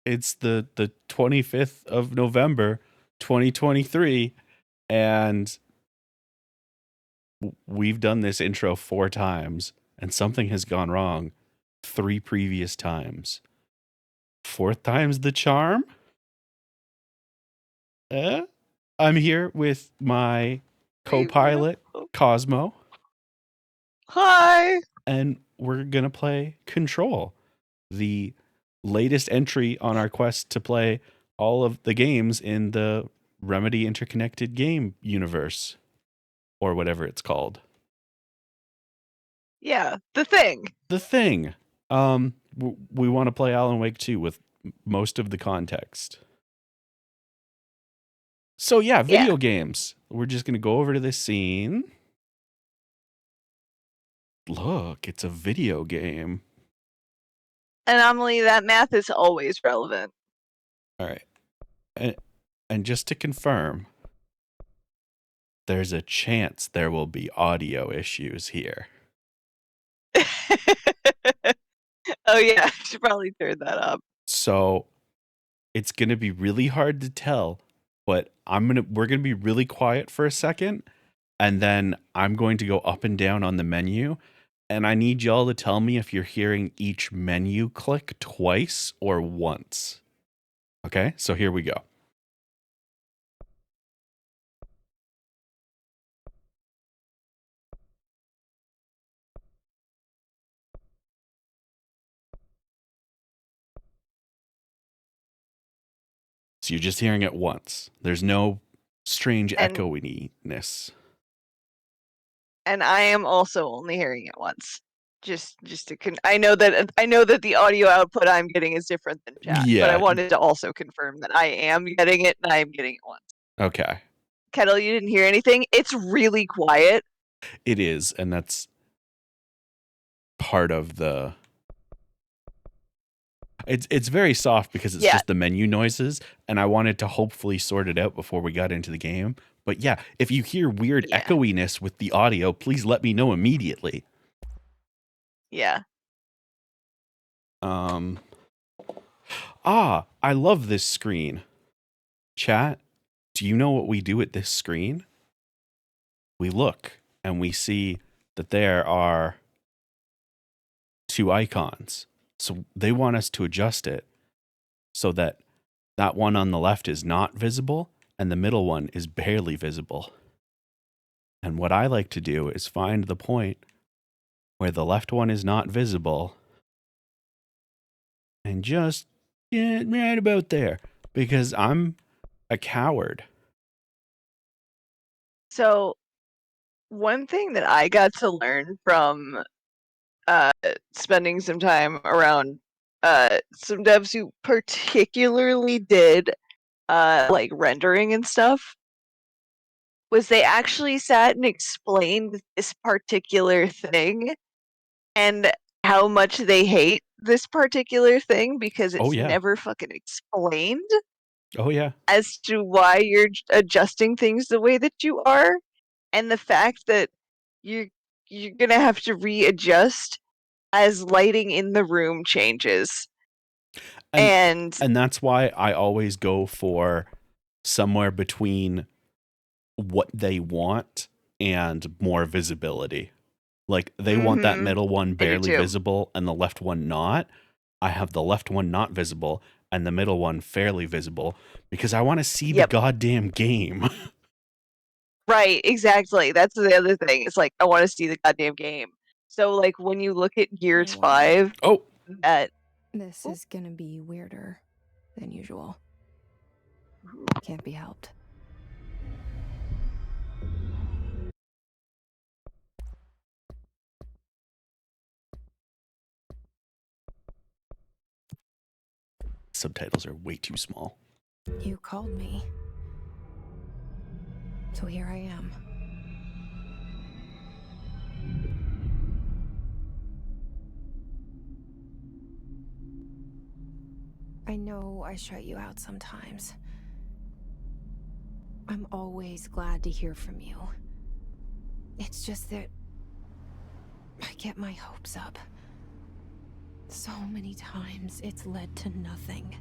It's the 25th of November, 2023, and we've done this intro 4 times, and something has gone wrong 3 previous times. 4th time's the charm? I'm here with my co-pilot, Cosmo. Hi! And we're going to play Control, the latest entry on our quest to play all of the games in the Remedy Interconnected Game universe, or whatever it's called. Yeah, the thing. The thing. We want to play Alan Wake 2 with most of the context. So yeah, video games. We're just going to go over to this scene. Look, it's a video game. Anomaly, that math is always relevant. All right. And just to confirm, there's a chance there will be audio issues here. Oh yeah, I should probably turn that up. So it's going to be really hard to tell, but we're going to be really quiet for a second, and then I'm going to go up and down on the menu, and I need y'all to tell me if you're hearing each menu click twice or once. Okay? So here we go. So you're just hearing it once. There's no strange echoiness. And I am also only hearing it once. Just to I know that the audio output I'm getting is different than chat, but I wanted to also confirm that I am getting it and I am getting it once. Okay. Kettle, you didn't hear anything? It's really quiet. It is, and that's part of the... It's very soft because it's just the menu noises, and I wanted to hopefully sort it out before we got into the game. But yeah, if you hear weird echoiness with the audio, please let me know immediately. Yeah. I love this screen. Chat, do you know what we do at this screen? We look and we see that there are 2 icons. So they want us to adjust it so that that one on the left is not visible and the middle one is barely visible. And what I like to do is find the point where the left one is not visible and just get right about there, because I'm a coward. So one thing that I got to learn from spending some time around some devs who particularly did like rendering and stuff was they actually sat and explained this particular thing and how much they hate this particular thing because it's never fucking explained. Oh yeah. As to why you're adjusting things the way that you are, and the fact that you're gonna have to readjust as lighting in the room changes. And that's why I always go for somewhere between what they want and more visibility. Like they want that middle one barely visible and the left one not. I have the left one not visible and the middle one fairly visible because I want to see the goddamn game. Right, exactly. That's the other thing. It's like, I want to see the goddamn game. So like when you look at Gears 5, this is gonna be weirder than usual. Can't be helped. Subtitles are way too small. You called me. So here I am. I know I shut you out sometimes. I'm always glad to hear from you. It's just that I get my hopes up. So many times it's led to nothing.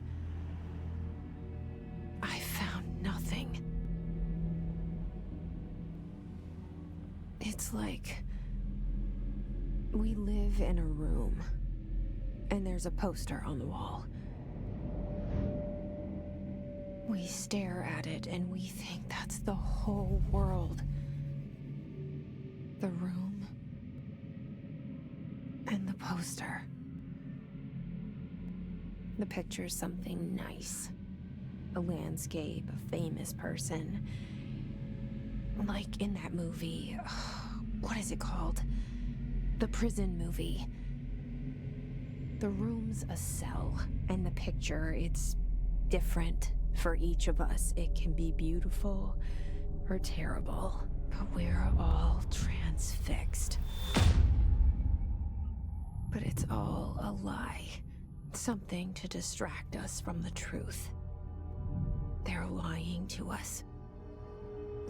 It's like we live in a room, and there's a poster on the wall. We stare at it, and we think that's the whole world. The room and the poster. The picture's something nice. A landscape, a famous person. Like in that movie, what is it called? The prison movie. The room's a cell, and the picture, it's different for each of us. It can be beautiful or terrible, but we're all transfixed. But it's all a lie. Something to distract us from the truth. They're lying to us.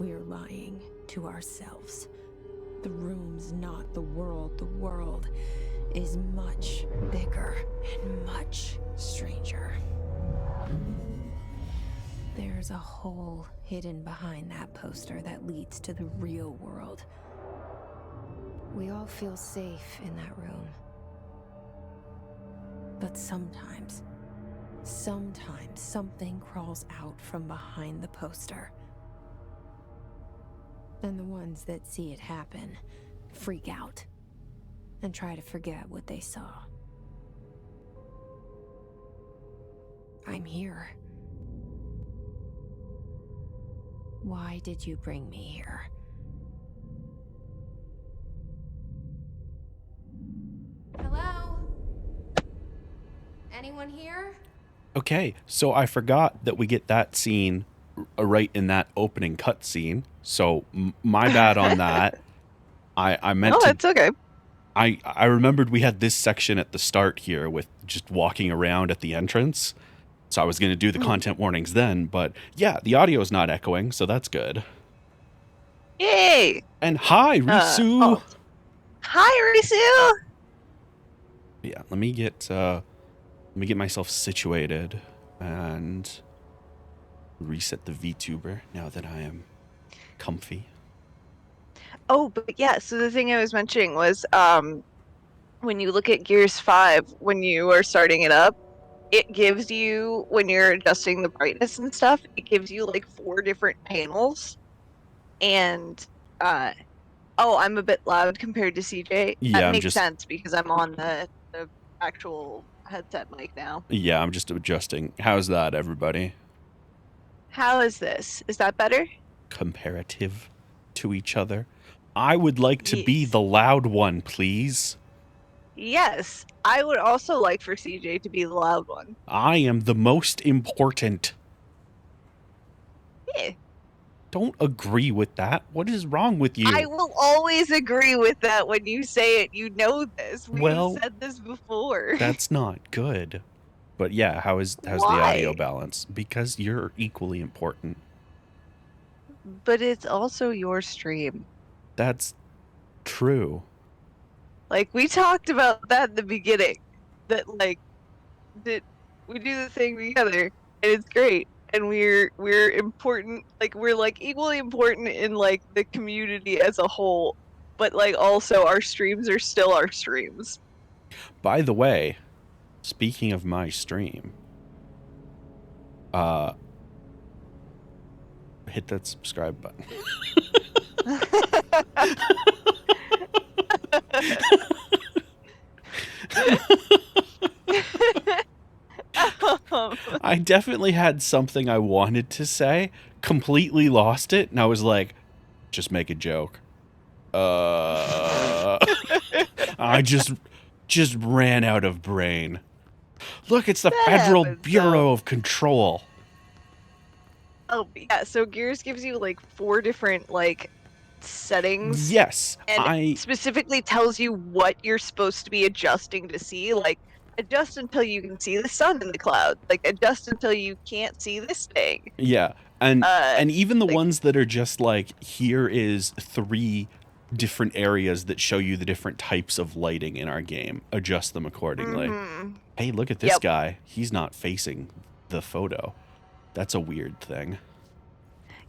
We're lying to ourselves. The room's not the world. The world is much bigger and much stranger. There's a hole hidden behind that poster that leads to the real world. We all feel safe in that room. But sometimes something crawls out from behind the poster. And the ones that see it happen freak out and try to forget what they saw. I'm here. Why did you bring me here? Hello? Anyone here? Okay, so I forgot that we get that scene right in that opening cutscene. So my bad on that. I meant No, to. it's okay. I remembered we had this section at the start here with just walking around at the entrance. So I was going to do the content warnings then, but yeah, the audio is not echoing, so that's good. Yay! And hi, Risu. Oh. Hi, Risu. Yeah, let me get myself situated and reset the VTuber now that I am comfy. Oh, but yeah, so the thing I was mentioning was when you look at Gears 5, when you are starting it up, it gives you, when you're adjusting the brightness and stuff, it gives you like 4 different panels. And I'm a bit loud compared to CJ. Yeah, That I'm makes just sense because I'm on the actual headset mic now. yeah, I'm just adjusting. How's that, everybody? How is this? Is that better? Comparative to each other. I would like to be Yes. the loud one, please. Yes. I would also like for CJ to be the loud one. I am the most important. Yeah. Don't agree with that. What is wrong with you? I will always agree with that when you say it. You know this. We've Well, said this before. That's not good. But yeah, how's the audio Why? balance? Because you're equally important. But it's also your stream. That's true. Like, we talked about that in the beginning. That, like, that we do the thing together, and it's great. And we're important, like, we're, like, equally important in, like, the community as a whole. But, like, also our streams are still our streams. By the way, speaking of my stream, hit that subscribe button. I definitely had something I wanted to say, completely lost it, and I was like, just make a joke. I just ran out of brain. Look, it's the That Federal happens, Bureau of Control. Oh, yeah, so Gears gives you, like, 4 different, like, settings. Yes, And specifically tells you what you're supposed to be adjusting to see. Like, adjust until you can see the sun in the clouds. Like, adjust until you can't see this thing. Yeah, and even the like, ones that are just like, here is 3 different areas that show you the different types of lighting in our game. Adjust them accordingly. Hey, look at this guy. He's not facing the photo. That's a weird thing.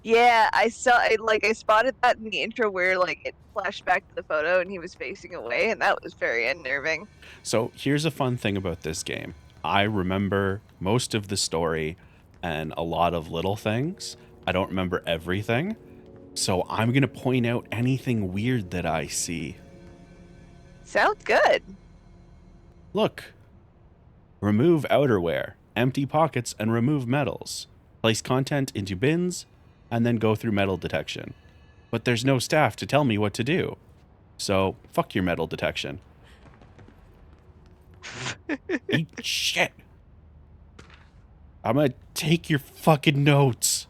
Yeah, I spotted that in the intro where like it flashed back to the photo and he was facing away, and that was very unnerving. So here's a fun thing about this game. I remember most of the story and a lot of little things. I don't remember everything. So I'm going to point out anything weird that I see. Sounds good. Look. Remove outerwear, empty pockets, and remove metals. Place content into bins, and then go through metal detection. But there's no staff to tell me what to do. So, fuck your metal detection. Eat shit. I'm gonna take your fucking notes.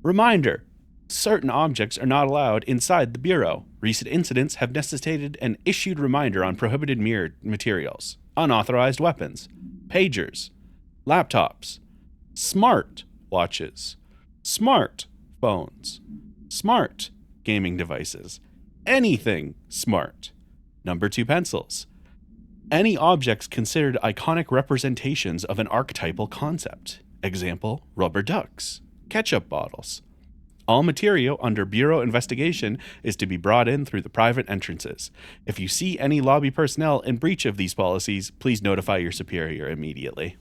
Reminder. Certain objects are not allowed inside the Bureau. Recent incidents have necessitated an issued reminder on prohibited materials, unauthorized weapons, pagers, laptops, smart watches, smart phones, smart gaming devices, anything smart. Number 2 pencils. Any objects considered iconic representations of an archetypal concept. Example, rubber ducks, ketchup bottles. All material under Bureau investigation is to be brought in through the private entrances. If you see any lobby personnel in breach of these policies, please notify your superior immediately.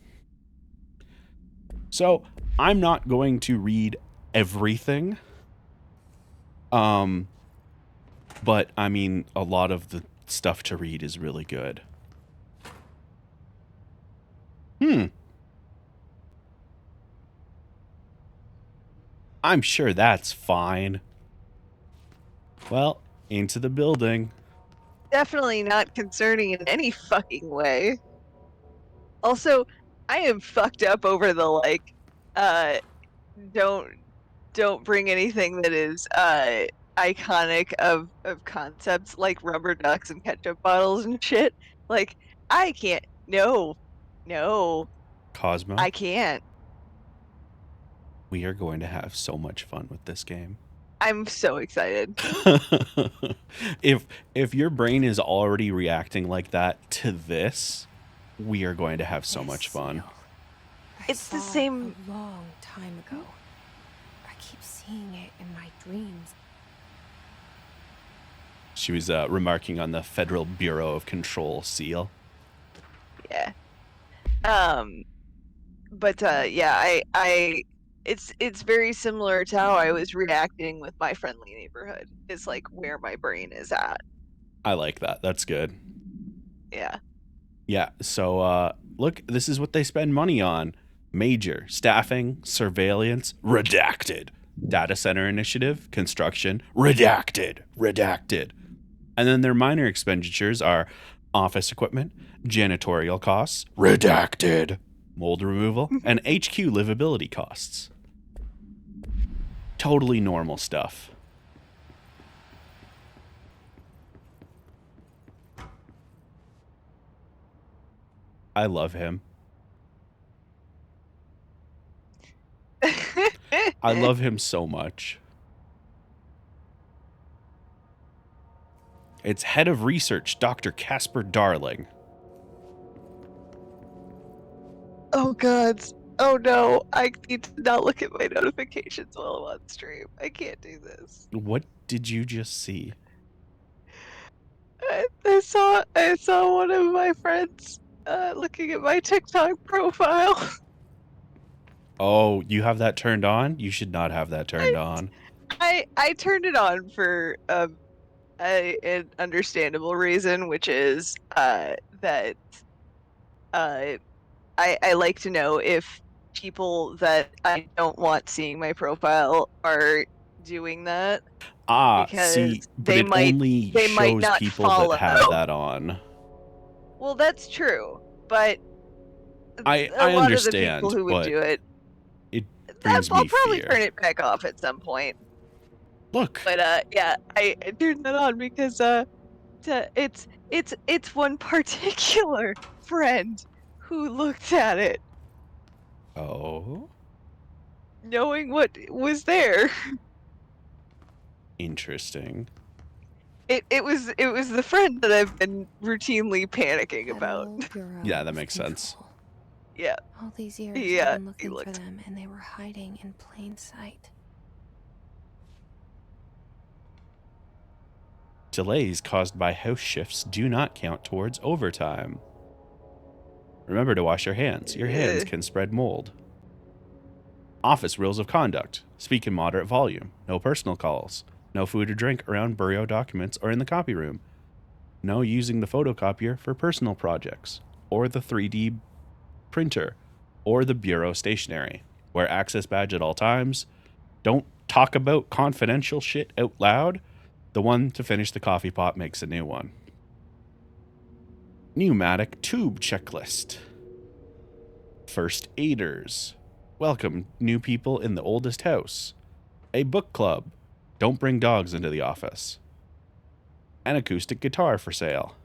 So, I'm not going to read everything. But I mean, a lot of the stuff to read is really good. I'm sure that's fine. Well, into the building. Definitely not concerning in any fucking way. Also, I am fucked up over the like, don't bring anything that is iconic of concepts like rubber ducks and ketchup bottles and shit. Like, I can't. No, Cosmo, I can't. we are going to have so much fun with this game. I'm so excited. if your brain is already reacting like that to this, we are going to have so much fun. It's the saw it same- a long time ago. I keep seeing it in my dreams. She was remarking on the Federal Bureau of Control seal. Yeah. But yeah, it's very similar to how I was reacting with My Friendly Neighborhood. It's like where my brain is at. I like that. That's good. Yeah. Yeah, so look, this is what they spend money on. Major, staffing, surveillance, redacted. Data center initiative, construction, redacted. And then their minor expenditures are office equipment, janitorial costs, redacted. Mold removal, and HQ livability costs. Totally normal stuff. I love him. I love him so much. It's head of research, Dr. Casper Darling. Oh god. Oh no. I need to not look at my notifications while I'm on stream. I can't do this. What did you just see? I saw one of my friends looking at my TikTok profile. Oh, you have that turned on? You should not have that turned on. I turned it on for an understandable reason, which is that I like to know if people that I don't want seeing my profile are doing that. Ah, Because see, but they it might- only they might shows not people follow. that have that on. Well, that's true, but I a lot understand, of the people who would but do it, it brings I'll me probably fear. turn it back off at some point. Look, But yeah, I turned that on because it's one particular friend who looked at it, oh, knowing what was there. interesting. It was the friend that I've been routinely panicking about. Federal Bureau Yeah, that of makes sense. Control. Yeah. All these years Yeah, I've been he looking for looked. them, and they were hiding in plain sight. Delays caused by house shifts do not count towards overtime. Remember to wash your hands. Your hands can spread mold. Office rules of conduct. Speak in moderate volume. No personal calls. No food or drink around bureau documents or in the copy room. No using the photocopier for personal projects, or the 3D printer, or the bureau stationery. Wear access badge at all times. Don't talk about confidential shit out loud. The one to finish the coffee pot makes a new one. Pneumatic tube checklist. First aiders. Welcome new people in the oldest house. A book club. Don't bring dogs into the office. An acoustic guitar for sale.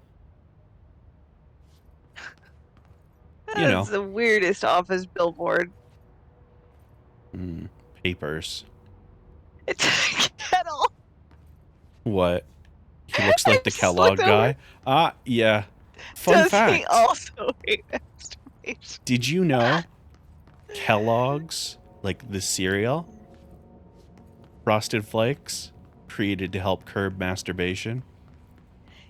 You know. That's the weirdest office billboard. Papers. It's a kettle. What? He looks like the I just looked Kellogg guy. Yeah. Fun Does he fact. also hate masturbation? Did you know Kellogg's, like the cereal, Frosted Flakes, created to help curb masturbation?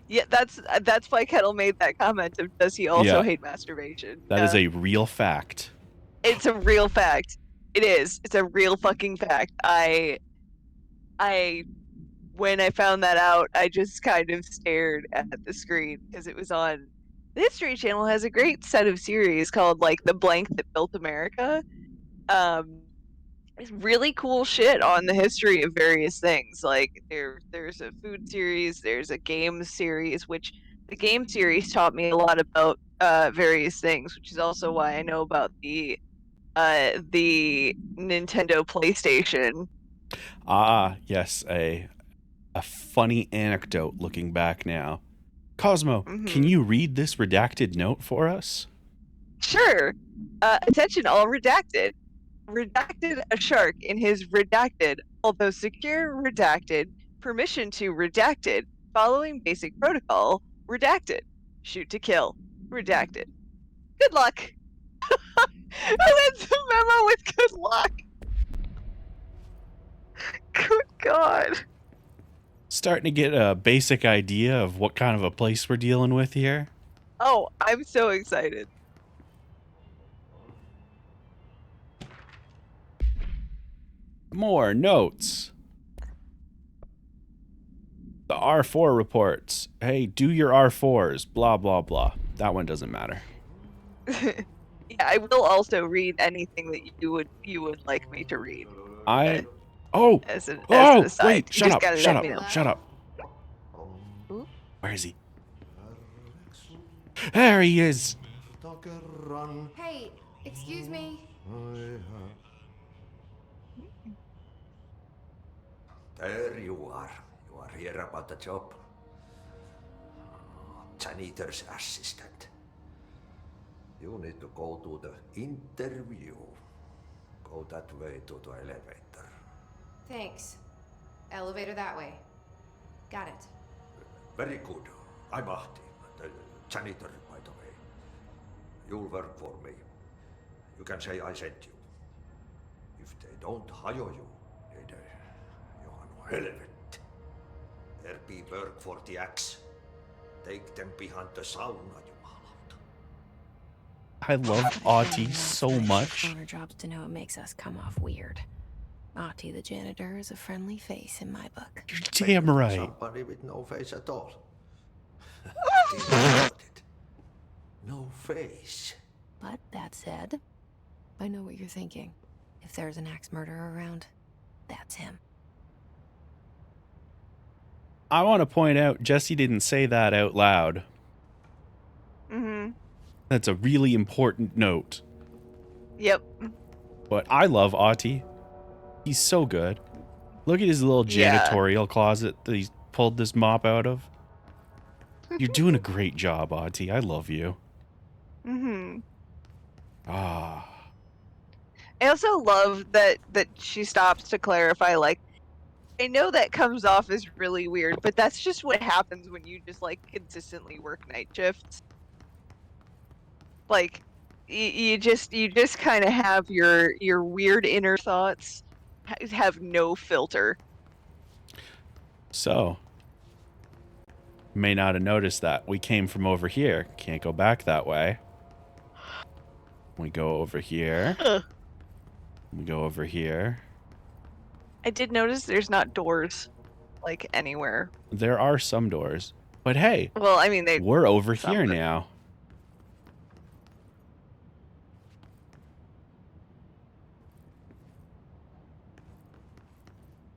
Yeah, that's why Kettle made that comment of does he also Yeah. hate masturbation? That is a real fact. It's a real fact. It is. It's a real fucking fact. I when I found that out, I just kind of stared at the screen because it was on the History Channel has a great set of series called like The Blank That Built America. It's really cool shit on the history of various things. Like there's a food series, there's a game series, which the game series taught me a lot about various things, which is also why I know about the Nintendo PlayStation. Yes, a funny anecdote looking back now. Cosmo, can you read this redacted note for us? Sure. Attention all redacted. Redacted a shark in his redacted, although secure redacted, permission to redacted, following basic protocol, redacted. Shoot to kill, redacted. Good luck. And that's a memo with good luck. Good God. Starting to get a basic idea of what kind of a place we're dealing with here. Oh, I'm so excited. More notes. The R4 reports. Hey, do your R4s. Blah, blah, blah. That one doesn't matter. Yeah, I will also read anything that you would like me to read. As an aside. Wait, shut up. Ooh. Where is he? There he is. Hey, excuse me. There you are. You are here about the job. Janitor's assistant. You need to go to the interview. Go that way to the elevator. Thanks. Elevator that way. Got it. Very good. I'm Ahti, the janitor, by the way. You'll work for me. You can say I sent you. If they don't hire you, you are no helvet. There be work for the axe. Take them behind the sauna, you malauta. I love Ahti so much. Owner jobs to know it makes us come off weird. Ahti the janitor is a friendly face in my book. You're damn right. Somebody with no face at all. No face. But that said, I know what you're thinking. If there's an axe murderer around, that's him. I want to point out Jesse didn't say that out loud. That's a really important note. Yep. But I love Ahti. He's so good. Look at his little janitorial closet that he's pulled this mop out of. You're doing a great job, Ahti. I love you. I also love that she stops to clarify, like, I know that comes off as really weird, but that's just what happens when you just, like, consistently work night shifts. Like, you just kind of have your weird inner thoughts have no filter. So, may not have noticed that. We came from over here. Can't go back that way. We go over here. We go over here. I did notice there's not doors like anywhere. There are some doors. But hey, Well, I mean, we're over some, here but- now.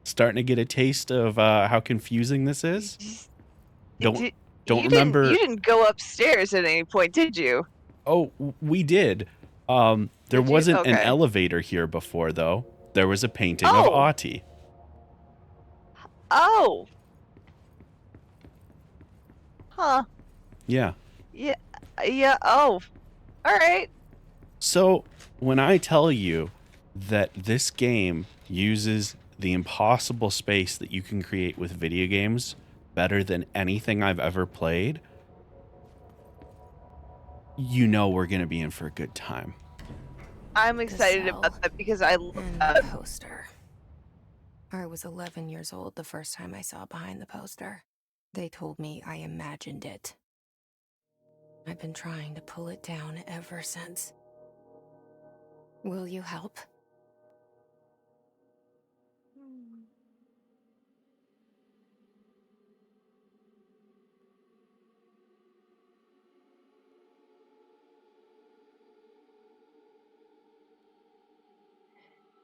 Starting to get a taste of how confusing this is. Don't you remember. You didn't go upstairs at any point, did you? Oh, we did. There Did you? wasn't an Okay. elevator here before, though. There was a painting of Oh. Aughty. Oh. Huh. Yeah. Yeah. Yeah. Oh. All right. So when I tell you that this game uses the impossible space that you can create with video games better than anything I've ever played, you know we're going to be in for a good time. I'm The excited cell about that because I love and that. the poster. I was 11 years old the first time I saw behind the poster. They told me I imagined it. I've been trying to pull it down ever since. Will you help?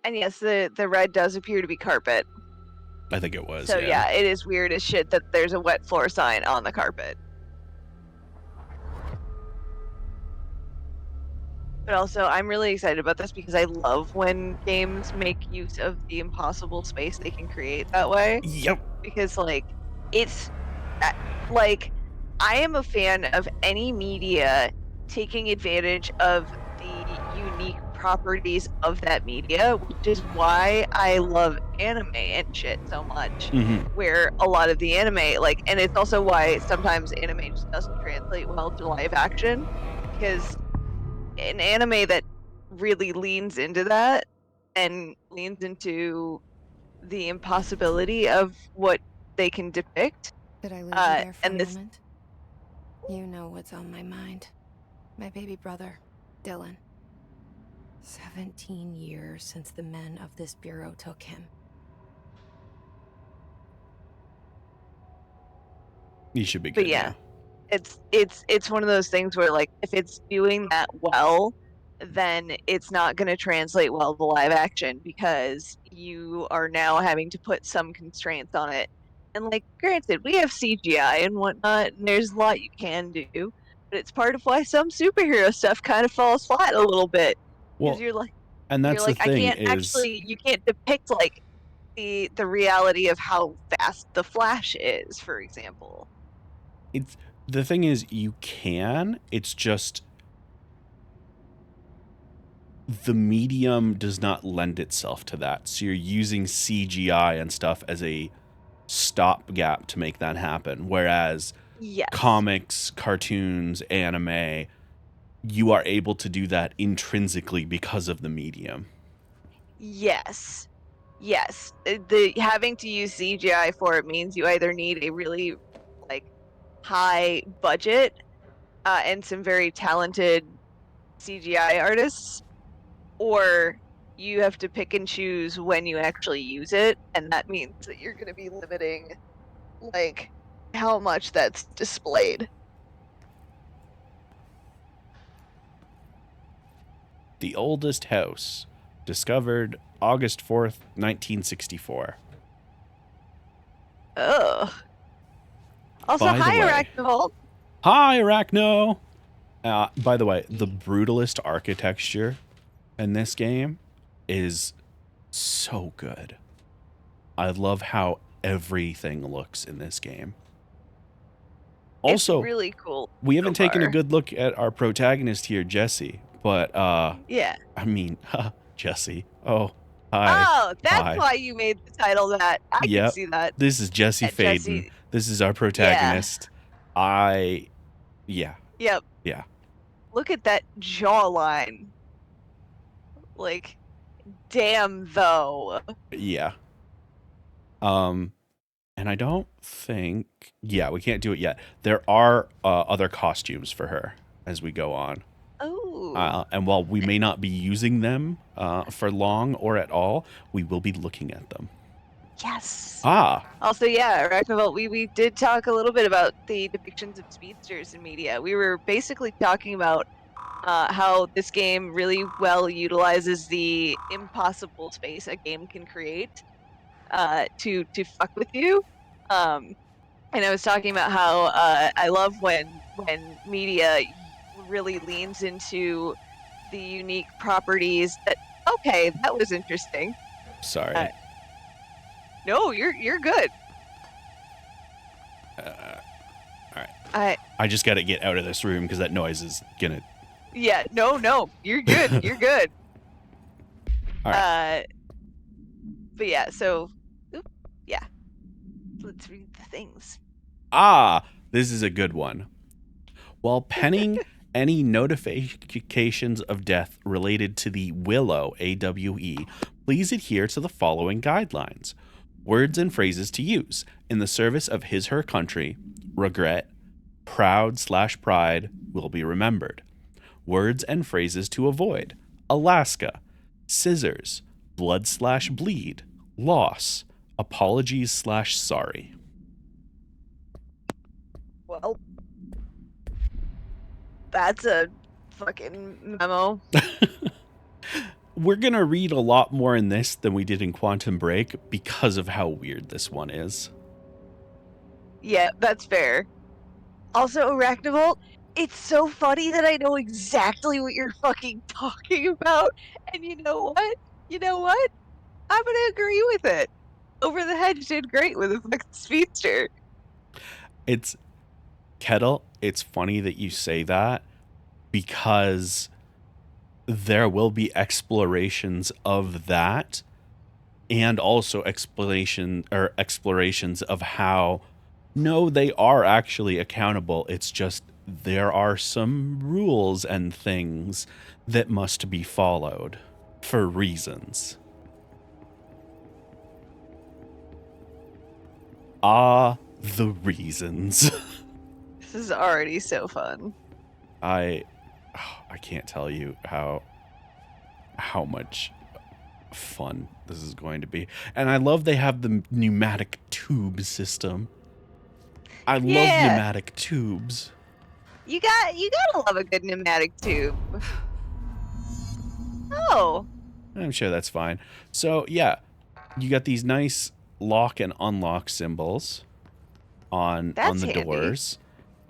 And yes, the red does appear to be carpet. I think it was. So yeah, it is weird as shit that there's a wet floor sign on the carpet. But also, I'm really excited about this because I love when games make use of the impossible space they can create that way. Yep. Because, like, it's like, I am a fan of any media taking advantage of the unique properties of that media, which is why I love anime and shit so much. Mm-hmm. Where a lot of the anime, like, and it's also why sometimes anime just doesn't translate well to live action, because an anime that really leans into that and leans into the impossibility of what they can depict. Did I lose you there for and a this- moment? You know what's on my mind. My baby brother, Dylan. 17 years since the men of this bureau took him. You should be good. But yeah, now. it's one of those things where, like, if it's doing that well, then it's not going to translate well to live action because you are now having to put some constraints on it. And, like, granted, we have CGI and whatnot, and there's a lot you can do, but it's part of why some superhero stuff kind of falls flat a little bit. Because Well, you're like, and that's you're like, the thing I can't is, actually, you can't depict, like, the reality of how fast the Flash is, for example. it's the thing is you can. It's just the medium does not lend itself to that. So you're using CGI and stuff as a stopgap to make that happen. Whereas Yes. comics, cartoons, anime, you are able to do that intrinsically because of the medium. Yes. Yes. The having to use CGI for it means you either need a really, like, high budget and some very talented CGI artists, or you have to pick and choose when you actually use it, and that means that you're going to be limiting, like, how much that's displayed. The oldest house, discovered August 4th, 1964. Ugh. Also, By the hi, way- Arachnovault. Hi, Arachno! By the way, the brutalist architecture in this game is so good. I love how everything looks in this game. Also, It's really cool. we haven't so taken a far. good look at our protagonist here, Jesse. But, Yeah. I mean, Jesse. Oh, hi. Oh, that's Hi. why you made the title that. I Yep. can see that. This is Jesse Faden. Jesse- This is our protagonist. Yeah. Yep. Yeah. look at that jawline. Like, damn, though. Yeah. And I don't think... Yeah, we can't do it yet. There are other costumes for her as we go on. Oh. And while we may not be using them for long or at all, we will be looking at them. Yes. Also, yeah, Arachnovolt, we did talk a little bit about the depictions of speedsters in media. We were basically talking about how this game really well utilizes the impossible space a game can create to fuck with you. And I was talking about how I love when media really leans into the unique properties that. Okay, that was interesting. sorry. No, you're good. All right. I just got to get out of this room because that noise is gonna. Yeah, no, you're good. You're good. All right. But yeah, so yeah. Let's read the things. This is a good one. While penning any notifications of death related to the Willow AWE, please adhere to the following guidelines. Words and phrases to use in the service of his/her country, regret, proud/pride will be remembered. Words and phrases to avoid: Alaska, scissors, blood/bleed, loss, apologies/sorry. Well, that's a fucking memo. We're going to read a lot more in this than we did in Quantum Break because of how weird this one is. Yeah, that's fair. Also, Arachnovolt, it's so funny that I know exactly what you're fucking talking about. And you know what? I'm gonna agree with it. Over the Hedge did great with a fucking speedster. It's Kettle, it's funny that you say that because there will be explorations of that and also explorations of how no, they are actually accountable. It's just there are some rules and things that must be followed for reasons. The reasons. This is already so fun. I can't tell you how much fun this is going to be. And I love they have the pneumatic tube system. I love pneumatic tubes. You gotta love a good pneumatic tube. Oh. I'm sure that's fine. So yeah, you got these nice lock and unlock symbols on the handy. doors.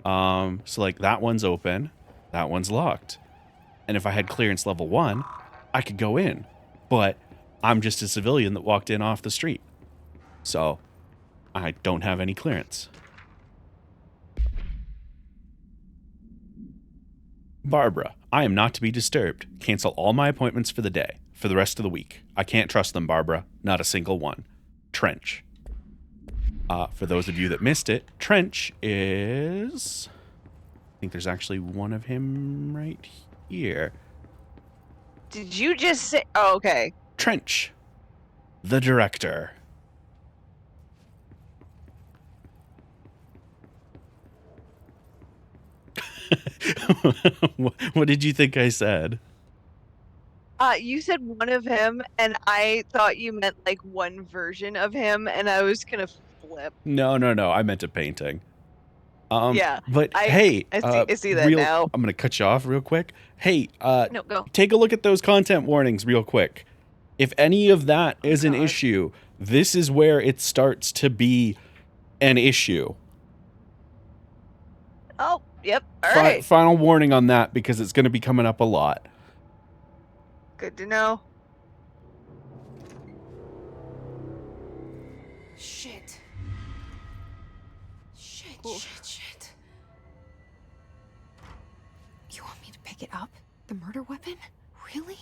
So like that one's open, that one's locked. And if I had clearance level 1, I could go in. But I'm just a civilian that walked in off the street. So I don't have any clearance. Barbara, I am not to be disturbed. Cancel all my appointments for the day, for the rest of the week. I can't trust them, Barbara. Not a single one. Trench. For those of you that missed it, Trench is... I think there's actually one of him right here. Did you just say... Oh, okay. Trench. The director. What did you think I said? You said one of him, and I thought you meant like one version of him, and I was gonna flip. No. I meant a painting. Yeah. But I see that now. I'm gonna cut you off real quick. Hey, No, go. take a look at those content warnings real quick. If any of that is an issue, this is where it starts to be an issue. Oh, yep. All right. Final warning on that because it's going to be coming up a lot. Good to know. Shit. You want me to pick it up? The murder weapon? Really?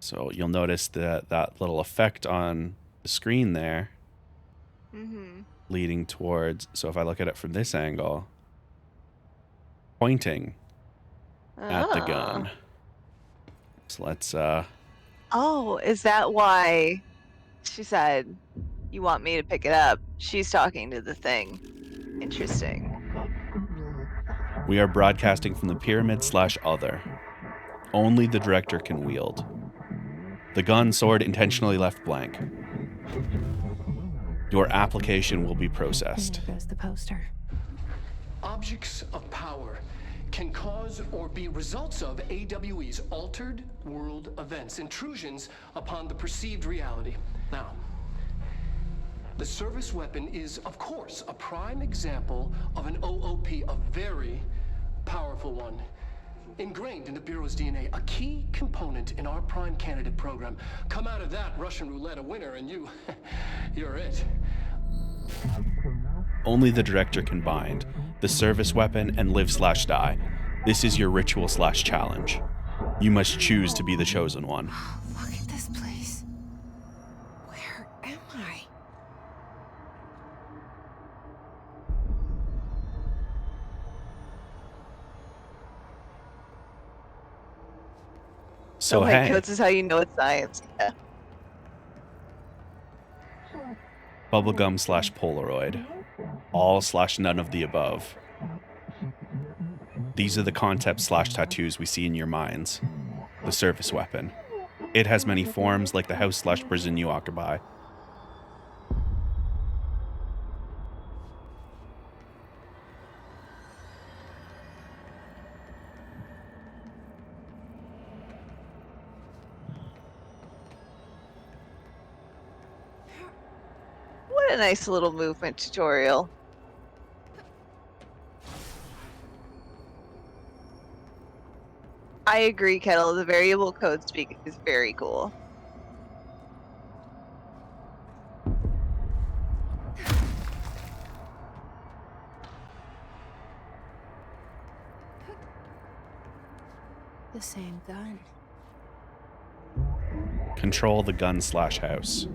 So you'll notice that little effect on the screen there. Leading towards, so if I look at it from this angle, pointing at the Ah. gun. So let's Oh, is that why she said, you want me to pick it up? She's talking to the thing. Interesting. we are broadcasting from the pyramid/other. Only the director can wield. The gun sword intentionally left blank. Your application will be processed. There goes the poster. Objects of power can cause or be results of AWE's altered world events, intrusions upon the perceived reality. Now, the service weapon is, of course, a prime example of an OOP, a very powerful one. Ingrained in the Bureau's DNA, a key component in our prime candidate program. Come out of that Russian roulette a winner and you're it. Only the director can bind the service weapon and live/die. This is your ritual/challenge. You must choose to be the chosen one. Oh, look at this place. Where am I? So my hey, codes is how you know it's science. Yeah. bubblegum/Polaroid. All/none of the above. These are the concepts/tattoos we see in your minds. The service weapon. It has many forms like the house/prison you occupy. What a nice little movement tutorial. I agree, Kettle. The variable code speak is very cool. The same gun. Control the gun/house.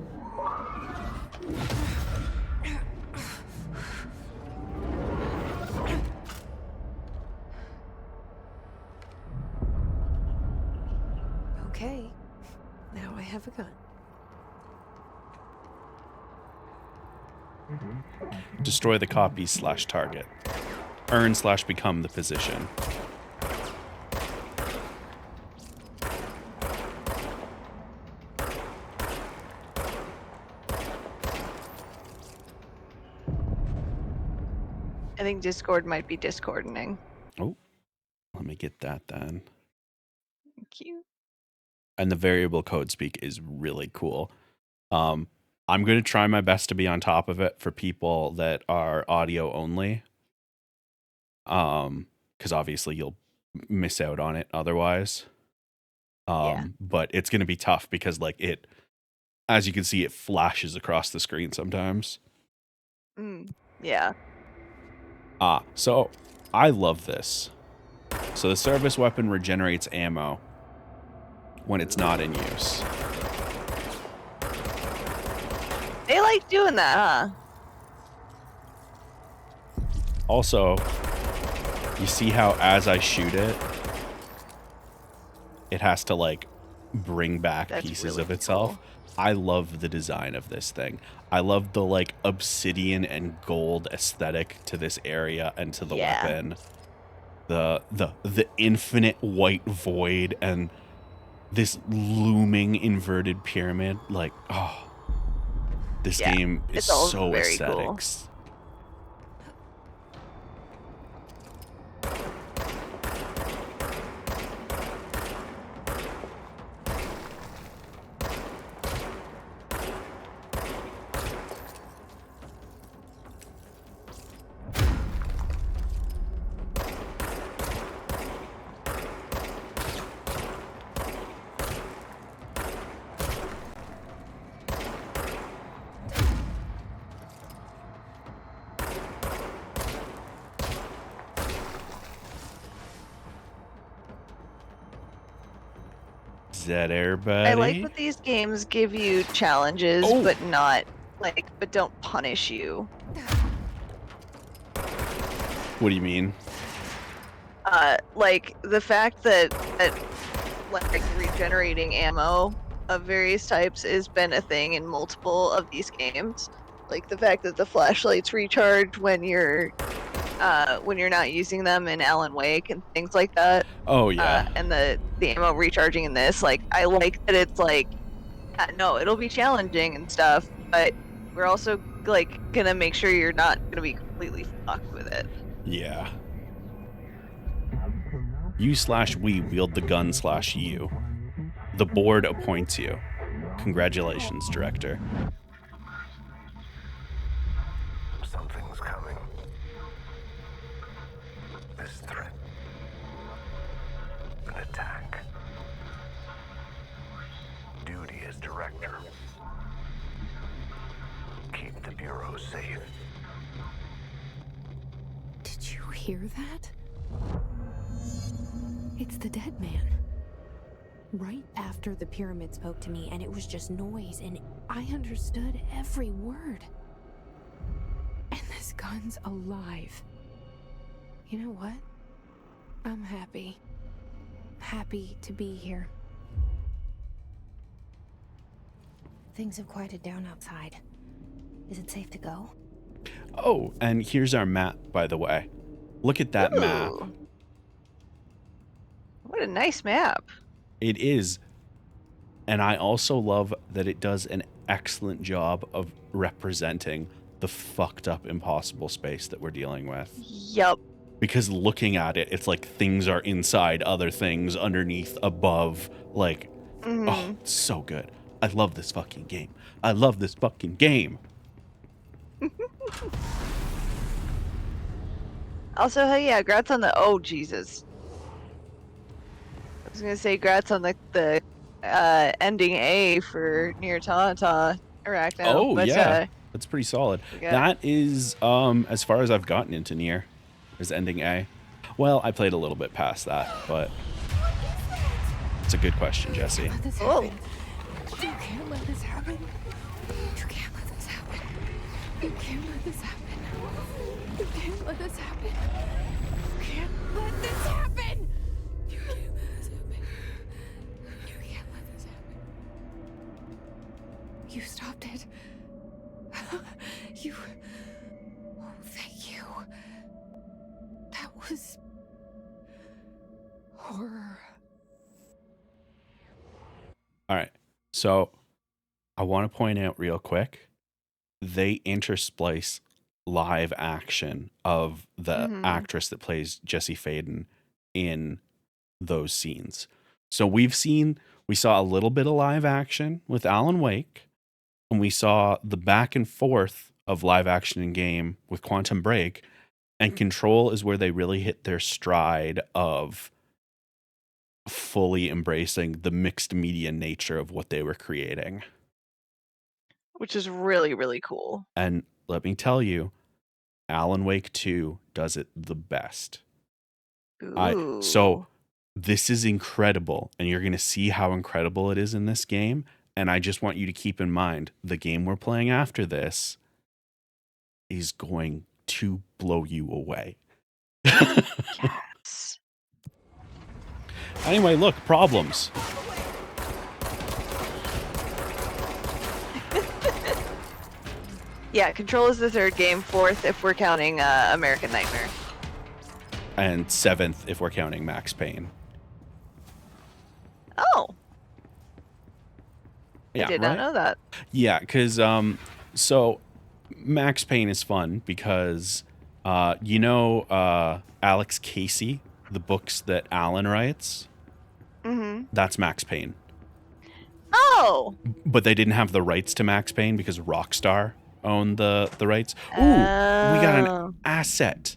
Okay. Now I have a gun. Destroy the copy/target. Earn/become the position. I think Discord might be discordening. Oh, let me get that then. Thank you. And the variable code speak is really cool. I'm going to try my best to be on top of it for people that are audio only. Because obviously you'll miss out on it otherwise. Yeah. But it's going to be tough because like it, as you can see, it flashes across the screen sometimes. Yeah. So I love this. So the service weapon regenerates ammo when it's not in use. They like doing that, huh? Also, you see how as I shoot it, it has to like bring back That's pieces really of itself. cool. I love the design of this thing. I love the like obsidian and gold aesthetic to this area and to the Yeah. weapon. The infinite white void and this looming inverted pyramid. Like, oh, this Yeah, game is it's all so very cool. aesthetics. Is that everybody? I like that these games give you challenges, Oh. but not but don't punish you. What do you mean? like the fact that like regenerating ammo of various types has been a thing in multiple of these games. Like the fact that the flashlights recharge when you're not using them in Alan Wake and things like that. Oh yeah. And the ammo recharging in this, like I like that it's like, no, it'll be challenging and stuff, but we're also like gonna make sure you're not gonna be completely fucked with it. Yeah. You/we wield the gun/you. The board appoints you. Congratulations, director. Something's coming. This threat. An attack. Duty as director. Keep the Bureau safe. Did you hear that? It's the dead man. Right after the pyramid spoke to me, and it was just noise, and I understood every word. And this gun's alive. You know what? I'm happy. Happy to be here. Things have quieted down outside. Is it safe to go? Oh, and here's our map, by the way. Look at that map. Ooh. What a nice map. It is. And I also love that it does an excellent job of representing the fucked up impossible space that we're dealing with. Yup. Because looking at it, it's like things are inside other things, underneath, above. Like, oh, it's so good. I love this fucking game. I love this fucking game. Also, hey, yeah, grats on the, oh, Jesus. I was gonna say grats on the ending A for Near Automata Arachno. Oh, but, yeah. That's pretty solid. Yeah. That is, as far as I've gotten into Nier, is ending A. Well, I played a little bit past that, but it's a good question, Jesse. Let this Oh. happen. You can't let this happen. You can't let this happen. You can't let this happen. You can't let this happen. You can't let this happen. You can't let this happen. You can't let this happen. You stopped it. You. Oh, thank you. That was horror. All right. So I want to point out real quick, they intersplice live action of the actress that plays Jesse Faden in those scenes. So we saw a little bit of live action with Alan Wake, and we saw the back and forth of live action in game with Quantum Break, and Control is where they really hit their stride of fully embracing the mixed media nature of what they were creating. Which is really, really cool. And let me tell you, Alan Wake 2 does it the best. Ooh. So this is incredible, and you're going to see how incredible it is in this game. And I just want you to keep in mind, the game we're playing after this is going to blow you away. Yes. Anyway, look, problems. Yeah, Control is the third game, fourth if we're counting American Nightmare. And 7th if we're counting Max Payne. Oh, Yeah, I did right? not know that. Yeah, because so Max Payne is fun because Alex Casey, the books that Alan writes, that's Max Payne. Oh, But they didn't have the rights to Max Payne because Rockstar owned the rights. Ooh, we got an asset.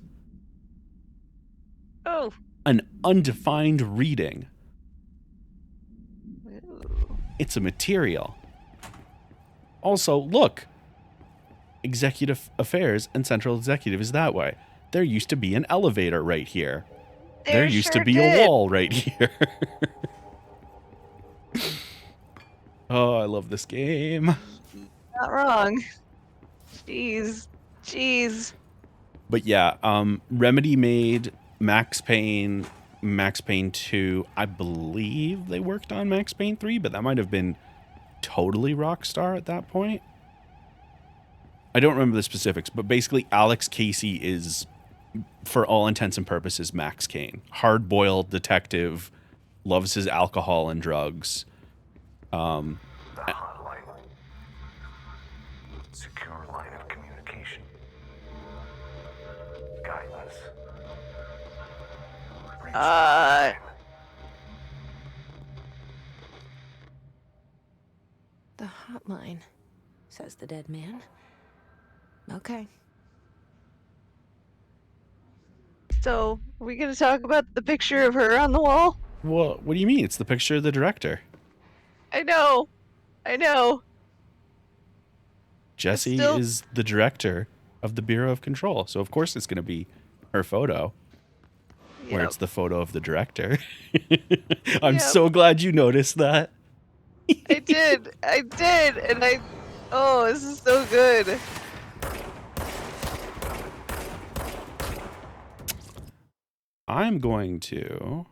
oh. An undefined reading. Ooh. It's a material. Also, look. Executive Affairs and Central Executive is that way. There used to be an elevator right here. There used to sure be did. a wall right here. Oh, I love this game. Not wrong. Jeez. But yeah, Remedy made Max Payne Max Payne 2. I believe they worked on Max Payne 3, but that might have been totally Rockstar at that point. I don't remember the specifics, but basically Alex Casey is, for all intents and purposes, Max Payne. Hard-boiled detective, loves his alcohol and drugs. The hotline. Secure line of communication. Guidance. Reach line. The hotline, says the dead man. Okay. So, are we going to talk about the picture of her on the wall? Well, what do you mean? It's the picture of the director. I know. Jesse still- is the director of the Bureau of Control, so of course it's going to be her photo. Where Yep. it's the photo of the director. I'm Yep. so glad you noticed that. I did, and oh, this is so good. I'm going to...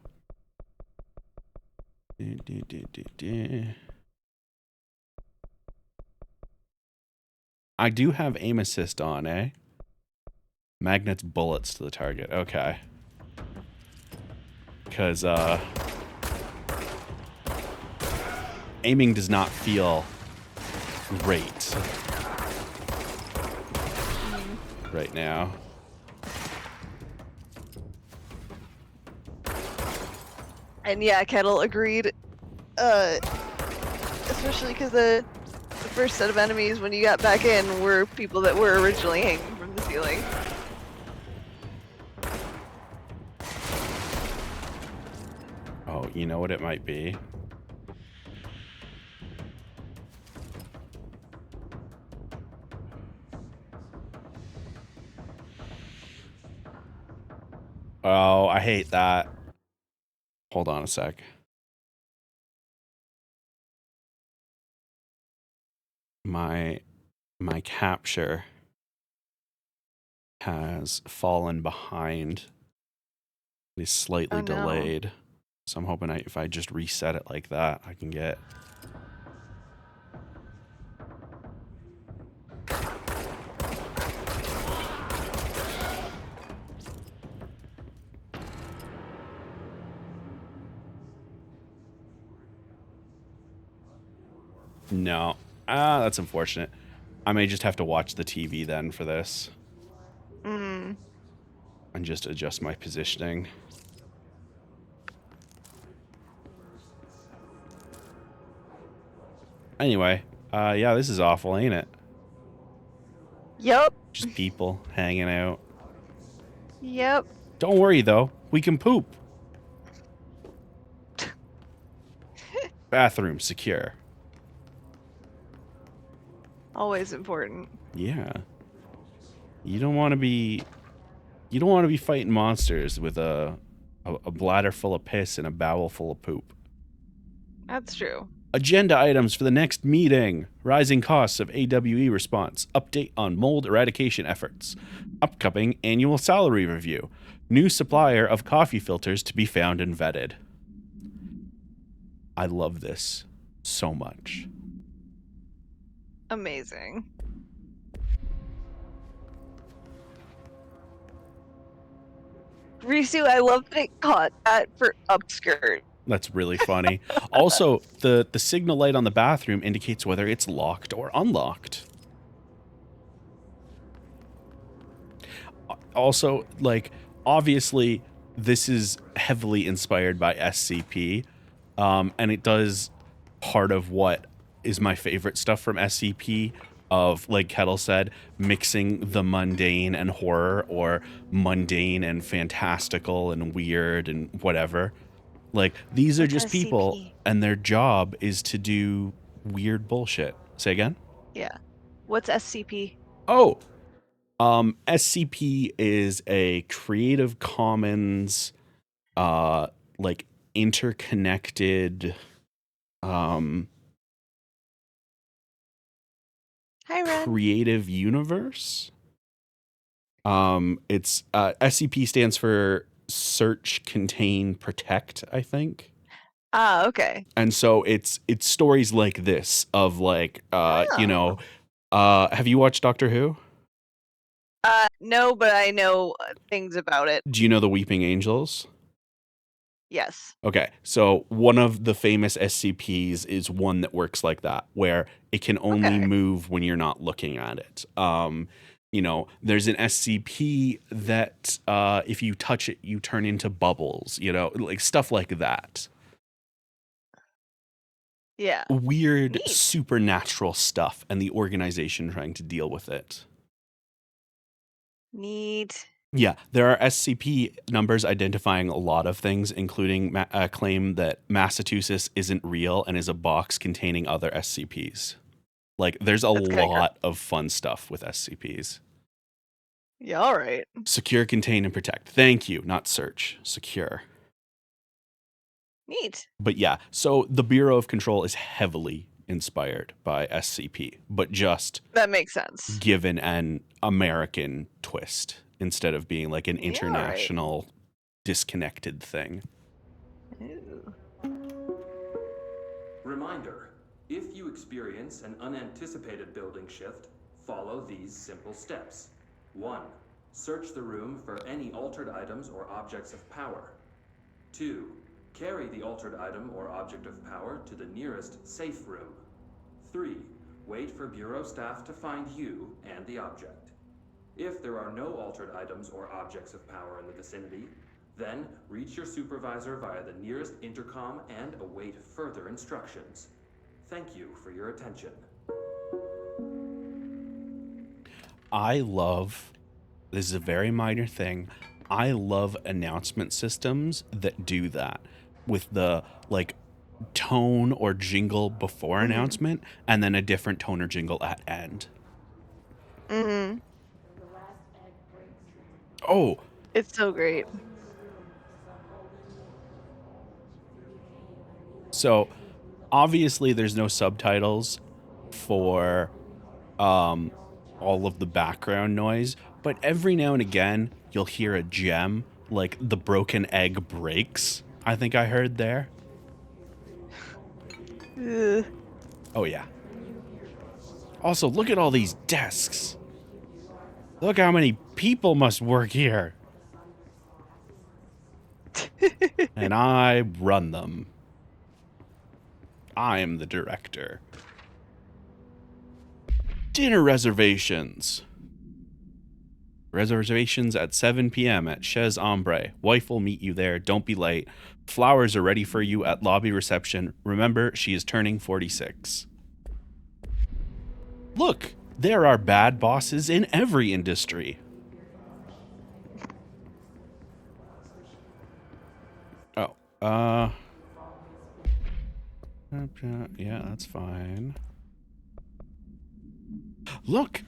I do have aim assist on, eh? Magnets bullets to the target. Okay. Because, aiming does not feel great right now. And yeah, Kettle agreed. Especially because the first set of enemies when you got back in were people that were originally hanging from the ceiling. Oh, you know what it might be? Oh, I hate that. Hold on a sec. My capture has fallen behind. It is slightly Oh, no. delayed. So I'm hoping if I just reset it like that, I can get... No. That's unfortunate. I may just have to watch the TV then for this. Mm. And just adjust my positioning. Anyway, yeah, this is awful, ain't it? Yep. Just people hanging out. Yep. Don't worry, though. We can poop. Bathroom secure. Always important. Yeah. You don't want to be fighting monsters with a bladder full of piss and a bowel full of poop. That's true. Agenda items for the next meeting. Rising costs of AWE response. Update on mold eradication efforts. Upcoming annual salary review. New supplier of coffee filters to be found and vetted. I love this so much. Amazing. Risu, I love that it caught that for upskirt. That's really funny. Also, the signal light on the bathroom indicates whether it's locked or unlocked. Also, like, obviously, this is heavily inspired by SCP, and it does part of what is my favorite stuff from SCP, of, like Kettle said, mixing the mundane and horror, or mundane and fantastical and weird and whatever. Like, these are just people, SCP? and their job is to do weird bullshit. Say again? Yeah. What's SCP? Oh, SCP is a Creative Commons, like, interconnected, Hi, Ren. creative universe. It's SCP stands for search, contain, protect, I think. Ah, okay. And so it's stories like this of like Oh. have you watched Doctor Who? No, but I know things about it. Do you know the Weeping Angels? Yes. Okay, so one of the famous SCPs is one that works like that, where it can only Okay. move when you're not looking at it. There's an SCP that if you touch it, you turn into bubbles, like stuff like that. Yeah. Weird Neat. supernatural stuff and the organization trying to deal with it. Neat. Yeah, there are SCP numbers identifying a lot of things, including a claim that Massachusetts isn't real and is a box containing other SCPs. Like, there's a That's kinda lot of fun stuff with SCPs. Yeah, all right. Secure, contain, and protect. Thank you, not search. Secure. Neat. But yeah, so the Bureau of Control is heavily inspired by SCP, but just That makes sense. given an American twist instead of being like an Yeah, right. international disconnected thing. Ooh. Reminder, if you experience an unanticipated building shift, follow these simple steps. 1. Search the room for any altered items or objects of power. 2. Carry the altered item or object of power to the nearest safe room. 3. Wait for Bureau staff to find you and the object. If there are no altered items or objects of power in the vicinity, then reach your supervisor via the nearest intercom and await further instructions. Thank you for your attention. This is a very minor thing. I love announcement systems that do that with the like tone or jingle before announcement and then a different tone or jingle at end. Mm-hmm. Oh, It's so great. so obviously there's no subtitles for all of the background noise, but every now and again you'll hear a gem like the broken egg breaks. I think I heard there. Ugh. Oh yeah. Also, look at all these desks. Look how many people must work here. And I run them. I am the director. Dinner reservations. Reservations at 7 p.m. at Chez Ombre. Wife will meet you there. Don't be late. Flowers are ready for you at lobby reception. Remember, she is turning 46. Look, there are bad bosses in every industry. Oh, yeah, that's fine. Look,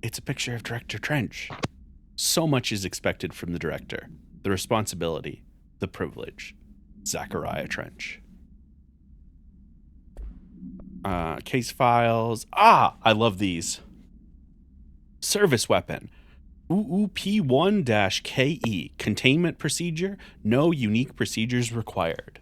it's a picture of Director Trench. So much is expected from the director. The responsibility, the privilege. Zachariah Trench. Case files. I love these. Service weapon. UUP1-KE. Containment procedure. No unique procedures required.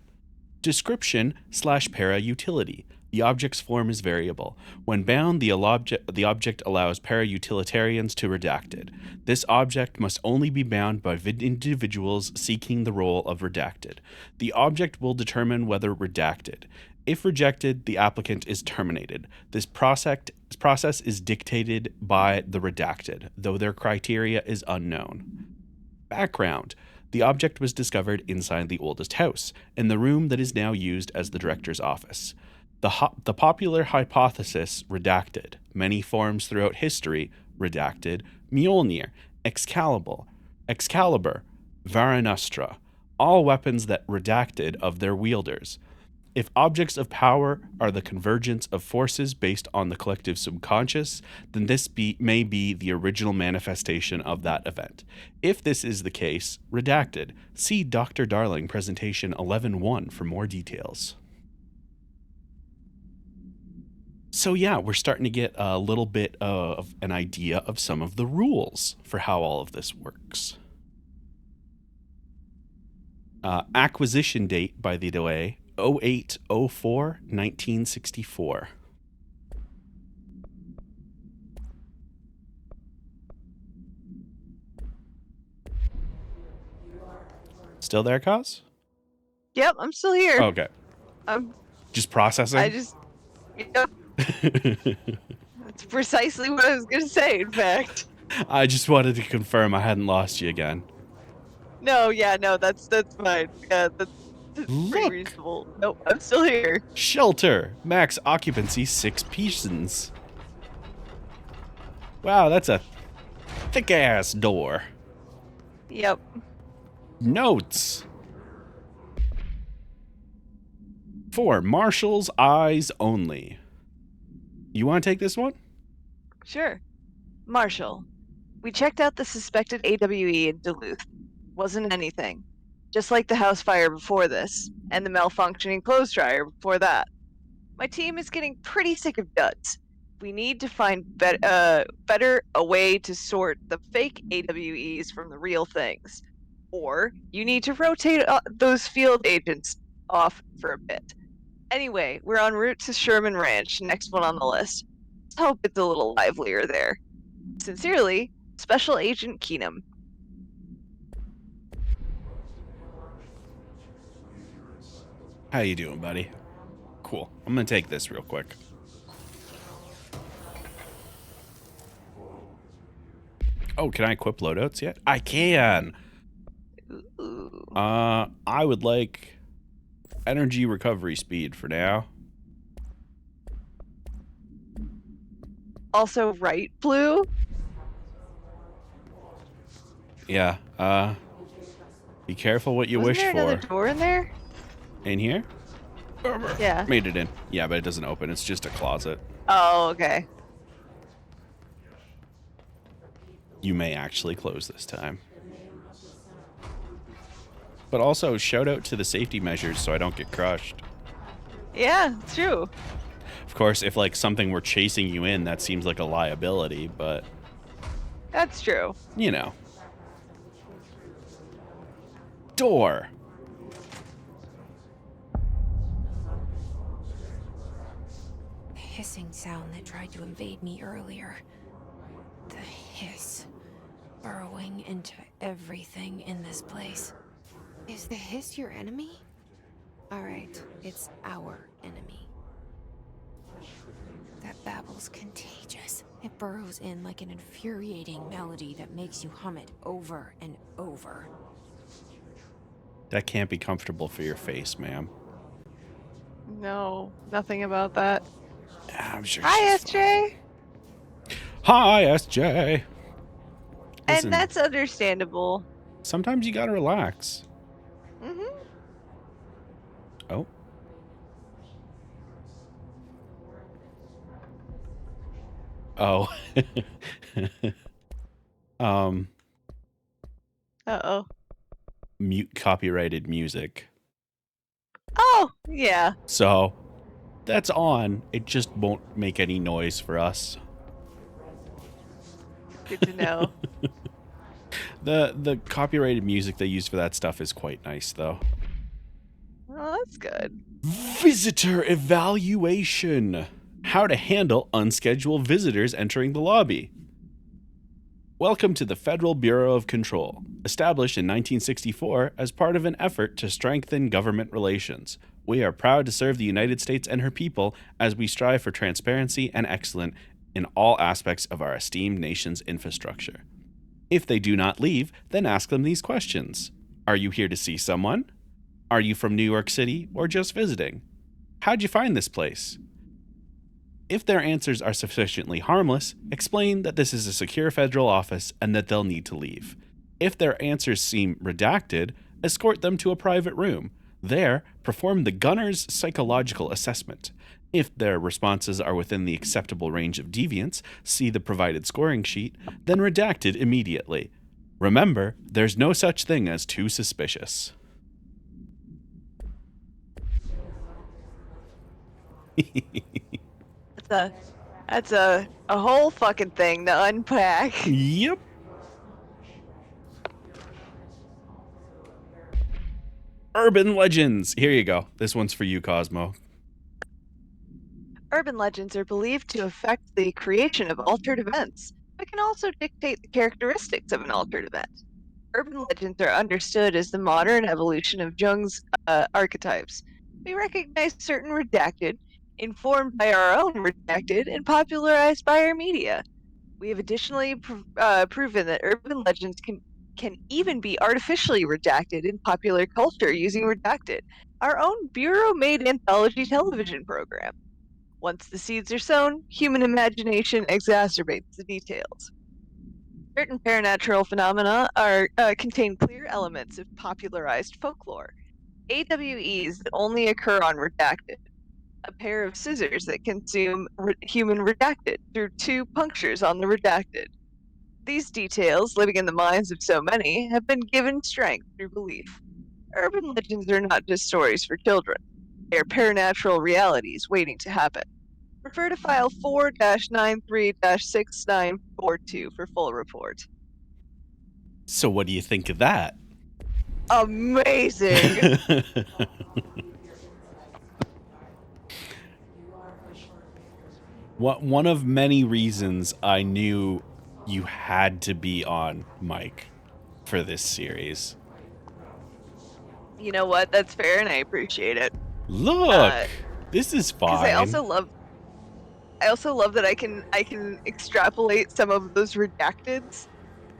Description /para utility. The object's form is variable. When bound, the object allows para-utilitarians to redact it. This object must only be bound by individuals seeking the role of redacted. The object will determine whether redacted. If rejected, the applicant is terminated. This process is dictated by the redacted, though their criteria is unknown. Background. The object was discovered inside the oldest house, in the room that is now used as the director's office. The popular hypothesis, redacted, many forms throughout history, redacted, Mjolnir, Excalibur, Varanustra, all weapons that redacted of their wielders. If objects of power are the convergence of forces based on the collective subconscious, then this may be the original manifestation of that event. If this is the case, redacted. See Dr. Darling presentation 11.1 for more details. So yeah, we're starting to get a little bit of an idea of some of the rules for how all of this works. Acquisition date, by the way, 08/04/1964. Still there, Cos? Yep, I'm still here. Okay. I'm Just processing? Yep, that's precisely what I was going to say, in fact. I just wanted to confirm I hadn't lost you again. No, that's fine. Yeah, that's pretty Look! reasonable. Nope, I'm still here. Shelter. Max occupancy 6 persons. Wow, that's a thick-ass door. Yep. Notes. For Marshall's eyes only. You want to take this one? Sure. Marshall, we checked out the suspected AWE in Duluth. Wasn't anything. Just like the house fire before this, and the malfunctioning clothes dryer before that. My team is getting pretty sick of duds. We need to find better a way to sort the fake AWEs from the real things. Or you need to rotate those field agents off for a bit. Anyway, we're en route to Sherman Ranch, next one on the list. Let's hope it's a little livelier there. Sincerely, Special Agent Keenum. How you doing, buddy? Cool. I'm gonna take this real quick. Oh, can I equip loadouts yet? I can. Ooh. I would like energy recovery speed for now. Also, right, Blue? Yeah. Be careful what you Wasn't wish there for. another door in there? In here? Yeah. Made it in. Yeah, but it doesn't open. It's just a closet. Oh, okay. You may actually close this time. But also, shout out to the safety measures so I don't get crushed. Yeah, it's true. Of course, if like something were chasing you in, that seems like a liability, but That's true. you know. Door. The hissing sound that tried to invade me earlier. The hiss. Burrowing into everything in this place. Is the hiss your enemy? Alright, it's our enemy. That babble's contagious. It burrows in like an infuriating melody that makes you hum it over and over. That can't be comfortable for your face, ma'am. No, nothing about that. I'm sure Hi, she's fine. SJ. Hi, SJ. Listen, And that's understandable. sometimes you gotta relax. Mm-hmm. Oh. Oh. Uh-oh. Mute copyrighted music. Oh, yeah. So that's on. It just won't make any noise for us. Good to know. The copyrighted music they use for that stuff is quite nice, though. Well, that's good. Visitor evaluation. How to handle unscheduled visitors entering the lobby. Welcome to the Federal Bureau of Control, established in 1964 as part of an effort to strengthen government relations. We are proud to serve the United States and her people as we strive for transparency and excellence in all aspects of our esteemed nation's infrastructure. If they do not leave, then ask them these questions. Are you here to see someone? Are you from New York City or just visiting? How'd you find this place? If their answers are sufficiently harmless, explain that this is a secure federal office and that they'll need to leave. If their answers seem redacted, escort them to a private room. There, perform the gunner's psychological assessment. If their responses are within the acceptable range of deviance, see the provided scoring sheet, then redact it immediately. Remember, there's no such thing as too suspicious. That's a whole fucking thing to unpack. Yep. Urban legends. Here you go. This one's for you, Cosmo. Urban legends are believed to affect the creation of altered events, but can also dictate the characteristics of an altered event. Urban legends are understood as the modern evolution of Jung's archetypes. We recognize certain redacted, informed by our own redacted, and popularized by our media. We have additionally proven that urban legends can even be artificially redacted in popular culture using Redacted, our own bureau-made anthology television program. Once the seeds are sown, human imagination exacerbates the details. Certain paranatural phenomena contain clear elements of popularized folklore. AWEs that only occur on Redacted. A pair of scissors that consume human Redacted through 2 punctures on the Redacted. These details, living in the minds of so many, have been given strength through belief. Urban legends are not just stories for children. They are paranatural realities waiting to happen. Refer to file 4-93-6942 for full report. So what do you think of that? Amazing! One of many reasons I knew you had to be on, Mike, for this series. You know what? That's fair, and I appreciate it. Look, this is fine. Because I also love that I can extrapolate some of those redacteds.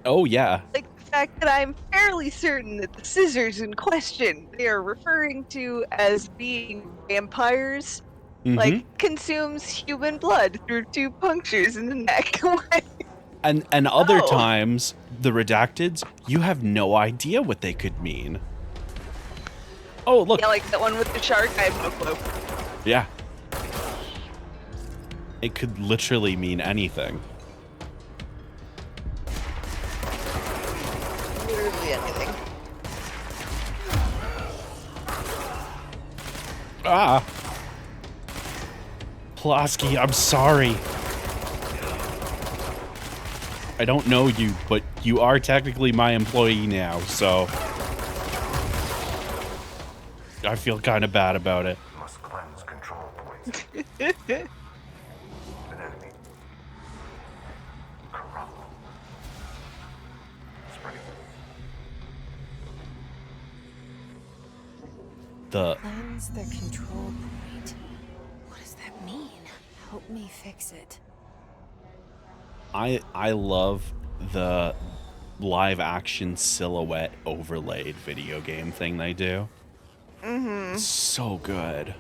Oh yeah. Like the fact that I'm fairly certain that the scissors in question they are referring to as being vampires, like consumes human blood through 2 punctures in the neck. And other times, the redacteds, you have no idea what they could mean. Oh, look. Yeah, like that one with the shark, I have no clue. Yeah. It could literally mean anything. Literally anything. Ah. Pulaski, I'm sorry. I don't know you, but you are technically my employee now, so I feel kind of bad about it. Must cleanse control points. An enemy. Corrupt. Spreading. Cleanse the control point. What does that mean? Help me fix it. I love the live action silhouette overlaid video game thing they do. It's so good.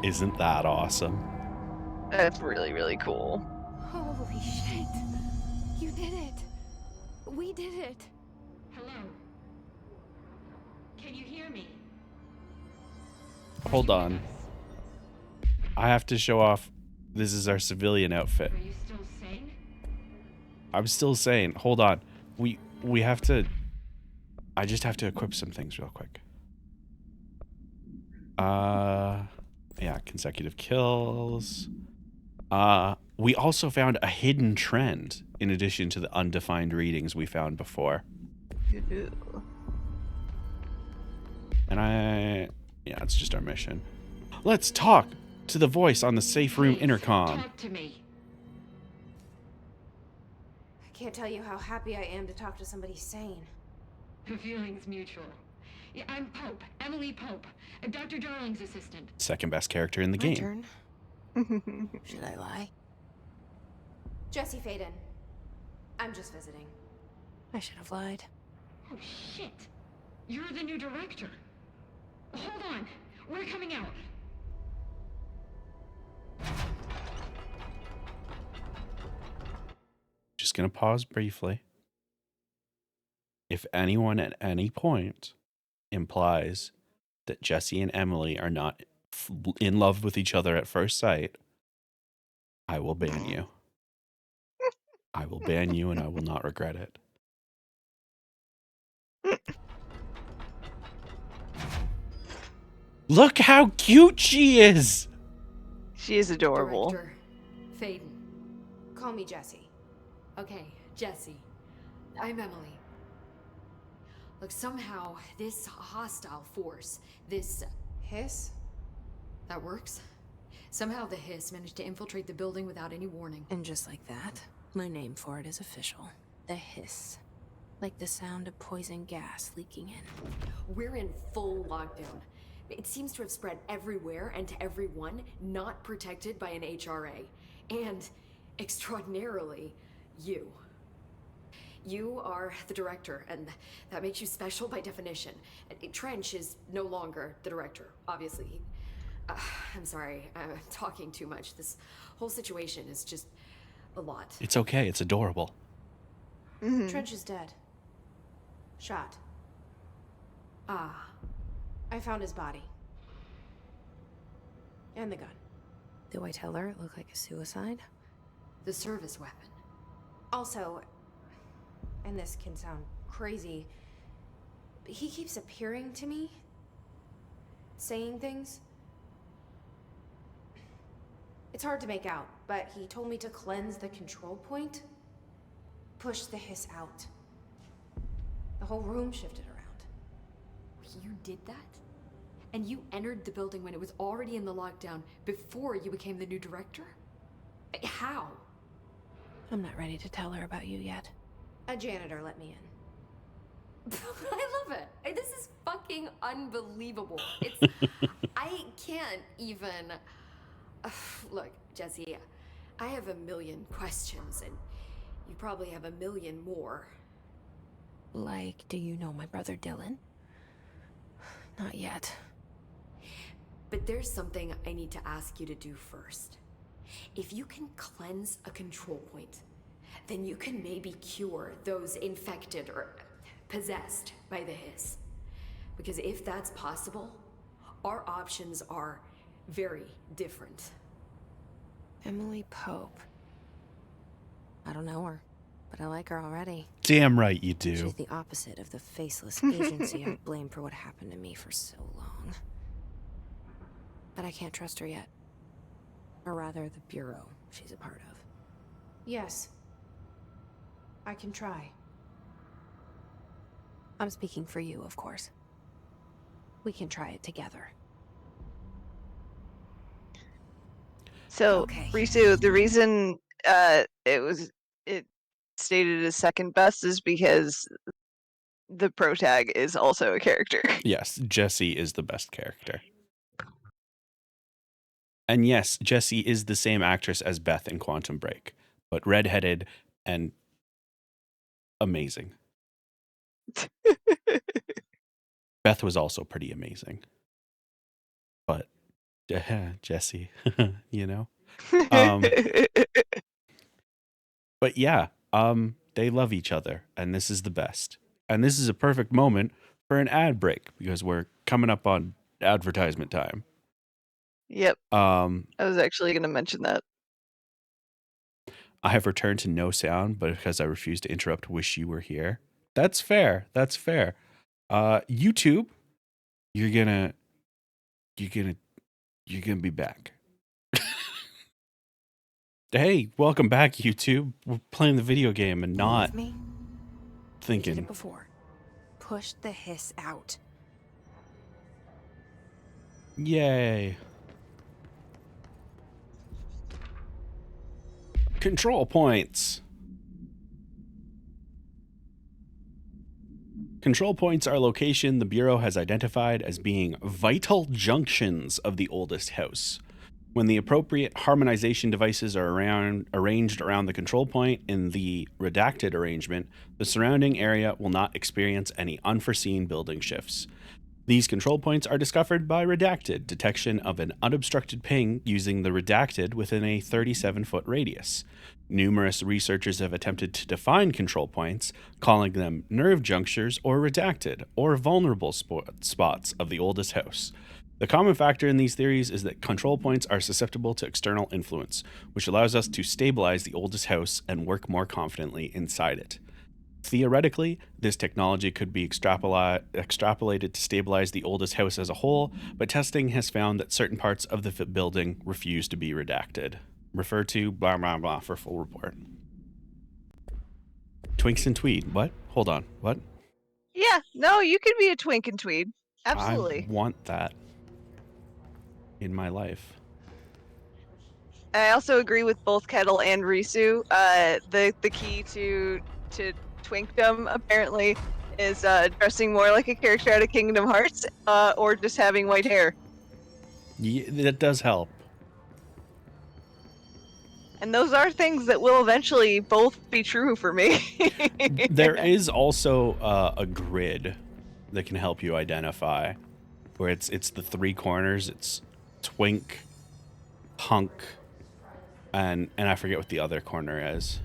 Isn't that awesome? That's really, really cool. Holy shit. You did it. We did it. Hello? Can you hear me? Hold on. I have to show off. This is our civilian outfit. Are you still sane? I'm still saying, hold on. We have to. I just have to equip some things real quick. Yeah, consecutive kills. We also found a hidden trend in addition to the undefined readings we found before. And yeah, it's just our mission. Let's talk to the voice on the safe room Please, intercom. Talk to me. I can't tell you how happy I am to talk to somebody sane. The feeling's mutual. Yeah, I'm Pope, Emily Pope, Dr. Darling's assistant. Second best character in the My game. turn. Should I lie? Jesse Faden. I'm just visiting. I should have lied. Oh, shit. You're the new director. Hold on. We're coming out. Just gonna pause briefly. If anyone at any point implies that Jesse and Emily are not in love with each other at first sight, I will ban you. I will ban you and I will not regret it. Look how cute she is. She is adorable. Director Faden. Call me Jesse. Okay, Jesse. I'm Emily. Look, somehow this hostile force, this Hiss? that works. Somehow the hiss managed to infiltrate the building without any warning. And just like that, my name for it is official. The hiss. Like the sound of poison gas leaking in. We're in full lockdown. It seems to have spread everywhere and to everyone not protected by an HRA. And, extraordinarily, you. You are the director, and that makes you special by definition. Trench is no longer the director, obviously. I'm sorry, I'm talking too much. This whole situation is just a lot. It's okay. It's adorable. Trench is dead. Shot. Ah, I found his body. And the gun. Do I tell her it looked like a suicide? the service weapon. Also, and this can sound crazy, but he keeps appearing to me, saying things. It's hard to make out, but he told me to cleanse the control point, push the hiss out. The whole room shifted around. You did that? And you entered the building when it was already in the lockdown before you became the new director? How? I'm not ready to tell her about you yet. A janitor let me in. I love it. This is fucking unbelievable. It's... I can't even... Look, Jesse, I have a million questions, and you probably have a million more. Like, do you know my brother Dylan? Not yet. But there's something I need to ask you to do first. If you can cleanse a control point, then you can maybe cure those infected or possessed by the hiss. Because if that's possible, our options are very different. Emily Pope. I don't know her, but I like her already. Damn right you do. She's the opposite of the faceless agency I blame for what happened to me for so long. But I can't trust her yet. Or rather, the bureau she's a part of. Yes. I can try. I'm speaking for you, of course. We can try it together. So, Okay. Risu, the reason it stated as second best is because the protag is also a character. Yes, Jesse is the best character. And yes, Jesse is the same actress as Beth in Quantum Break, but redheaded and amazing. Beth was also pretty amazing. But Jesse, you know? But yeah, they love each other, and this is the best. And this is a perfect moment for an ad break because we're coming up on advertisement time. Yep. I was actually going to mention that. I have returned to no sound, but because I refuse to interrupt, wish you were here. That's fair. That's fair. YouTube, you're gonna be back. Hey, welcome back, YouTube. We're playing the video game and not With me? Did thinking. it before. Push the hiss out. Yay. Control points. Control points are a location the Bureau has identified as being vital junctions of the oldest house. When the appropriate harmonization devices are arranged around the control point in the redacted arrangement, the surrounding area will not experience any unforeseen building shifts. These control points are discovered by redacted detection of an unobstructed ping using the redacted within a 37-foot radius. Numerous researchers have attempted to define control points, calling them nerve junctures or redacted, or vulnerable spots of the oldest house. The common factor in these theories is that control points are susceptible to external influence, which allows us to stabilize the oldest house and work more confidently inside it. Theoretically, this technology could be extrapolated to stabilize the oldest house as a whole, but testing has found that certain parts of the building refuse to be redacted. Refer to blah blah blah for full report. Twinks and Tweed. What? Hold on. What? Yeah, no, you could be a twink and tweed. Absolutely. I want that in my life. I also agree with both Kettle and Risu. The key to twinkdom apparently is dressing more like a character out of Kingdom Hearts, or just having white hair. Yeah, that does help. And those are things that will eventually both be true for me. There is also a grid that can help you identify, where it's the three corners. It's twink, hunk, and I forget what the other corner is.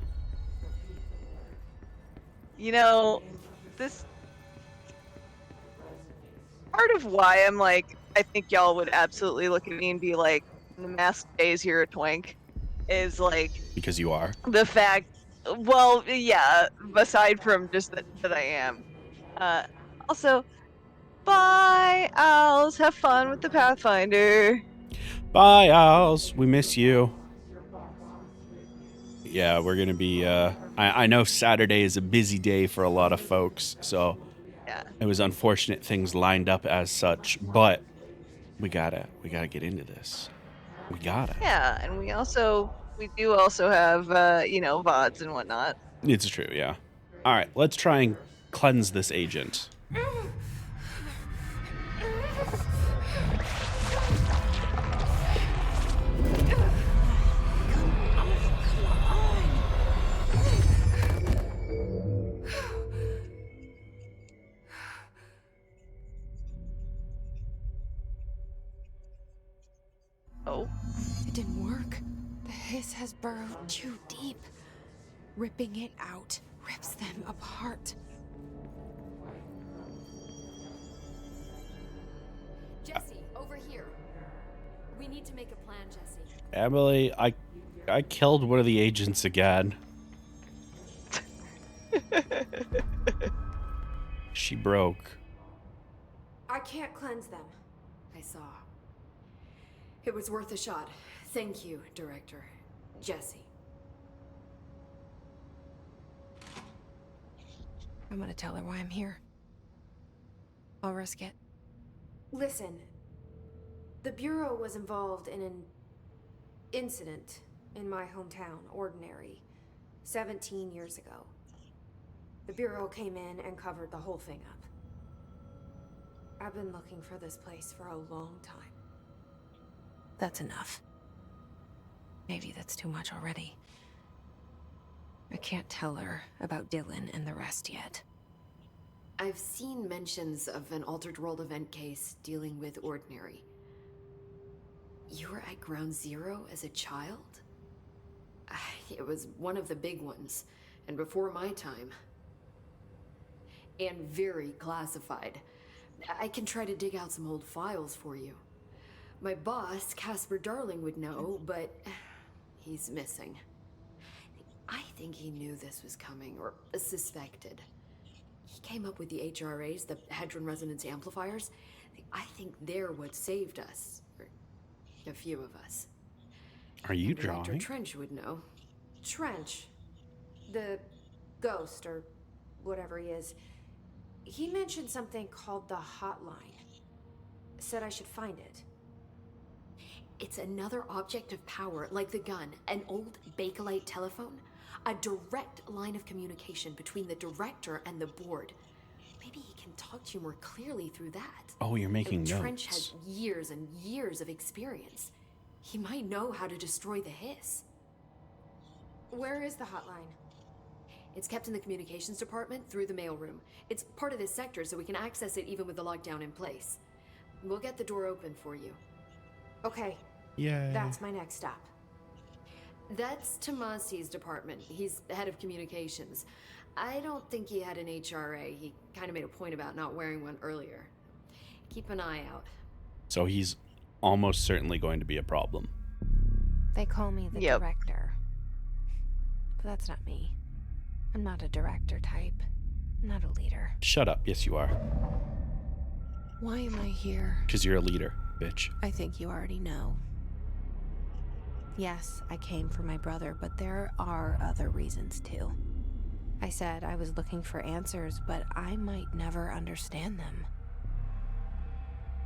You know, this part of why I'm like, I think y'all would absolutely look at me and be like, the masked days you're a twink, is like Because you are. the fact, well, yeah, aside from just that I am. Also, bye, owls. Have fun with the Pathfinder. Bye, owls. We miss you. Yeah, we're gonna be. I know Saturday is a busy day for a lot of folks, so Yeah. it was unfortunate things lined up as such. But we gotta get into this. We gotta. Yeah, and we do also have VODs and whatnot. It's true, yeah. All right, let's try and cleanse this agent. Oh. It didn't work. The hiss has burrowed too deep. Ripping it out rips them apart. Jesse, over here. We need to make a plan, Jesse. Emily, I killed one of the agents again. She broke. I can't cleanse them. I saw. It was worth a shot. Thank you, Director. Jesse. I'm gonna tell her why I'm here. I'll risk it. Listen, the Bureau was involved in an incident in my hometown, Ordinary, 17 years ago. The Bureau came in and covered the whole thing up. I've been looking for this place for a long time. That's enough. Maybe that's too much already. I can't tell her about Dylan and the rest yet. I've seen mentions of an Altered World event case dealing with Ordinary. You were at Ground Zero as a child? It was one of the big ones, and before my time. And very classified. I can try to dig out some old files for you. My boss, Casper Darling, would know, but he's missing. I think he knew this was coming, or suspected. He came up with the HRAs, the Hadron Resonance Amplifiers. I think they're what saved us. Or a few of us. Are you And Director drawing? Trench would know. Trench, the ghost, or whatever he is, he mentioned something called the hotline. Said I should find it. It's another object of power, like the gun, an old Bakelite telephone. A direct line of communication between the director and the board. Maybe he can talk to you more clearly through that. Oh, you're making And notes. Trench has years and years of experience. He might know how to destroy the hiss. Where is the hotline? It's kept in the communications department through the mailroom. It's part of this sector, so we can access it even with the lockdown in place. We'll get the door open for you. Okay, Yeah. that's my next stop. That's Tomasi's department. He's head of communications. I don't think he had an HRA. He kind of made a point about not wearing one earlier. Keep an eye out. So he's almost certainly going to be a problem. They call me the Yep. director. But that's not me. I'm not a director type. I'm not a leader. Shut up. Yes, you are. Why am I here? Because you're a leader, bitch. I think you already know. Yes, I came for my brother, but there are other reasons too. I said I was looking for answers, but I might never understand them.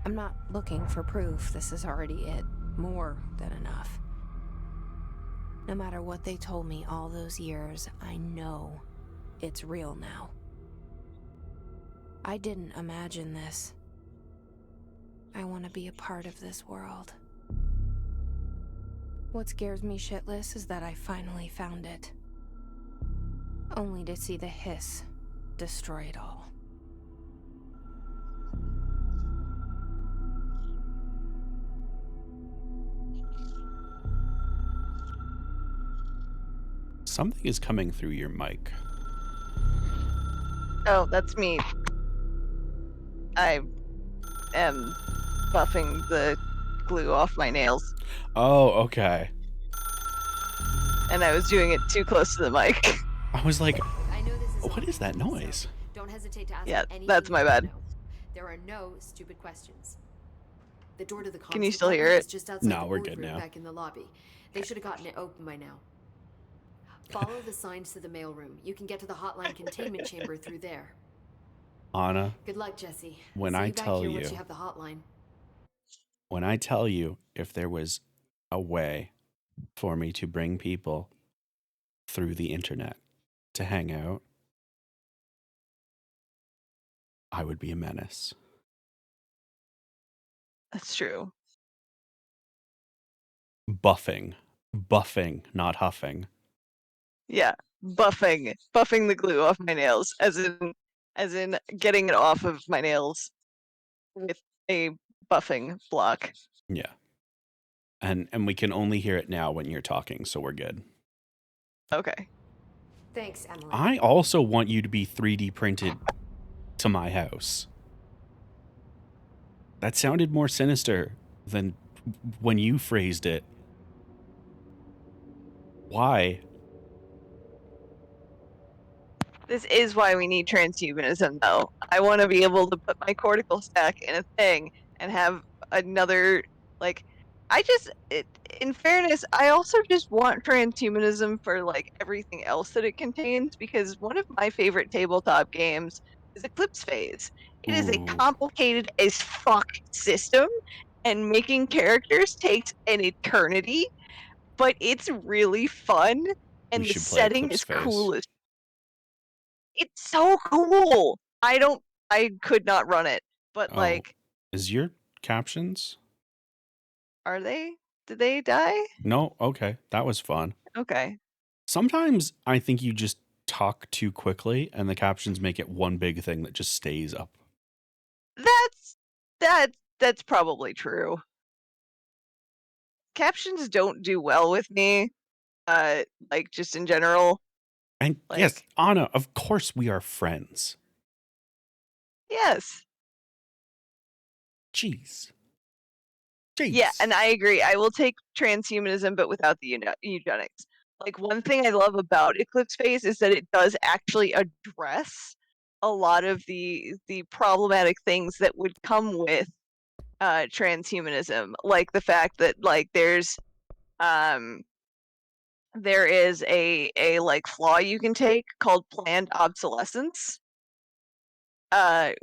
I'm not looking for proof. This is already it. More than enough. No matter what they told me all those years, I know it's real now. I didn't imagine this. I want to be a part of this world. What scares me shitless is that I finally found it. Only to see the hiss destroy it all. Something is coming through your mic. Oh, that's me. I am buffing the glue off my nails, Oh, okay. and I was doing it too close to the mic. I was like, I know this is what is that awkward, noise? so don't hesitate to ask Yeah, me anything that's my you want bad. to know. There are no stupid questions. The door to the Can you comms still hear department it? is just outside No, the we're good boardroom now. back in the lobby. They should have gotten it open by now. Follow the signs to the mailroom. You can get to the hotline containment chamber through there. Anna, Good luck, Jesse. when See I you back tell here once you- you have the hotline. when I tell you if there was a way for me to bring people through the internet to hang out, I would be a menace. That's true. Buffing, not huffing. Yeah, buffing the glue off my nails, as in getting it off of my nails with a buffing block. Yeah. And we can only hear it now when you're talking, so we're good. Okay. Thanks, Emily. I also want you to be 3D printed to my house. That sounded more sinister than when you phrased it. Why? This is why we need transhumanism, though. I want to be able to put my cortical stack in a thing and have another, like, in fairness, I also just want transhumanism for, like, everything else that it contains, because one of my favorite tabletop games is Eclipse Phase. It is a Ooh. complicated as fuck system, and making characters takes an eternity, but it's really fun, and We the should play setting Eclipse is Phase. cool as it's so cool. I could not run it, but Oh, like, is your captions? are they? Did they die? No? Okay. That was fun. Okay. Sometimes I think you just talk too quickly and the captions make it one big thing that just stays up. That's probably true. Captions don't do well with me. Like, just in general. And Like, yes, Anna, of course we are friends. yes. Jeez. Yeah, and I agree. I will take transhumanism, but without the eugenics. Like, one thing I love about Eclipse Phase is that it does actually address a lot of the problematic things that would come with transhumanism, like the fact that, like, there is a like flaw you can take called planned obsolescence,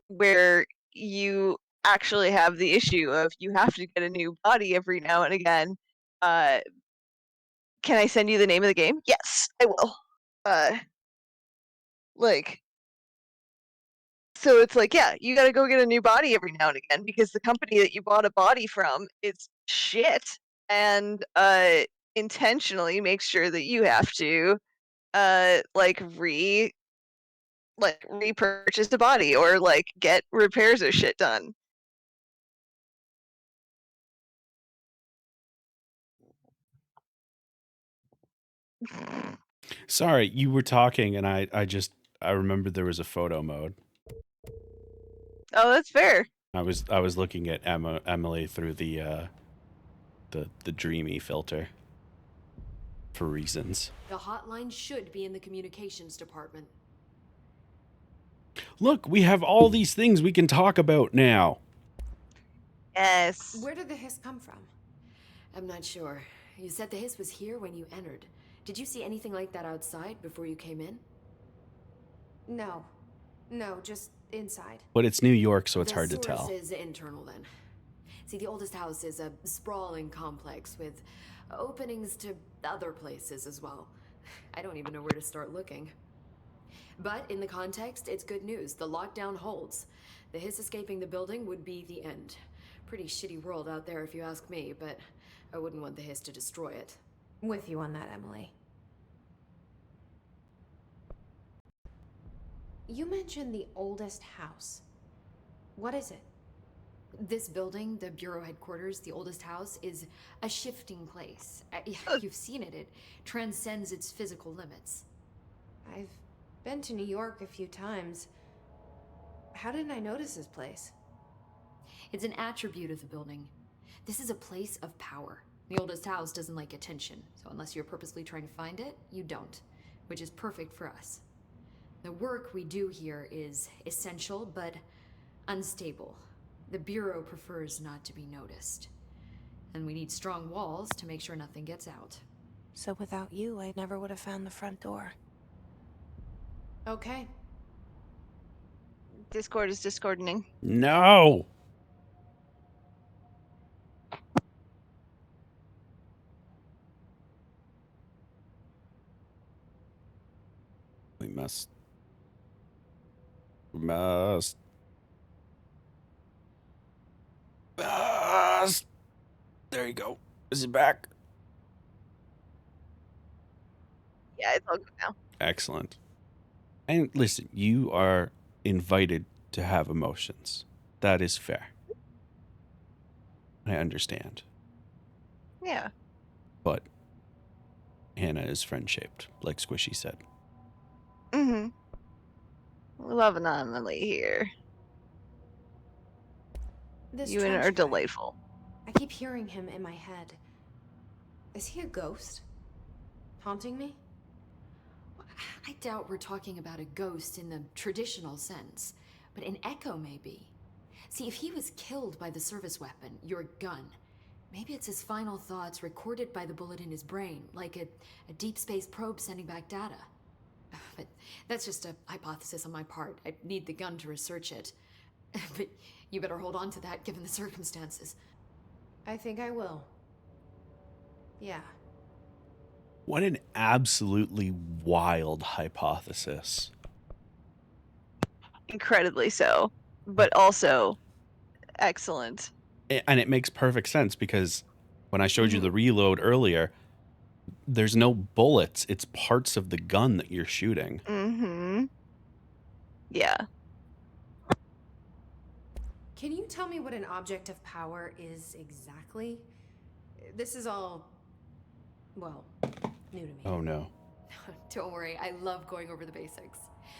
where you actually have the issue of you have to get a new body every now and again. Can I send you the name of the game? Yes, I will. Like, so it's like, yeah, you got to go get a new body every now and again because the company that you bought a body from is shit, and intentionally makes sure that you have to repurchase the body or like get repairs or shit done. Sorry, you were talking and I remembered there was a photo mode. Oh, that's fair. I was looking at Emily through the dreamy filter. for reasons. The hotline should be in the communications department. Look, we have all these things we can talk about now. Yes. Where did the hiss come from? I'm not sure. You said the hiss was here when you entered. Did you see anything like that outside before you came in? No. No, just inside. But it's New York, so it's The hard to tell. source is internal then. See, the oldest house is a sprawling complex with openings to other places as well. I don't even know where to start looking. But in the context, it's good news. The lockdown holds. The hiss escaping the building would be the end. Pretty shitty world out there if you ask me, but I wouldn't want the hiss to destroy it. With you on that, Emily. You mentioned the oldest house. What is it? This building, the Bureau headquarters, the oldest house, is a shifting place. You've seen it. It transcends its physical limits. I've been to New York a few times. How didn't I notice this place? It's an attribute of the building. This is a place of power. The oldest house doesn't like attention, so unless you're purposely trying to find it, you don't, which is perfect for us. The work we do here is essential, but unstable. The Bureau prefers not to be noticed. And we need strong walls to make sure nothing gets out. So without you, I never would have found the front door. Okay. Discord is discordining. No! We must. There you go. Is it back? Yeah, it's all good now. Excellent. And listen, you are invited to have emotions. That is fair. I understand. Yeah. But Hannah is friend-shaped, like Squishy said. Mm-hmm. Love and Emily here. This You and trench are guy. delightful. I keep hearing him in my head. Is he a ghost? Haunting me? I doubt we're talking about a ghost in the traditional sense, but an echo maybe. See, if he was killed by the service weapon, your gun, maybe it's his final thoughts recorded by the bullet in his brain, like a deep space probe sending back data. But that's just a hypothesis on my part. I need the gun to research it. But you better hold on to that given the circumstances. I think I will. Yeah. What an absolutely wild hypothesis. Incredibly so. But also excellent. And it makes perfect sense because when I showed you the reload earlier, there's no bullets. It's parts of the gun that you're shooting. Mm-hmm. Yeah. Can you tell me what an object of power is exactly? This is all, well, new to me. Oh no. Don't worry, I love going over the basics.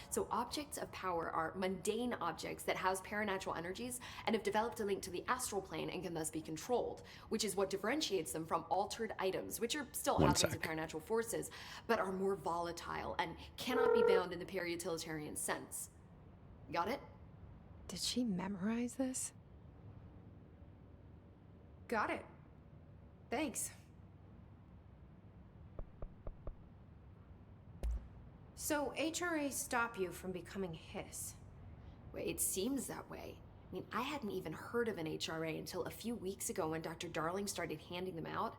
So objects of power are mundane objects that house paranatural energies and have developed a link to the astral plane and can thus be controlled, which is what differentiates them from altered items, which are still One housings of sec. paranatural forces, but are more volatile and cannot be bound in the peri-utilitarian sense. Got it? Did she memorize this? Got it. Thanks. So HRA stop you from becoming Hiss? Well, it seems that way. I mean, I hadn't even heard of an HRA until a few weeks ago when Dr. Darling started handing them out.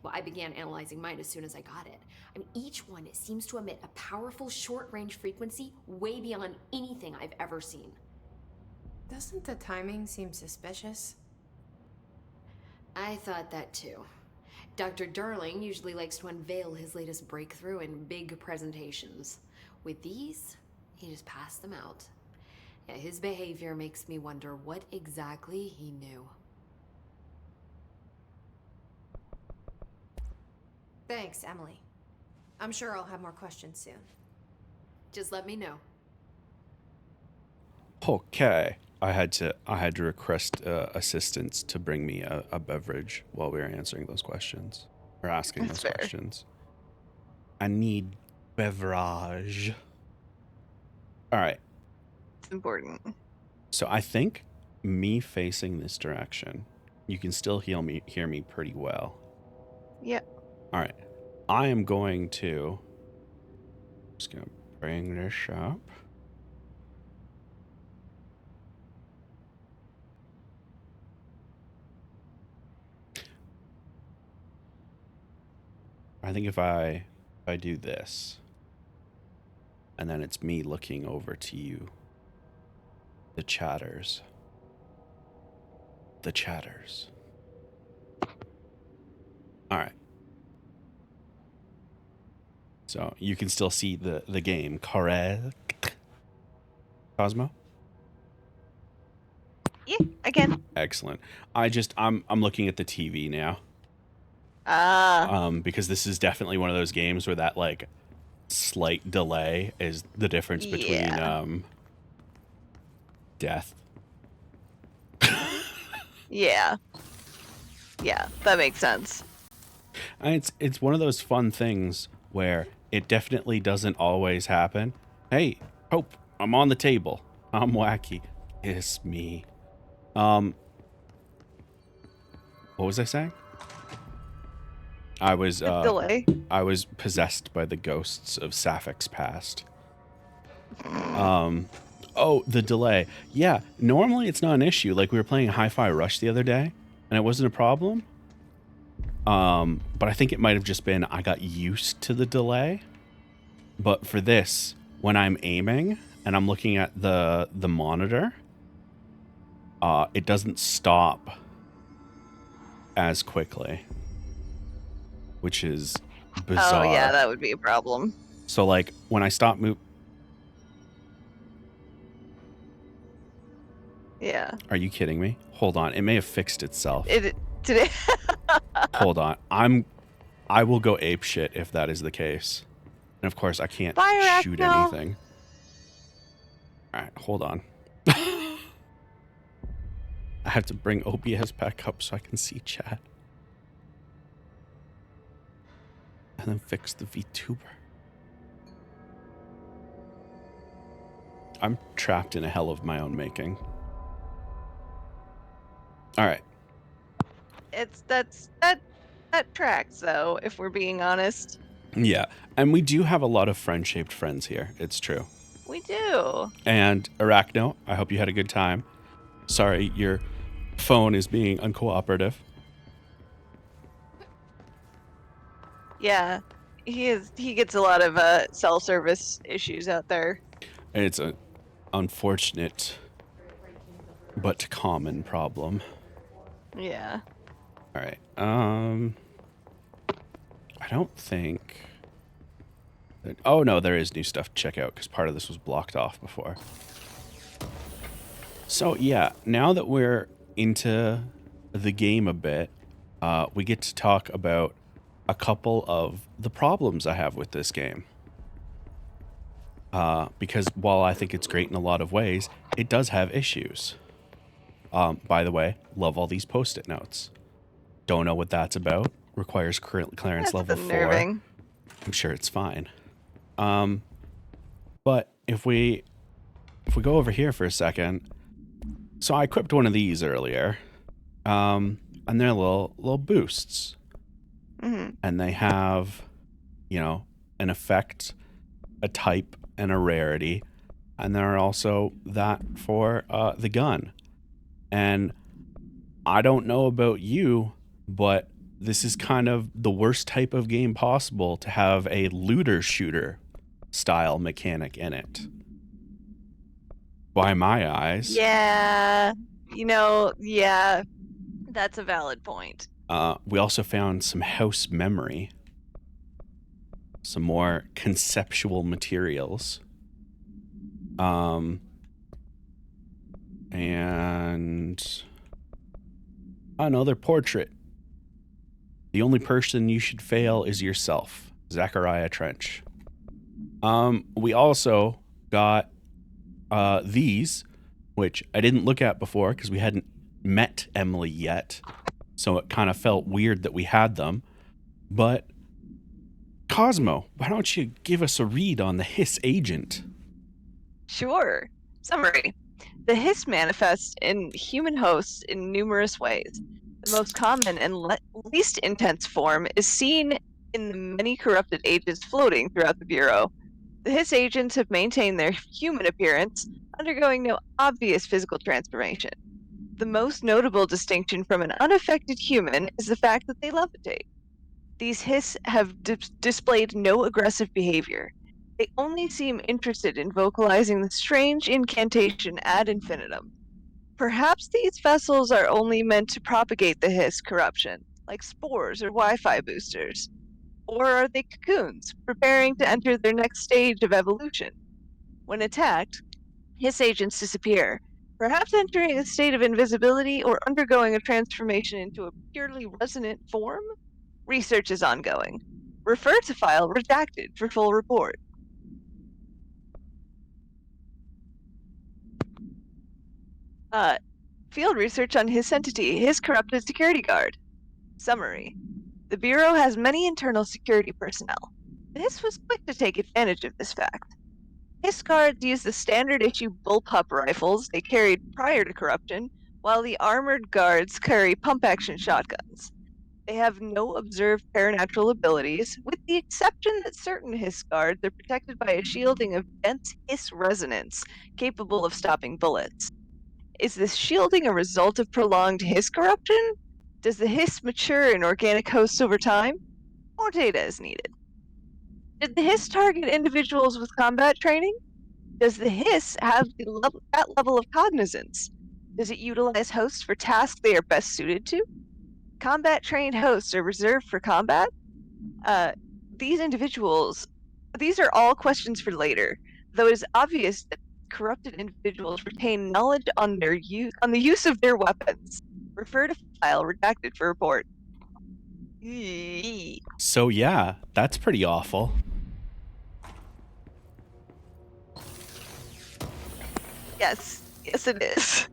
Well, I began analyzing mine as soon as I got it. I mean, each one seems to emit a powerful short-range frequency way beyond anything I've ever seen. Doesn't the timing seem suspicious? I thought that too. Dr. Darling usually likes to unveil his latest breakthrough in big presentations. With these, he just passed them out. Yeah, his behavior makes me wonder what exactly he knew. Thanks, Emily. I'm sure I'll have more questions soon. Just let me know. Okay. I had to request assistance to bring me a beverage while we were answering those questions or asking That's those fair. questions. I need beverage. All right. It's important. So I think me facing this direction, you can still hear me pretty well. Yep. All right. I am going to just gonna bring this up. I think if I do this, and then it's me looking over to you, the chatters. The chatters. All right. So you can still see the game, correct? Cosmo? Yeah, I can. Excellent. I'm looking at the TV now. Ah. Because this is definitely one of those games where that like slight delay is the difference between death. Yeah. Yeah, that makes sense. And it's one of those fun things where it definitely doesn't always happen. Hey, Hope, I'm on the table. I'm wacky. It's me. What was I saying? I was delay. I was possessed by the ghosts of Sapphics past. Oh, the delay. Yeah, normally it's not an issue. Like we were playing Hi-Fi Rush the other day, and it wasn't a problem. But I think it might have just been I got used to the delay. But for this, when I'm aiming and I'm looking at the monitor, it doesn't stop as quickly, which is bizarre. Oh yeah, that would be a problem. So like when I stop Yeah. Are you kidding me? Hold on, it may have fixed itself. Today. Hold on, I will go ape shit if that is the case. And of course, I can't shoot anything. All right, hold on. I have to bring OBS back up so I can see chat. And then fix the VTuber. I'm trapped in a hell of my own making. All right. That tracks though, if we're being honest. Yeah, and we do have a lot of friend-shaped friends here. It's true. We do. And Arachno, I hope you had a good time. Sorry, your phone is being uncooperative. Yeah, he gets a lot of cell service issues out there. It's an unfortunate but common problem. Yeah. All right. I don't think oh no, there is new stuff to check out because part of this was blocked off before. So yeah, now that we're into the game a bit, we get to talk about a couple of the problems I have with this game. Because while I think it's great in a lot of ways, it does have issues. By the way, love all these post-it notes. Don't know what that's about. Requires clearance level 4. Unnerving. I'm sure it's fine. But if we go over here for a second, so I equipped one of these earlier, and they're little boosts, and they have, an effect, a type, and a rarity, and there are also that for the gun. And I don't know about you, but this is kind of the worst type of game possible to have a looter shooter style mechanic in it. By my eyes. Yeah. Yeah. That's a valid point. We also found some house memory. Some more conceptual materials. And another portrait. The only person you should fail is yourself. Zachariah Trench. We also got these, which I didn't look at before because we hadn't met Emily yet. So it kind of felt weird that we had them. But Cosmo, why don't you give us a read on the Hiss agent? Sure. Summary. The Hiss manifests in human hosts in numerous ways. The most common and least intense form is seen in the many corrupted agents floating throughout the Bureau. The Hiss agents have maintained their human appearance, undergoing no obvious physical transformation. The most notable distinction from an unaffected human is the fact that they levitate. These Hiss have displayed no aggressive behavior. They only seem interested in vocalizing the strange incantation ad infinitum. Perhaps these vessels are only meant to propagate the Hiss corruption, like spores or Wi-Fi boosters. Or are they cocoons, preparing to enter their next stage of evolution? When attacked, Hiss agents disappear, perhaps entering a state of invisibility or undergoing a transformation into a purely resonant form? Research is ongoing. Refer to file redacted for full report. Field research on Hiss entity, Hiss corrupted security guard. Summary. The Bureau has many internal security personnel. Hiss was quick to take advantage of this fact. Hiss guards use the standard issue bullpup rifles they carried prior to corruption, while the armored guards carry pump-action shotguns. They have no observed paranatural abilities, with the exception that certain Hiss guards are protected by a shielding of dense Hiss resonance, capable of stopping bullets. Is this shielding a result of prolonged Hiss corruption? Does the Hiss mature in organic hosts over time? More data is needed. Did the Hiss target individuals with combat training? Does the Hiss have that level of cognizance? Does it utilize hosts for tasks they are best suited to? Combat-trained hosts are reserved for combat? These are all questions for later, though it is obvious that corrupted individuals retain knowledge on the use of their weapons. Refer to file redacted for report. So yeah, that's pretty awful. Yes, it is.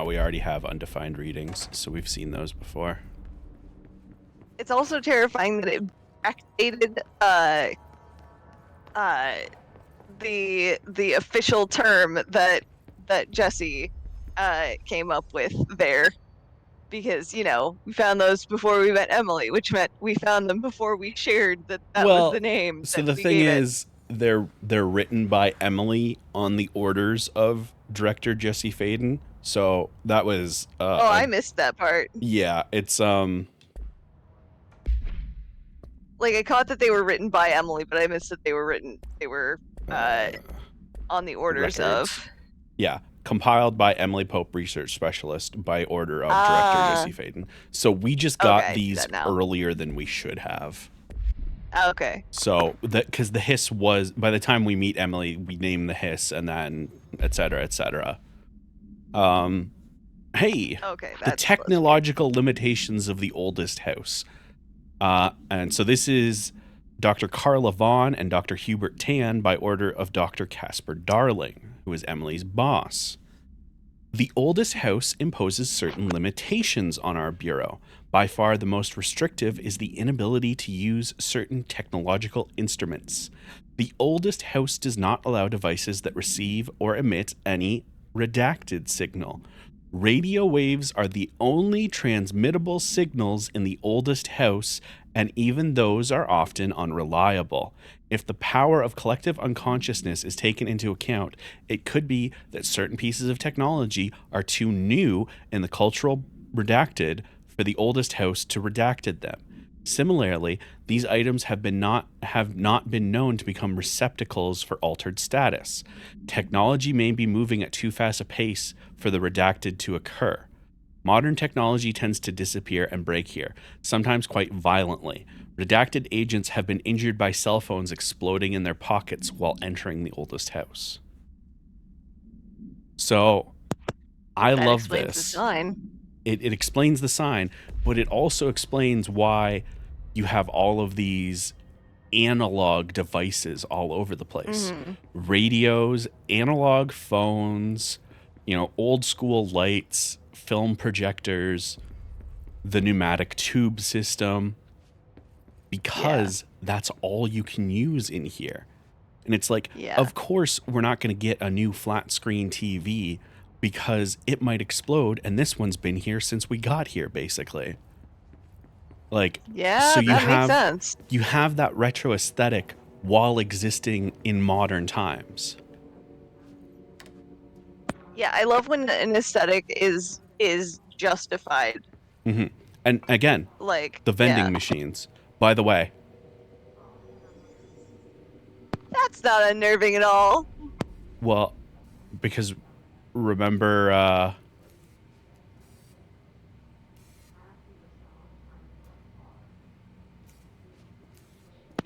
We already have undefined readings, so we've seen those before. It's also terrifying that it backdated the official term that Jesse came up with there, because we found those before we met Emily, which meant we found them before we shared that was the name. So the thing is, they're written by Emily on the orders of director Jesse Faden. So that was I missed that part. Yeah, it's like, I caught that they were written by Emily, but I missed that they were on the orders of. Yeah, compiled by Emily Pope, research specialist, by order of director Jesse Faden. So we just got these earlier than we should have. Okay. So because the Hiss was, by the time we meet Emily, we name the Hiss, and then et cetera, et cetera. Hey, the technological limitations of the oldest house. And so this is Dr. Carla Vaughn and Dr. Hubert Tan by order of Dr. Casper Darling, who is Emily's boss. The oldest house imposes certain limitations on our bureau. By far the most restrictive is the inability to use certain technological instruments. The oldest house does not allow devices that receive or emit any redacted signal. Radio waves are the only transmittable signals in the oldest house, and even those are often unreliable. If the power of collective unconsciousness is taken into account, it could be that certain pieces of technology are too new in the cultural redacted for the oldest house to redacted them. Similarly, these items have not been known to become receptacles for altered status. Technology may be moving at too fast a pace for the redacted to occur. Modern technology tends to disappear and break here, sometimes quite violently. Redacted agents have been injured by cell phones exploding in their pockets while entering the oldest house. So, I love this. The sign. It explains the sign, but it also explains why you have all of these analog devices all over the place. Mm-hmm. Radios, analog phones, old school lights, film projectors, the pneumatic tube system. because that's all you can use in here. And it's like, Yeah. of course, we're not going to get a new flat screen TV because it might explode. And this one's been here since we got here, basically. Like, Yeah, so that makes sense. you have that retro aesthetic while existing in modern times. Yeah, I love when an aesthetic is justified. Mm-hmm. And again, Like the vending machines, by the way. That's not unnerving at all. Well, because remember,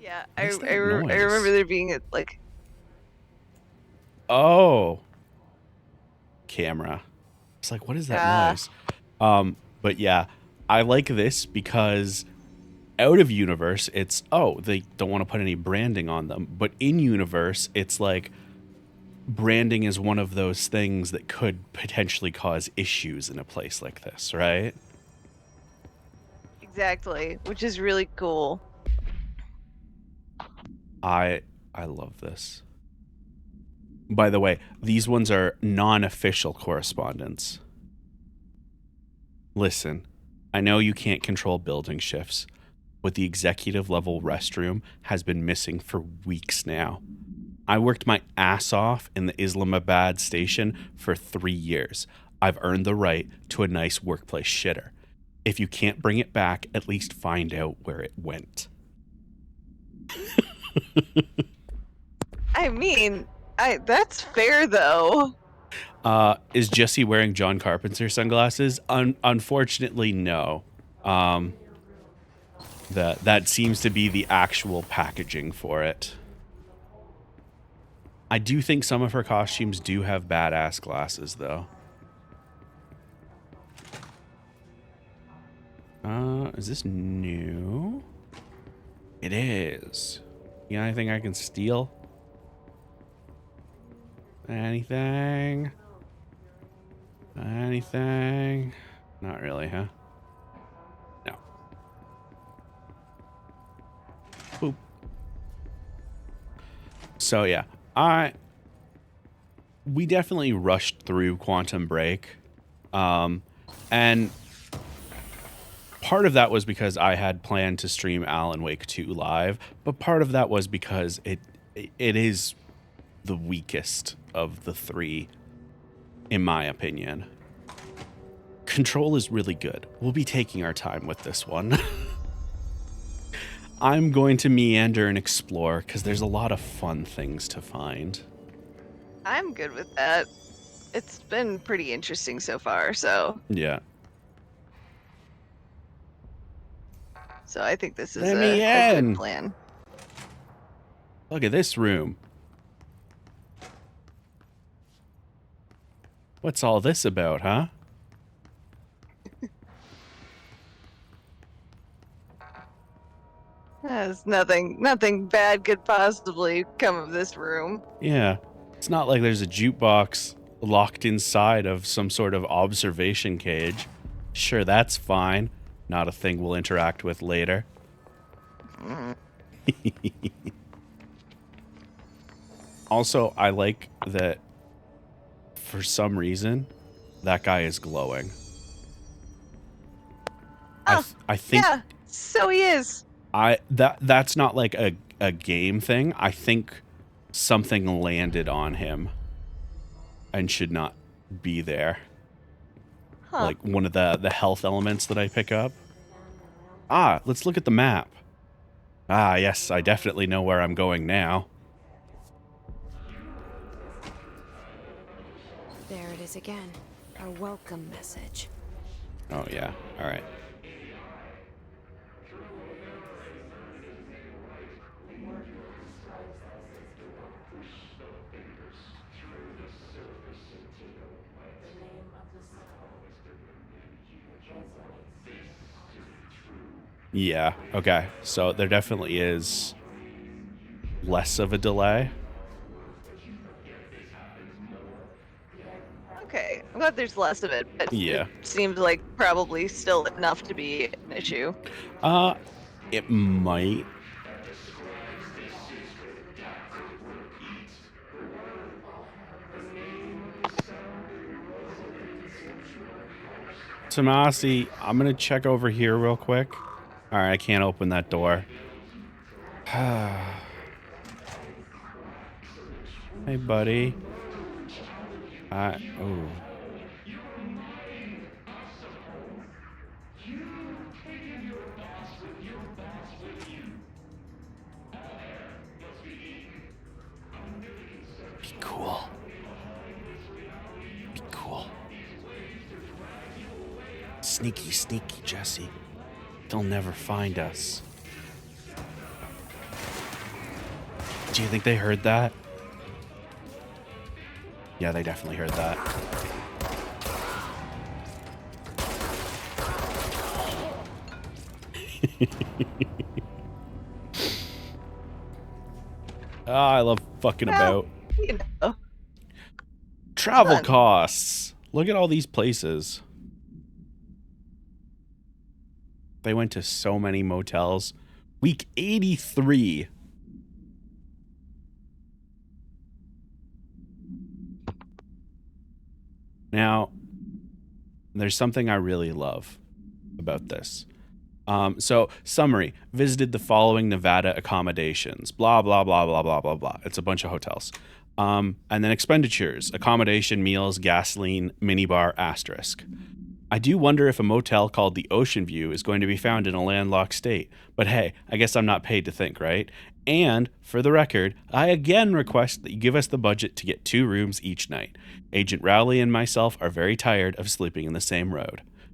Yeah, What I is that remember noise? there being like oh, camera. It's like, what is that noise? But yeah, I like this because out of universe, it's, they don't want to put any branding on them. But in universe, it's like branding is one of those things that could potentially cause issues in a place like this, right? exactly, which is really cool. I love this. By the way, these ones are non-official correspondence. Listen, I know you can't control building shifts, but the executive level restroom has been missing for weeks now. I worked my ass off in the Islamabad station for 3 years. I've earned the right to a nice workplace shitter. If you can't bring it back, at least find out where it went. I mean, that's fair though. Is Jesse wearing John Carpenter sunglasses? Unfortunately, no. That seems to be the actual packaging for it. I do think some of her costumes do have badass glasses, though. Is this new? It is. You got anything I can steal? Anything? Anything? Not really, huh? No. Boop. So yeah, we definitely rushed through Quantum Break. And part of that was because I had planned to stream Alan Wake 2 live, but part of that was because it is the weakest of the three, in my opinion. Control is really good. We'll be taking our time with this one. I'm going to meander and explore because there's a lot of fun things to find. I'm good with that. It's been pretty interesting so far, so. Yeah. So I think this is Let a me good in. plan. Look at this room. What's all this about, huh? There's nothing bad could possibly come of this room. Yeah. It's not like there's a jukebox locked inside of some sort of observation cage. Sure, that's fine. Not a thing we'll interact with later. Also, I like that for some reason that guy is glowing. Oh, I think yeah, so he is. that's not like a game thing. I think something landed on him and should not be there. Huh. Like one of the health elements that I pick up. Let's look at the map. Yes, I definitely know where I'm going now. There it is again. Our welcome message. Oh yeah, all right. Yeah, okay. So there definitely is less of a delay. Okay, I'm glad there's less of it, but Yeah. it seems like probably still enough to be an issue. It might. Tomasi, I'm gonna check over here real quick. All right, I can't open that door. Hey, buddy. Oh. Be cool. Be cool. Sneaky, sneaky, Jesse. They'll never find us. Do you think they heard that? Yeah, they definitely heard that. I love fucking about. You know. Travel Fun. costs. Look at all these places. They went to so many motels. Week 83. Now, there's something I really love about this. So, summary. Visited the following Nevada accommodations. Blah, blah, blah, blah, blah, blah, blah. It's a bunch of hotels. And then expenditures. Accommodation, meals, gasoline, minibar, asterisk. I do wonder if a motel called the Ocean View is going to be found in a landlocked state. But hey, I guess I'm not paid to think, right? And, for the record, I again request that you give us the budget to get 2 rooms each night. Agent Rowley and myself are very tired of sleeping in the same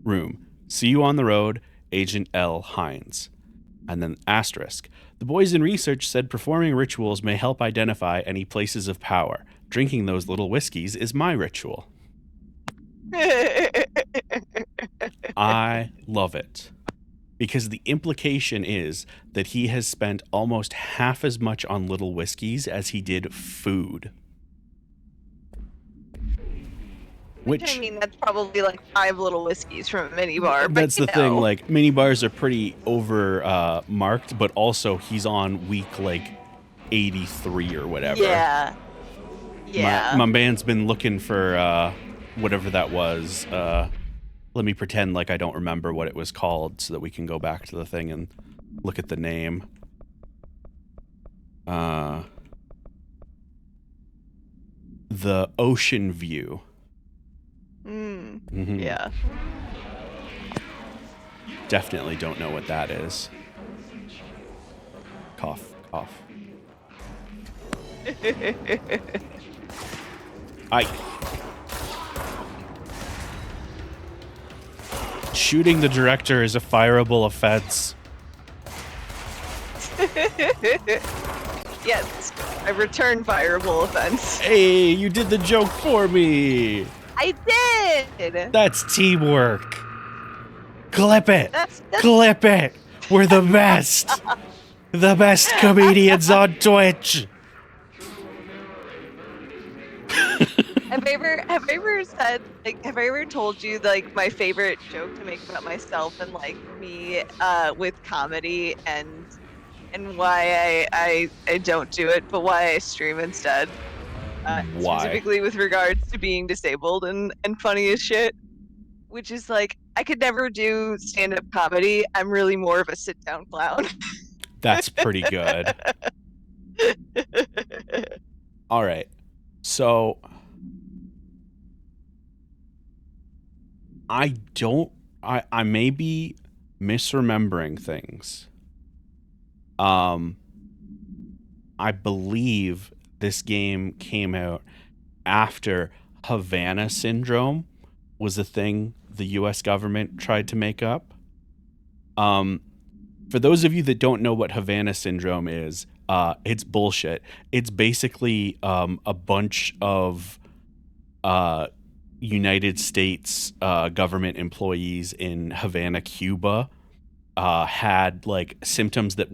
room. See you on the road, Agent L. Hines. And then asterisk. The boys in research said performing rituals may help identify any places of power. Drinking those little whiskeys is my ritual. I love it. Because the implication is that he has spent almost half as much on little whiskeys as he did food. Which, I mean, that's probably like 5 little whiskeys from a minibar. That's but the thing. Like, mini bars are pretty over marked, but also he's on week like 83 or whatever. Yeah. Yeah. My man's been looking for whatever that was. Let me pretend like I don't remember what it was called so that we can go back to the thing and look at the name. The Ocean View. Mm-hmm. Yeah. Definitely don't know what that is. Cough, cough. Shooting the director is a fireable offense. Yes, a return fireable offense. Hey, you did the joke for me. I did. That's teamwork. Clip it. That's Clip it. We're the best. The best comedians on Twitch. Have I ever told you like my favorite joke to make about myself and like me with comedy and why I don't do it, but why I stream instead? Why? Specifically with regards to being disabled and funny as shit. Which is like, I could never do stand-up comedy. I'm really more of a sit-down clown. That's pretty good. All right. So I may be misremembering things. I believe this game came out after Havana syndrome was a thing the US government tried to make up. For those of you that don't know what Havana syndrome is, it's bullshit. It's basically a bunch of United States government employees in Havana, Cuba, had like symptoms that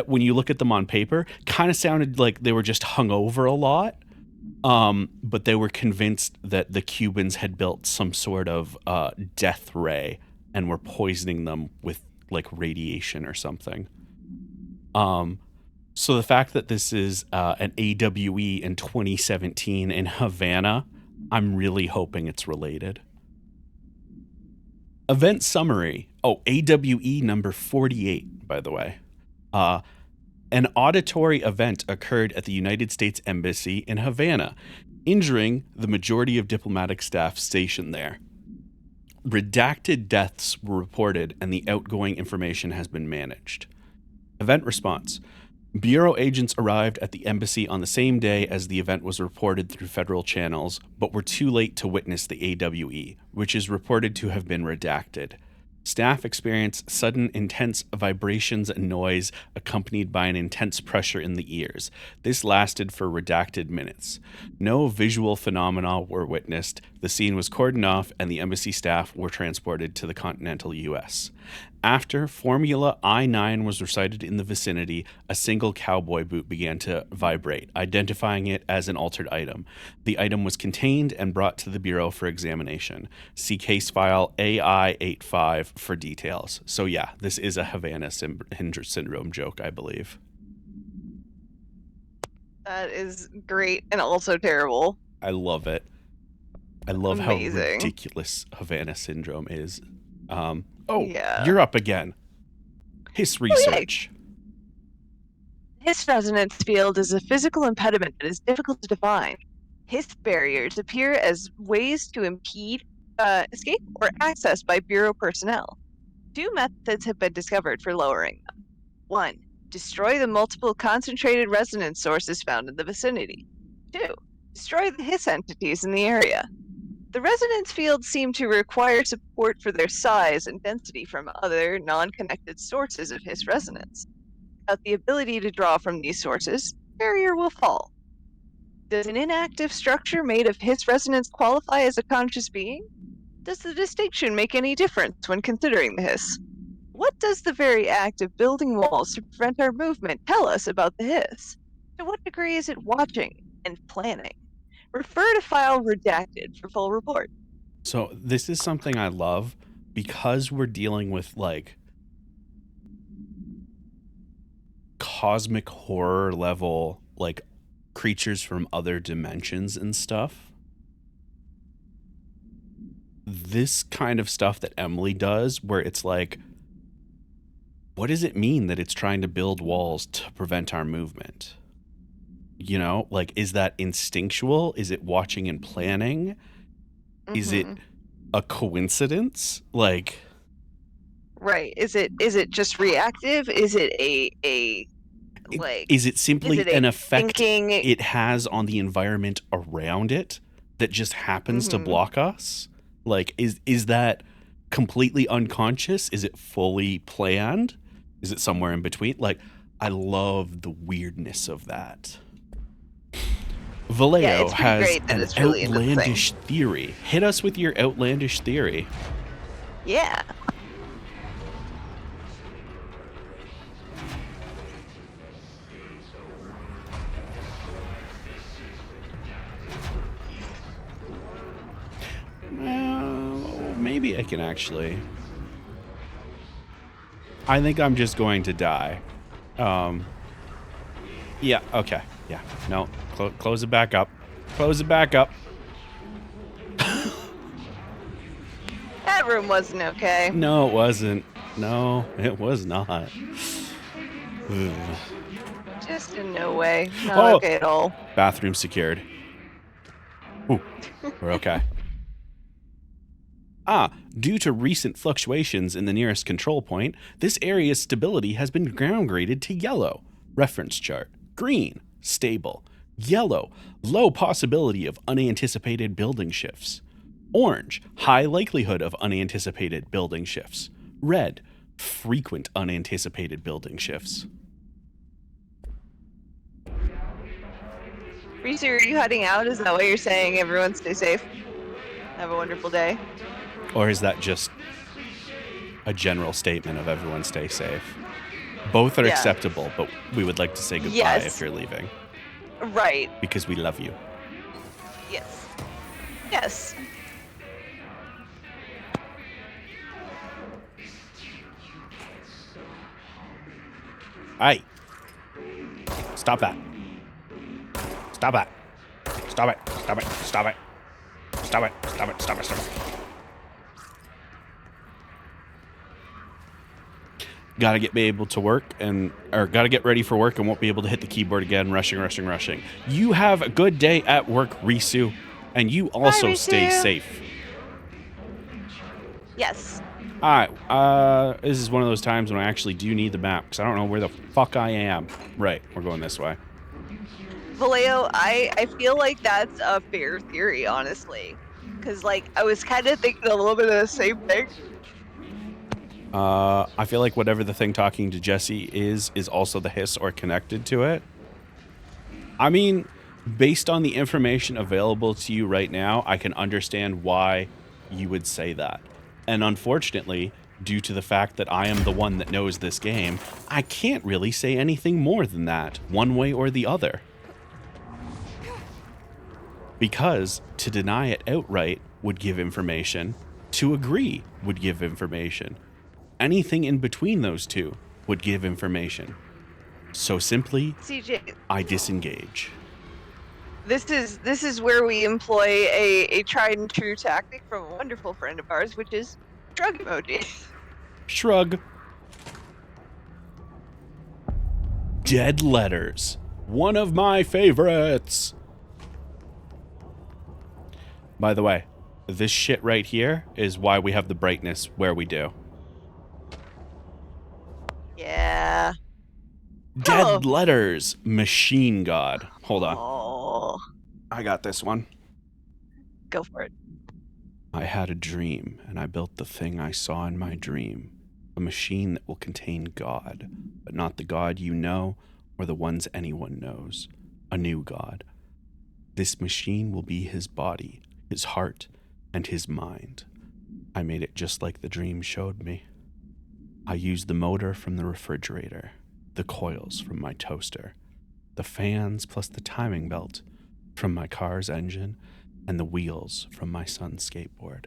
when you look at them on paper kind of sounded like they were just hungover a lot. But they were convinced that the Cubans had built some sort of death ray and were poisoning them with like radiation or something. So the fact that this is an AWE in 2017 in Havana, I'm really hoping it's related. Event summary. Oh, AWE number 48, by the way. An auditory event occurred at the United States Embassy in Havana, injuring the majority of diplomatic staff stationed there. Redacted deaths were reported, and the outgoing information has been managed. Event response. Bureau agents arrived at the embassy on the same day as the event was reported through federal channels, but were too late to witness the AWE, which is reported to have been redacted. Staff experienced sudden intense vibrations and noise accompanied by an intense pressure in the ears. This lasted for redacted minutes. No visual phenomena were witnessed. The scene was cordoned off and the embassy staff were transported to the continental U.S. After Formula I-9 was recited in the vicinity, a single cowboy boot began to vibrate, identifying it as an altered item. The item was contained and brought to the Bureau for examination. See case file AI85 for details. So yeah, this is a Havana syndrome joke, I believe. That is great and also terrible. I love it. I love Amazing. how ridiculous Havana syndrome is. Yeah. You're up again. His research. His resonance field is a physical impediment that is difficult to define. His barriers appear as ways to impede escape or access by Bureau personnel. 2 methods have been discovered for lowering them. 1. Destroy the multiple concentrated resonance sources found in the vicinity. 2. Destroy the Hiss entities in the area. The resonance fields seem to require support for their size and density from other non-connected sources of Hiss resonance. Without the ability to draw from these sources, barrier will fall. Does an inactive structure made of Hiss resonance qualify as a conscious being? Does the distinction make any difference when considering the Hiss? What does the very act of building walls to prevent our movement tell us about the Hiss? To what degree is it watching and planning? Refer to file redacted for full report. So this is something I love because we're dealing with like cosmic horror level, like creatures from other dimensions and stuff. This kind of stuff that Emily does, where it's like, what does it mean that it's trying to build walls to prevent our movement? You know, like, is that instinctual? Is it watching and planning? Mm-hmm. Is it a coincidence? Like, right. Is it just reactive? Is it is it simply an effect it has on the environment around it that just happens to block us? Like, is that completely unconscious? Is it fully planned? Is it somewhere in between? Like, I love the weirdness of that. Vallejo has an outlandish theory. Hit us with your outlandish theory. Yeah. Maybe I can actually. I think I'm just going to die. Yeah, okay. Yeah, no. Close it back up. Close it back up. That room wasn't okay. No, it wasn't. No, it was not. Just in no way. Not okay at all. Bathroom secured. Ooh, we're okay. Due to recent fluctuations in the nearest control point, this area's stability has been downgraded to yellow. Reference chart. Green, stable. Yellow, low possibility of unanticipated building shifts. Orange, high likelihood of unanticipated building shifts. Red, frequent unanticipated building shifts. Reese, are you heading out? Is that what you're saying? Everyone stay safe. Have a wonderful day. Or is that just a general statement of everyone stay safe? Both are acceptable, but we would like to say goodbye if you're leaving. Right. Because we love you. Yes. Yes. Hey. Stop that. Stop that. Stop it. Stop it. Stop it. Stop it. Stop it. Stop it. Stop it. Gotta get be able to work or gotta get ready for work and won't be able to hit the keyboard again. Rushing. You have a good day at work, Risu, and you also Bye, stay Risu. safe. Yes. All right. This is one of those times when I actually do need the map because I don't know where the fuck I am. Right. We're going this way. Vallejo, I feel like that's a fair theory, honestly. Because, like, I was kind of thinking a little bit of the same thing. I feel like whatever the thing talking to Jesse is also the hiss or connected to it. I mean, based on the information available to you right now, I can understand why you would say that. And unfortunately, due to the fact that I am the one that knows this game, I can't really say anything more than that, one way or the other. Because to deny it outright would give information, to agree would give information. Anything in between those two would give information. So simply, CJ, I disengage. this is where we employ a tried and true tactic from a wonderful friend of ours, which is shrug emoji. Shrug. Dead letters. One of my favorites. By the way, this shit right here is why we have the brightness where we do. Yeah. Dead letters. Machine God. Hold on. Oh, I got this one. go for it. I had a dream, and I built the thing I saw in my dream. A machine that will contain God, but not the God you know or the ones anyone knows. A new God. This machine will be his body, his heart, and his mind. I made it just like the dream showed me. I used the motor from the refrigerator, the coils from my toaster, the fans plus the timing belt from my car's engine, and the wheels from my son's skateboard.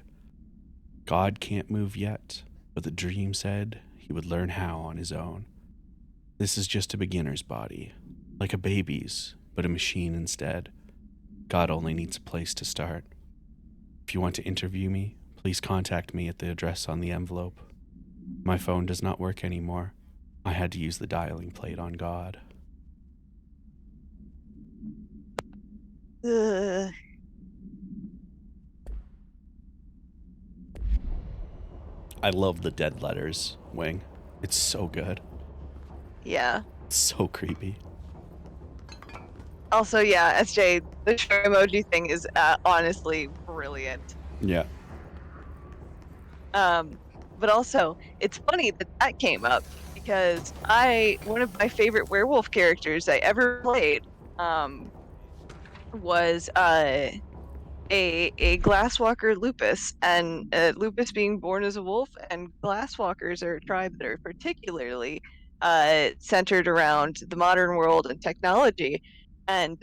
God can't move yet, but the dream said he would learn how on his own. This is just a beginner's body, like a baby's, but a machine instead. God only needs a place to start. If you want to interview me, please contact me at the address on the envelope. My phone does not work anymore. I had to use the dialing plate on God. Ugh. I love the dead letters, Wing. It's so good. Yeah. It's so creepy. Also, yeah, SJ, the shrug emoji thing is honestly brilliant. Yeah. But also, it's funny that that came up because one of my favorite werewolf characters I ever played, was a glasswalker Lupus, and Lupus being born as a wolf, and glasswalkers are a tribe that are particularly centered around the modern world and technology. And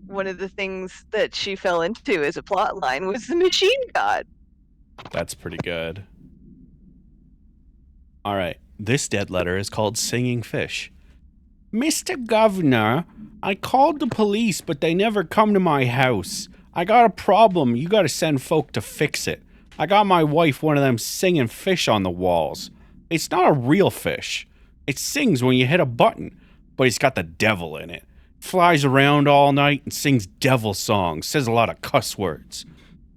one of the things that she fell into as a plot line was the machine god. That's pretty good. All right. This dead letter is called Singing Fish. Mr. Governor, I called the police, but they never come to my house. I got a problem. You got to send folk to fix it. I got my wife one of them singing fish on the walls. It's not a real fish. It sings when you hit a button, but it's got the devil in it. Flies around all night and sings devil songs, says a lot of cuss words.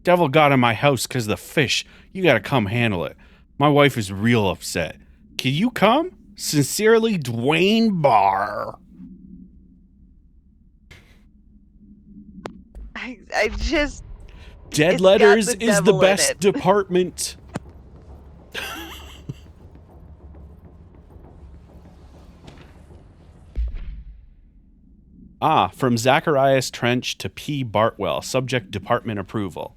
Devil got in my house because of the fish. You got to come handle it. My wife is real upset. Can you come? Sincerely, Dwayne Barr. I just... Dead It's letters got the is the devil in best it. department. From Zacharias Trench to P. Bartwell. Subject department approval.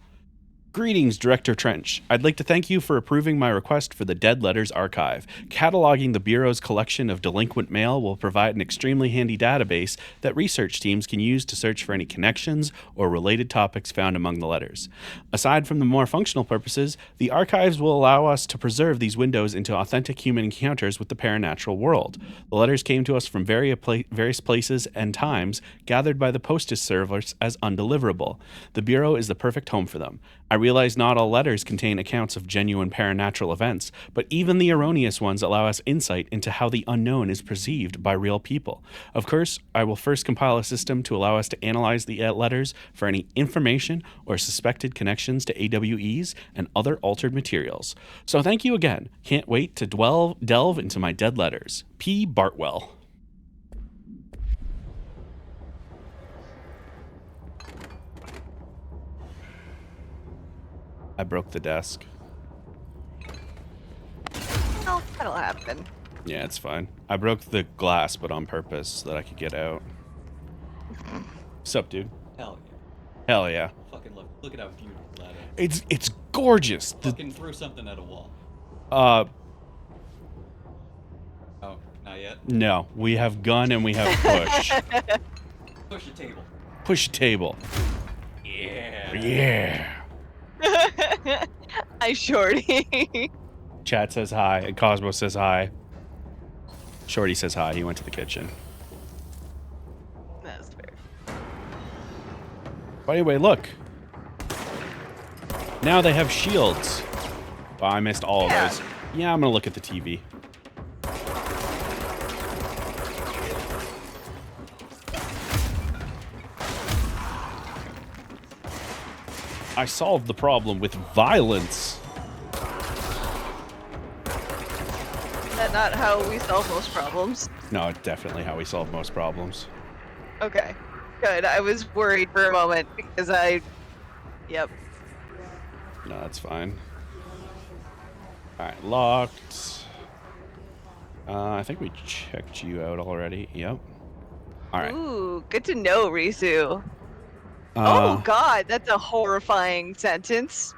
Greetings, Director Trench. I'd like to thank you for approving my request for the Dead Letters Archive. Cataloging the Bureau's collection of delinquent mail will provide an extremely handy database that research teams can use to search for any connections or related topics found among the letters. Aside from the more functional purposes, the archives will allow us to preserve these windows into authentic human encounters with the paranatural world. The letters came to us from various places and times, gathered by the postage servers as undeliverable. The Bureau is the perfect home for them. I realize not all letters contain accounts of genuine paranatural events, but even the erroneous ones allow us insight into how the unknown is perceived by real people. Of course, I will first compile a system to allow us to analyze the letters for any information or suspected connections to AWEs and other altered materials. So thank you again. Can't wait to delve into my dead letters. P. Bartwell. I broke the desk. Well, that'll happen. Yeah, it's fine. I broke the glass, but on purpose so that I could get out. What's up, dude? Hell yeah. Hell yeah. Fucking look at how beautiful that is. It's gorgeous. Fucking throw something at a wall. Oh, Not yet? no. We have gun and we have push. Push a table. Push a table. Yeah. Yeah. Hi, Shorty. Chat says hi, and Cosmo says hi. Shorty says hi. He went to the kitchen. That's fair. But anyway, look. Now they have shields. Oh, I missed all of those. Yeah, I'm gonna look at the TV. I solved the problem with violence. Is that not how we solve most problems? No, it's definitely how we solve most problems. Okay, good. I was worried for a moment because Yep. No, that's fine. Alright, locked. I think we checked you out already. Yep. Alright. Ooh, good to know, Risu. Oh god, that's a horrifying sentence.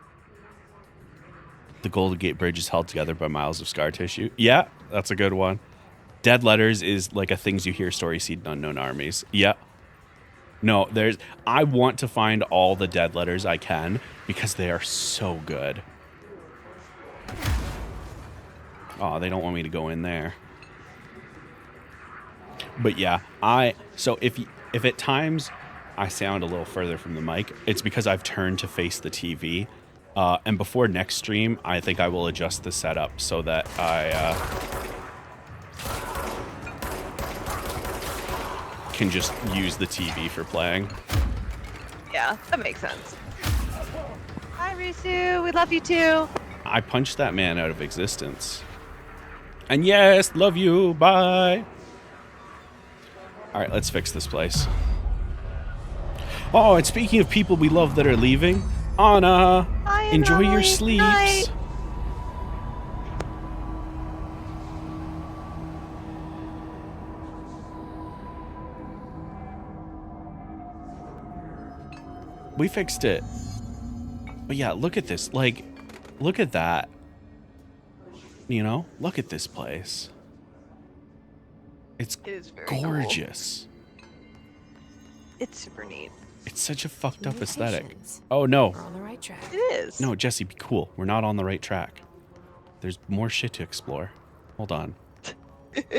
The Golden Gate Bridge is held together by miles of scar tissue. Yeah, that's a good one. Dead Letters is like a things you hear story seen in Unknown Armies. Yeah. No, I want to find all the Dead Letters I can because they are so good. Oh, they don't want me to go in there. But yeah, so if at times I sound a little further from the mic, it's because I've turned to face the TV. And before next stream, I think I will adjust the setup so that I can just use the TV for playing. Yeah, that makes sense. Hi, Risu. We love you too. I punched that man out of existence. And yes, love you. Bye. All right, let's fix this place. Oh, and speaking of people we love that are leaving, Anna, Hi, enjoy your Emily. sleeps. Night. We fixed it. But yeah, look at this. Like, look at that. You know, look at this place. It is very gorgeous. Cool. It's super neat. It's such a fucked up aesthetic. Oh no. We're on the right track. It is. No, Jesse, be cool. We're not on the right track. There's more shit to explore. Hold on. This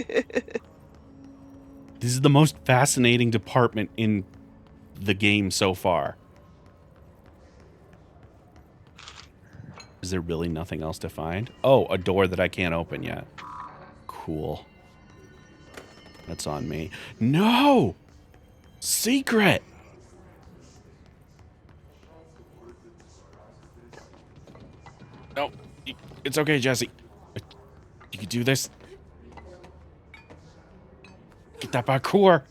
is the most fascinating department in the game so far. Is there really nothing else to find? Oh, a door that I can't open yet. Cool. That's on me. No! Secret! No, it's okay, Jesse. You can do this. Get that parkour.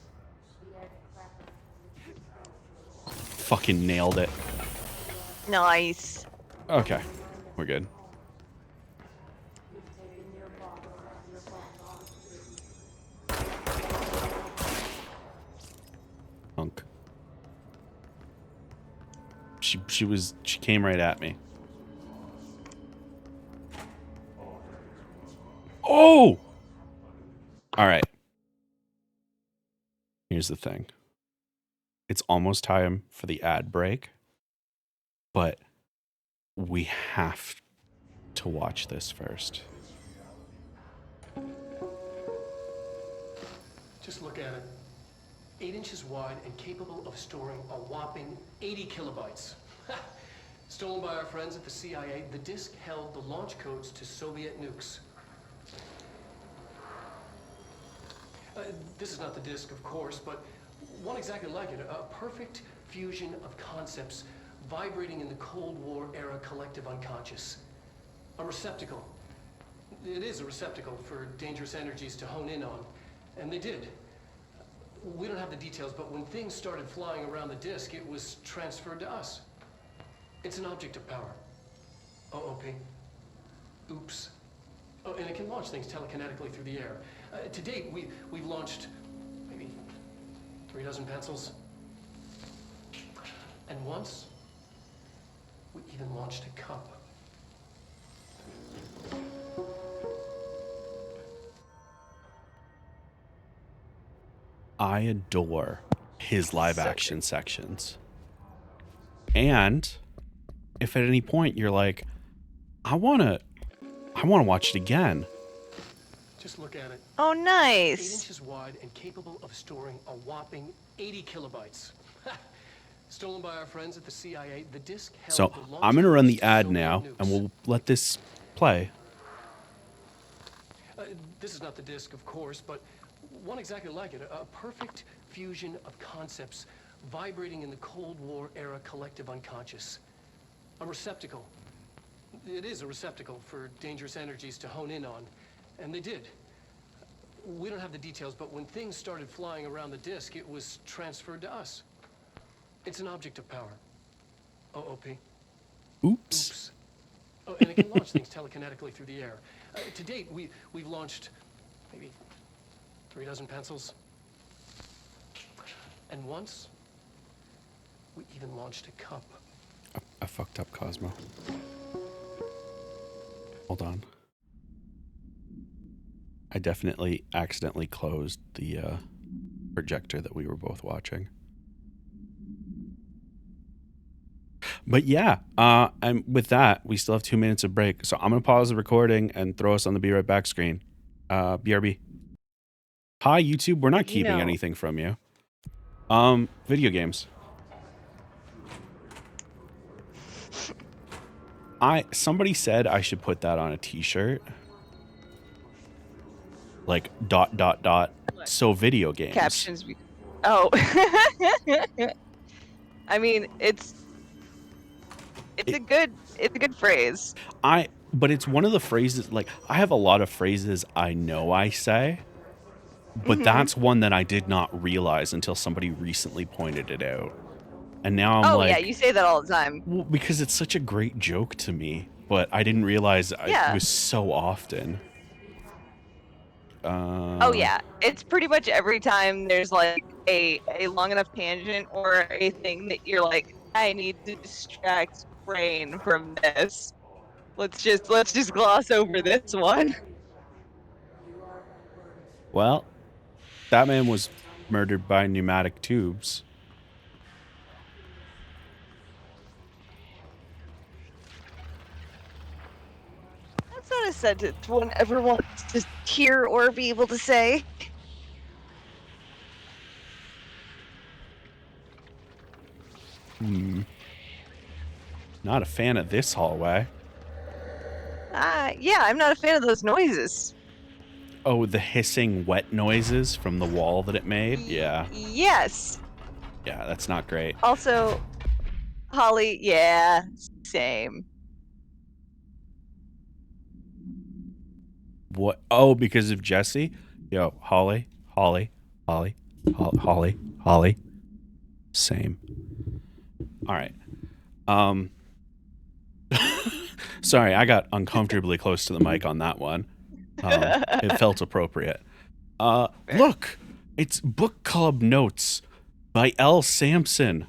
Fucking nailed it. Nice. Okay, we're good. Hunk. She came right at me. Oh! All right. Here's the thing. It's almost time for the ad break, but we have to watch this first. Just look at it. 8 inches wide and capable of storing a whopping 80 kilobytes. Stolen by our friends at the CIA, the disk held the launch codes to Soviet nukes. This is not the disk, of course, but one exactly like it. A perfect fusion of concepts vibrating in the Cold War era collective unconscious. A receptacle. It is a receptacle for dangerous energies to hone in on. And they did. We don't have the details, but when things started flying around the disk, it was transferred to us. It's an object of power. OOP. Oops. Oh, and it can launch things telekinetically through the air. To date, we've launched maybe 3 dozen pencils. And once, we even launched a cup. I adore his live action sections. And if at any point you're like, I want to watch it again. Just look at it. Oh, 8 nice. inches wide and capable of storing a whopping 80 kilobytes. Stolen by our friends at the CIA, the disk held So the launch I'm going to run codes the to ad Soviet now, nukes. and we'll let this play. This is not the disk, of course, but one exactly like it. A perfect fusion of concepts vibrating in the Cold War era collective unconscious. A receptacle. It is a receptacle for dangerous energies to hone in on. And they did. We don't have the details, but when things started flying around the disk, it was transferred to us. It's an object of power. OOP. Oops. Oh, and it can launch things telekinetically through the air. To date, we've launched maybe 3 dozen pencils. And once, we even launched a cup. I fucked up, Cosmo. Hold on. I definitely accidentally closed the projector that we were both watching. But yeah, and with that, we still have 2 minutes of break. So I'm going to pause the recording and throw us on the Be Right Back screen. BRB. Hi, YouTube. We're not keeping anything from you. Video games. Somebody said I should put that on a t-shirt. Like ... So video games. Captions. Oh. I mean, it's a good phrase. But it's one of the phrases, like, I have a lot of phrases I know I say, but that's one that I did not realize until somebody recently pointed it out. And now I'm like, yeah, you say that all the time. Well, because it's such a great joke to me, but I didn't realize it was so often. Oh yeah, it's pretty much every time there's like a long enough tangent or a thing that you're like, I need to distract brain from this. Let's just gloss over this one. Well, that man was murdered by pneumatic tubes. That's not a sentence one ever wants to hear or be able to say. Not a fan of this hallway. Yeah, I'm not a fan of those noises. Oh, the hissing wet noises from the wall that it made? Yeah. Yes. Yeah, that's not great. Also, Holly, yeah, same. What? Oh, because of Jesse? Yo, Holly. Same. All right. Sorry, I got uncomfortably close to the mic on that one. It felt appropriate. Look, it's Book Club Notes by L. Sampson.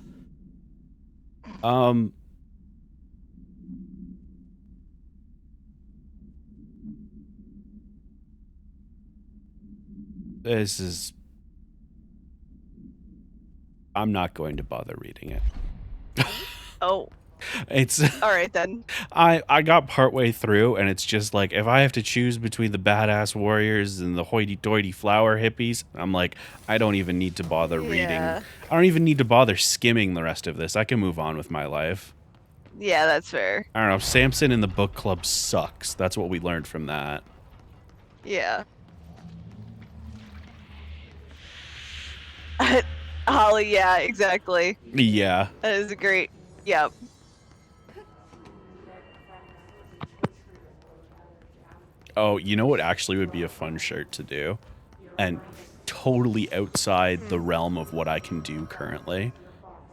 This is... I'm not going to bother reading it. Oh, It's... all right then. I got partway through, and it's just like, if I have to choose between the badass warriors and the hoity-toity flower hippies, I'm like, I don't even need to bother reading. Yeah. I don't even need to bother skimming the rest of this. I can move on with my life. Yeah, that's fair. I don't know. Samson in the book club sucks. That's what we learned from that. Yeah. Holly, yeah, exactly. Yeah. That is a great. Yep. Oh, you know what actually would be a fun shirt to do? And totally outside the realm of what I can do currently.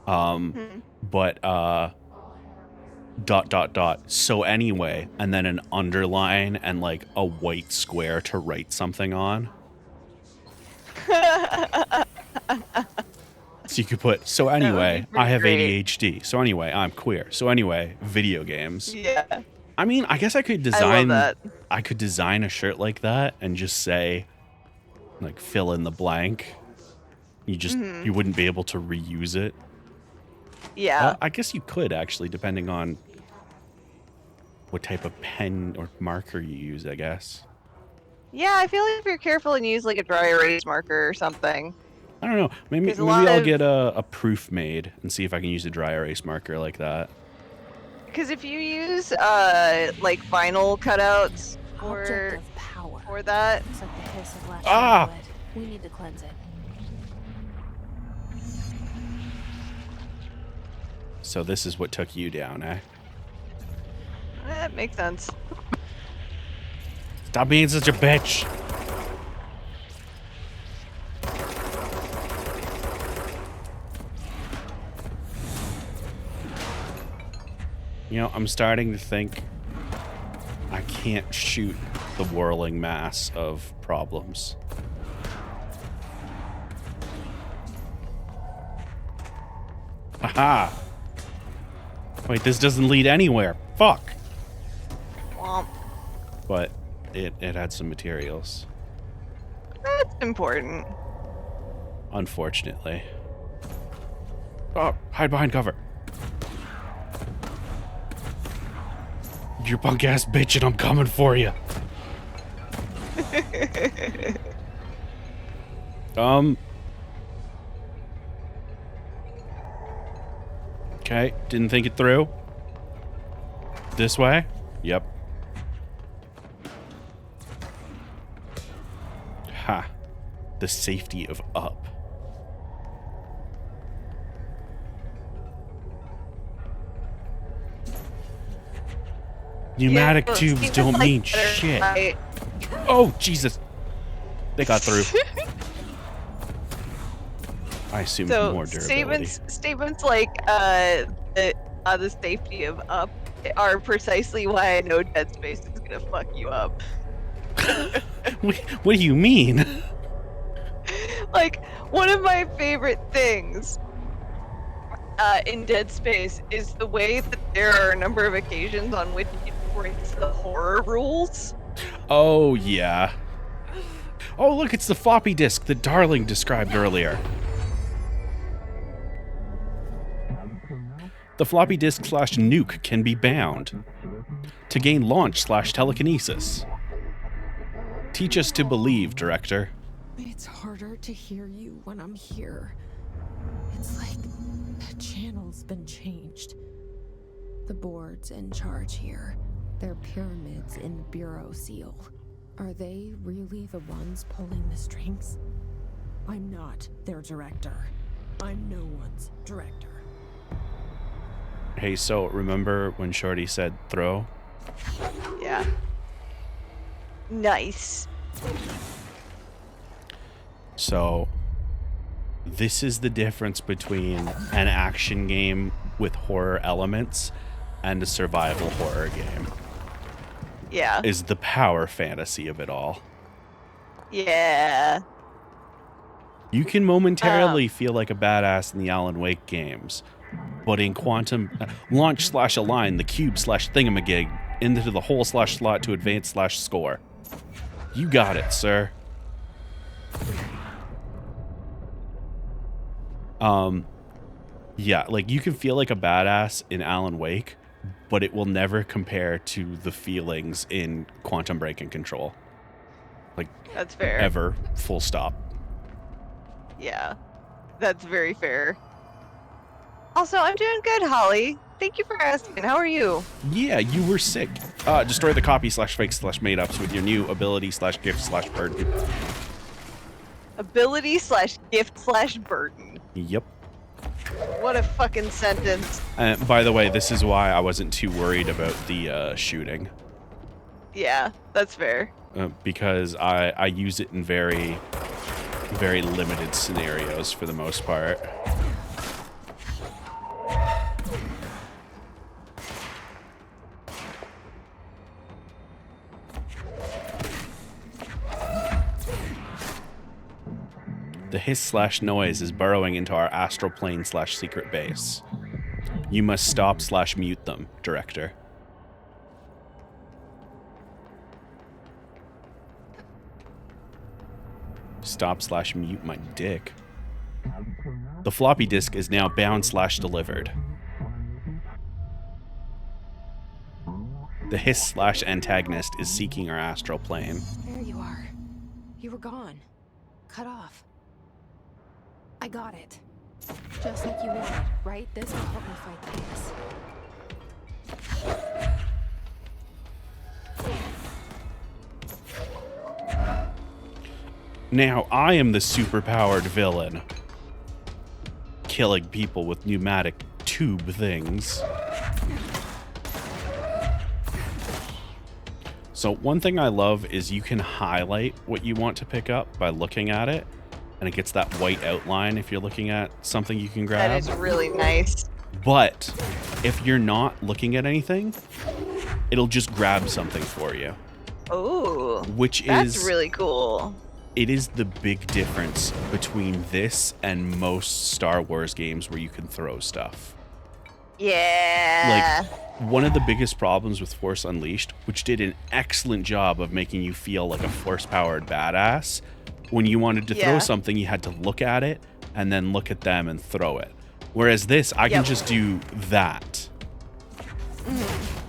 But so anyway, and then an underline and like a white square to write something on. So you could put, so anyway, I have great. ADHD. So anyway, I'm queer. So anyway, video games. Yeah. I mean, I guess I could I design love that. I could design a shirt like that and just say, like, fill in the blank. You just you wouldn't be able to reuse it. Yeah. I guess you could actually, depending on what type of pen or marker you use, I guess. Yeah, I feel like if you're careful and use like a dry erase marker or something. I don't know. Maybe There's a maybe lot I'll of- get a proof made and see if I can use a dry erase marker like that. Because if you use like vinyl cutouts Object of power. for that, Looks like the hiss of last Ah! blood. We need to cleanse it. So this is what took you down, eh? that makes sense. Stop being such a bitch. You know, I'm starting to think I can't shoot the whirling mass of problems. Aha! Wait, this doesn't lead anywhere. Fuck! Womp. But it had some materials. That's important. Unfortunately. Oh, hide behind cover. You punk ass bitch, and I'm coming for you. Okay, didn't think it through. This way? Yep. Ha. The safety of up. Pneumatic Yeah, tubes Steven's don't like mean better shit. fight. Oh, Jesus. They got through. I assume So more durability. statements like the safety of up are precisely why I know Dead Space is gonna fuck you up. What do you mean? Like, one of my favorite things in Dead Space is the way that there are a number of occasions on which it breaks the horror rules. Oh, yeah. Oh, look, it's the floppy disk that Darling described earlier. The floppy disk / nuke can be bound to gain launch / telekinesis. Teach us to believe, director. It's harder to hear you when I'm here. It's like the channel's been changed. The board's in charge here. They're pyramids in the bureau seal. Are they really the ones pulling the strings? I'm not their director. I'm no one's director. Hey, so remember when Shorty said throw? Yeah. Nice. So, this is the difference between an action game with horror elements and a survival horror game. Yeah. Is the power fantasy of it all. Yeah. You can momentarily feel like a badass in the Alan Wake games, but in quantum launch/align the cube/thingamagig into the hole/slot to advance/score. You got it, sir. Yeah, like you can feel like a badass in Alan Wake, but it will never compare to the feelings in Quantum Break and Control. Like, That's fair. ever, full stop. Yeah, that's very fair. Also, I'm doing good, Holly. Thank you for asking. How are you? Yeah, you were sick. Destroy the copy/fake/made-ups with your new ability/gift/burden. Ability/gift/burden. Yep. What a fucking sentence. By the way, this is why I wasn't too worried about the shooting. Yeah, that's fair. Because I use it in very, very limited scenarios for the most part. The hiss/noise is burrowing into our astral plane/secret base. You must stop/mute them, Director. Stop/mute my dick. The floppy disk is now bound/delivered. The hiss/antagonist is seeking our astral plane. There you are. You were gone. Cut off. I got it. Just like you wanted, right? This will help me fight the hiss. Now I am the superpowered villain, killing people with pneumatic tube things. So one thing I love is you can highlight what you want to pick up by looking at it, and it gets that white outline if you're looking at something you can grab. That is really nice. But if you're not looking at anything, it'll just grab something for you. Oh, which that's is really cool. It is the big difference between this and most Star Wars games where you can throw stuff. Yeah. Like, one of the biggest problems with Force Unleashed, which did an excellent job of making you feel like a force-powered badass, when you wanted to throw something, you had to look at it and then look at them and throw it. Whereas this, I can just do that.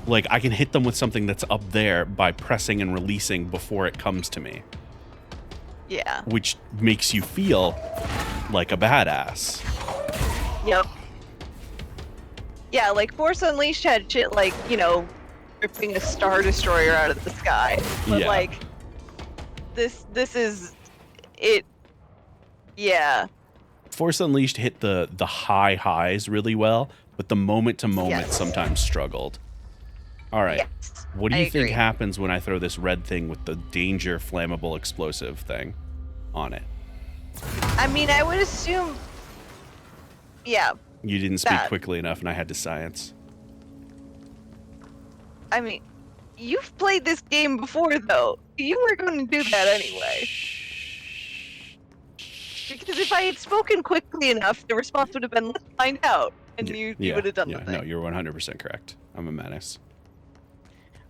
Like, I can hit them with something that's up there by pressing and releasing before it comes to me. Yeah. Which makes you feel like a badass. Yep. Yeah, like Force Unleashed had shit like, you know, ripping a Star Destroyer out of the sky. But like, this is it. Yeah. Force Unleashed hit the high highs really well, but the moment to moment sometimes struggled. All right. Yes, What do you think agree. happens when I throw this red thing with the danger flammable explosive thing on it? I mean, I would assume. Yeah. You didn't speak quickly enough and I had to science. I mean, you've played this game before, though. You were going to do that anyway. Because if I had spoken quickly enough, the response would have been, let's find out. And you would have done the thing. No, you're 100% correct. I'm a menace.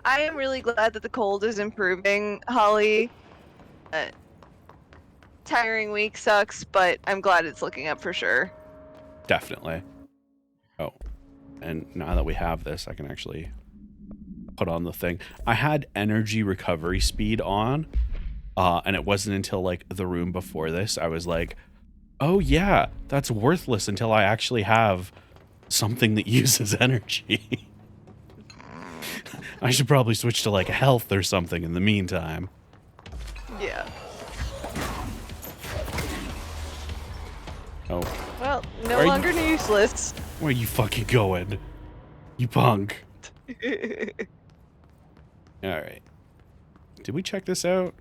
I am really glad that the cold is improving, Holly. Tiring week sucks, but I'm glad it's looking up for sure. Definitely. Oh, and now that we have this, I can actually put on the thing. I had energy recovery speed on, and it wasn't until like the room before this, I was like, oh yeah, that's worthless until I actually have something that uses energy. I should probably switch to like health or something in the meantime. Yeah. Oh. Well, no longer useless. Where are you fucking going? You punk. Alright. Did we check this out?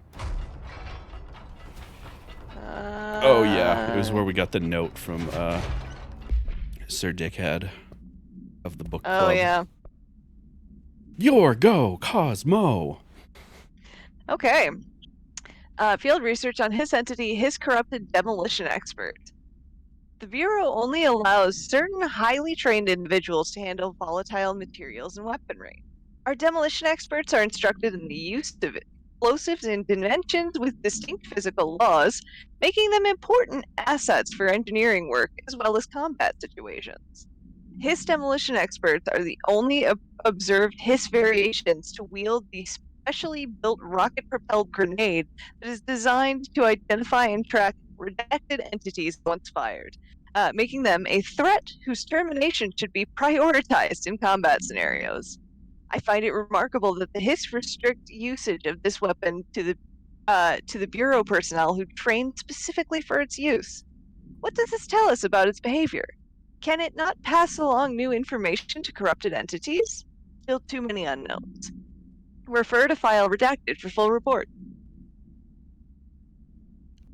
Oh yeah, it was where we got the note from Sir Dickhead of the book club. Oh yeah. Your go, Cosmo. Okay. Field research on his entity, his corrupted demolition expert. The Bureau only allows certain highly trained individuals to handle volatile materials and weaponry. Our demolition experts are instructed in the use of explosives and inventions with distinct physical laws, making them important assets for engineering work as well as combat situations. Hiss demolition experts are the only observed Hiss variations to wield the specially built rocket-propelled grenade that is designed to identify and track redacted entities once fired, making them a threat whose termination should be prioritized in combat scenarios. I find it remarkable that the Hiss restrict usage of this weapon to the Bureau personnel who trained specifically for its use. What does this tell us about its behavior? Can it not pass along new information to corrupted entities? Still too many unknowns. Refer to file redacted for full report.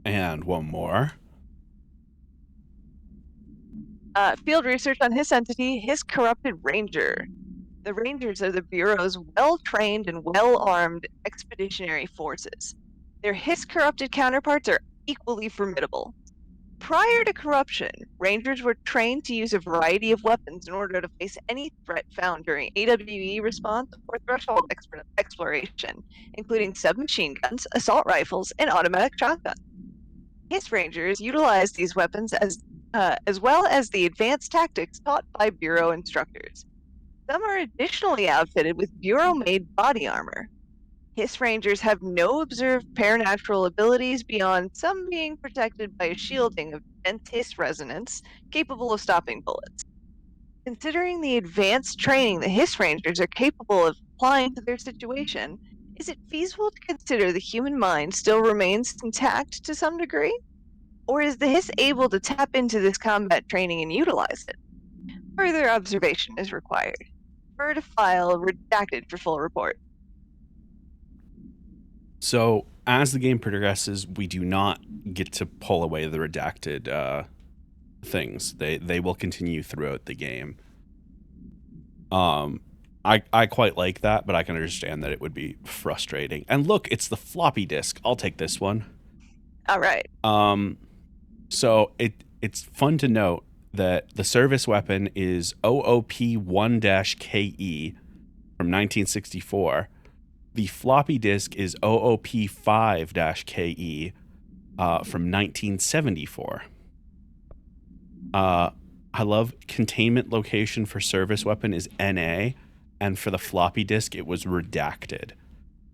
And one more. Field research on Hiss entity, Hiss corrupted Ranger. The Rangers are the Bureau's well-trained and well-armed expeditionary forces. Their Hiss corrupted counterparts are equally formidable. Prior to corruption, Rangers were trained to use a variety of weapons in order to face any threat found during AWE response or threshold exploration, including submachine guns, assault rifles, and automatic shotguns. Hiss Rangers utilize these weapons as well as the advanced tactics taught by Bureau instructors. Some are additionally outfitted with Bureau-made body armor. Hiss Rangers have no observed paranatural abilities beyond some being protected by a shielding of dense Hiss resonance capable of stopping bullets. Considering the advanced training the Hiss Rangers are capable of applying to their situation, is it feasible to consider the human mind still remains intact to some degree? Or is the Hiss able to tap into this combat training and utilize it? Further observation is required. Refer to file redacted for full report. So as the game progresses, we do not get to pull away the redacted things. They will continue throughout the game. I quite like that, but I can understand that it would be frustrating. And look, it's the floppy disk. I'll take this one. All right. So it's fun to note that the service weapon is OOP-1-KE from 1964. The floppy disk is OOP-5-KE from 1974. I love containment location for service weapon is NA, and for the floppy disk it was redacted.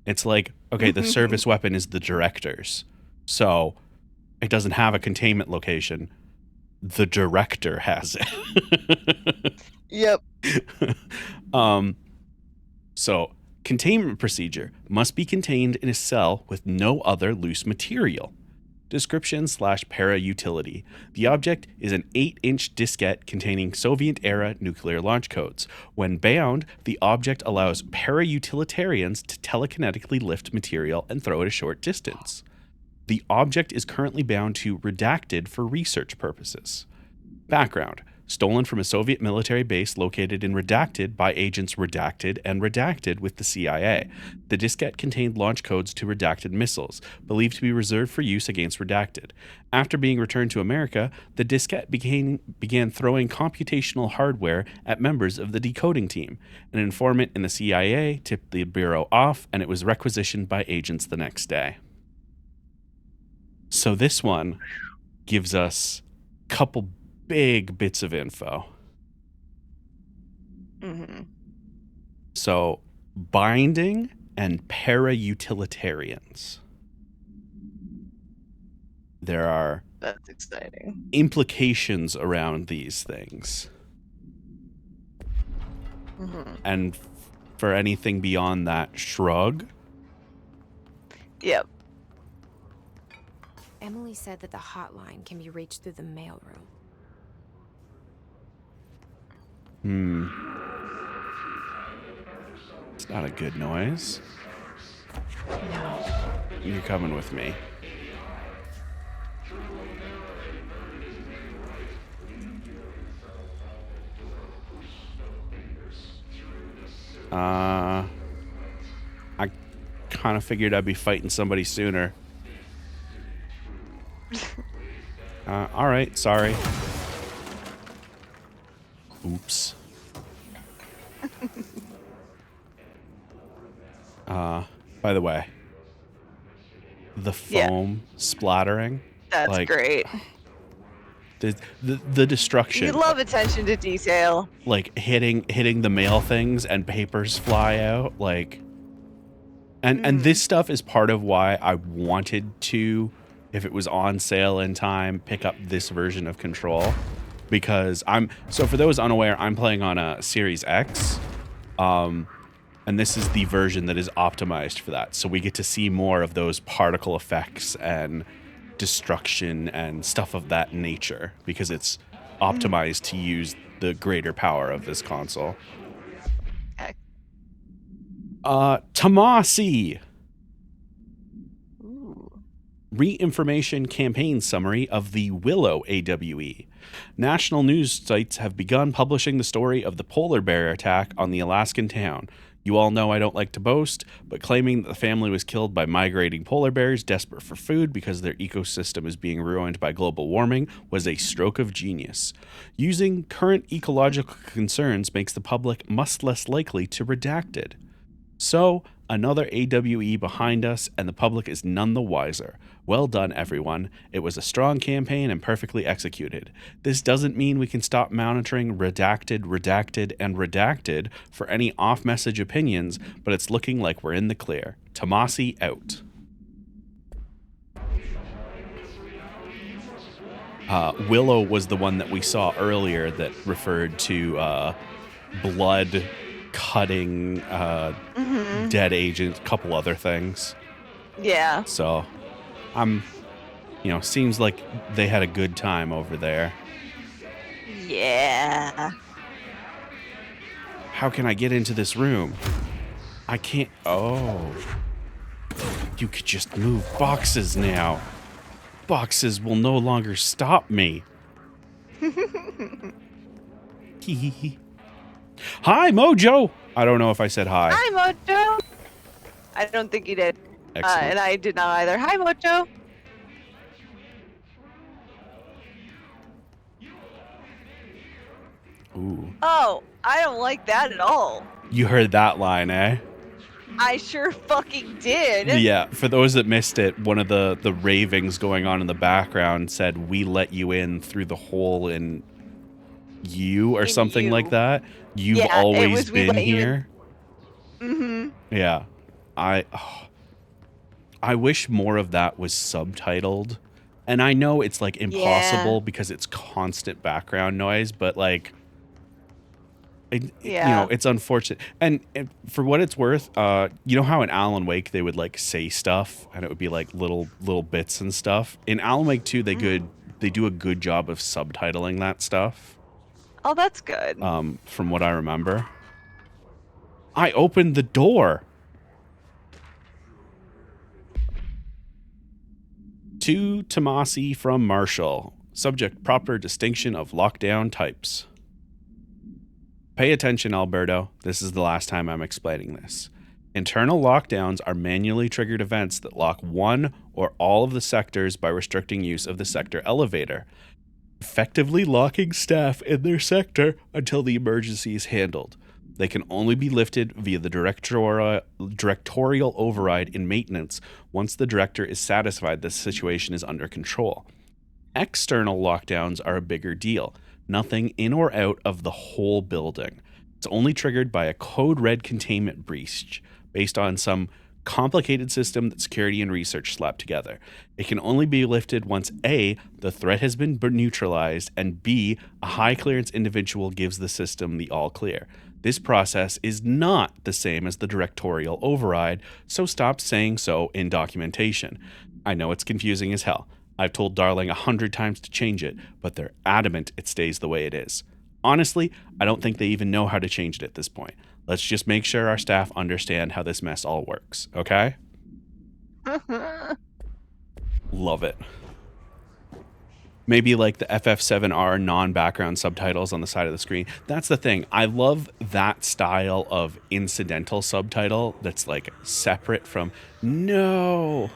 It's like, okay, the service weapon is the director's, so it doesn't have a containment location. The director has it. Yep. So containment procedure must be contained in a cell with no other loose material. Description / para utility. The object is an 8-inch diskette containing Soviet-era nuclear launch codes. When bound, the object allows para-utilitarians to telekinetically lift material and throw it a short distance. The object is currently bound to redacted for research purposes. Background. Stolen from a Soviet military base located in Redacted by agents Redacted and Redacted with the CIA. The diskette contained launch codes to redacted missiles, believed to be reserved for use against Redacted. After being returned to America, the diskette began throwing computational hardware at members of the decoding team. An informant in the CIA tipped the Bureau off, and it was requisitioned by agents the next day. So this one gives us a couple big bits of info. So binding and para-utilitarians. There are That's exciting. implications around these things. And for anything beyond that, shrug. Yep. Emily said that the hotline can be reached through the mailroom. It's not a good noise. You're coming with me. I kind of figured I'd be fighting somebody sooner. All right, sorry. Oops. By the way, the foam splattering. That's like, great. The destruction. You love attention to detail. Like hitting the mail things and papers fly out. Like, and this stuff is part of why I wanted to, if it was on sale in time, pick up this version of Control, because so for those unaware, I'm playing on a Series X. And this is the version that is optimized for that. So we get to see more of those particle effects and destruction and stuff of that nature because it's optimized to use the greater power of this console. Okay. Tomasi. Ooh. Re-information campaign summary of the Willow AWE. National news sites have begun publishing the story of the polar bear attack on the Alaskan town. You all know I don't like to boast, but claiming that the family was killed by migrating polar bears desperate for food because their ecosystem is being ruined by global warming was a stroke of genius. Using current ecological concerns makes the public much less likely to redact it. So, another AWE behind us, and the public is none the wiser. Well done, everyone. It was a strong campaign and perfectly executed. This doesn't mean we can stop monitoring redacted for any off-message opinions, but it's looking like we're in the clear. Tomasi out. Willow was the one that we saw earlier that referred to blood cutting dead agent, a couple other things. Yeah. So seems like they had a good time over there. Yeah. How can I get into this room? I can't. Oh, you could just move boxes now. Boxes will no longer stop me. Hi, Mojo. I don't know if I said hi. Hi, Mojo. I don't think you did. Excellent. And I did not either. Hi, Mojo. Ooh. Oh, I don't like that at all. You heard that line, eh? I sure fucking did. Yeah, for those that missed it, one of the ravings going on in the background said, "We let you in through the hole in you," or something like that. You've always been here. Mm-hmm. Yeah. I wish more of that was subtitled. And I know it's like impossible because it's constant background noise, but like it's unfortunate. And for what it's worth, you know how in Alan Wake they would like say stuff and it would be like little bits and stuff. In Alan Wake 2 they do a good job of subtitling that stuff. Oh, that's good. From what I remember. I opened the door. To Tomasi from Marshall. Subject proper distinction of lockdown types. Pay attention, Alberto. This is the last time I'm explaining this. Internal lockdowns are manually triggered events that lock one or all of the sectors by restricting use of the sector elevator, effectively locking staff in their sector until the emergency is handled. They can only be lifted via the directorial override in maintenance once the director is satisfied the situation is under control. External lockdowns are a bigger deal. Nothing in or out of the whole building. It's only triggered by a code red containment breach based on some complicated system that security and research slapped together. It can only be lifted once A, the threat has been neutralized, and B, a high clearance individual gives the system the all clear. This process is not the same as the directorial override, so stop saying so in documentation. I know it's confusing as hell. I've told Darling 100 times to change it, but they're adamant it stays the way it is. Honestly, I don't think they even know how to change it at this point. Let's just make sure our staff understand how this mess all works, okay? Love it. Maybe like the FF7R non-background subtitles on the side of the screen. That's the thing. I love that style of incidental subtitle that's like separate from no.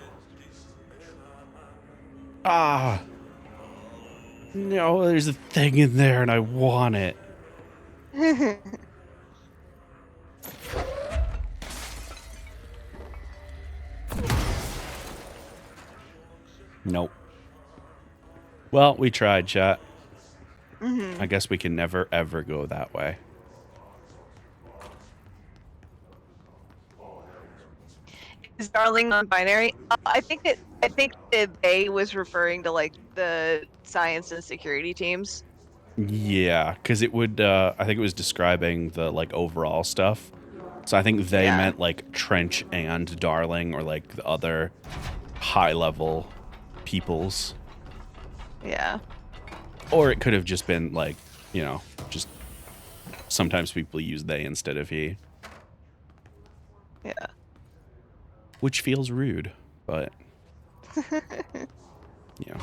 No, there's a thing in there and I want it. Nope. Well, we tried, chat. Mhm. I guess we can never, ever go that way. Is Darling non-binary? I think that they was referring to like the science and security teams. Yeah, because it would, I think it was describing the, like, overall stuff. So I think they Yeah. meant, like, Trench and Darling, or, like, the other high-level peoples. Yeah. Or it could have just been, like, you know, just sometimes people use they instead of he. Yeah. Which feels rude, but, yeah.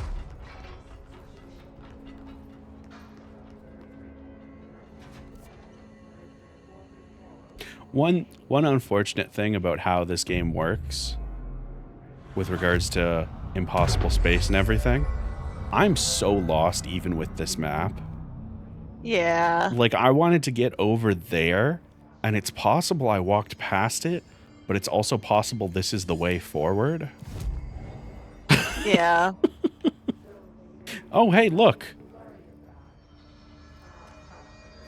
One unfortunate thing about how this game works with regards to impossible space and everything, I'm so lost even with this map. Yeah. Like, I wanted to get over there, and it's possible I walked past it, but it's also possible this is the way forward. Yeah. Oh, hey, look.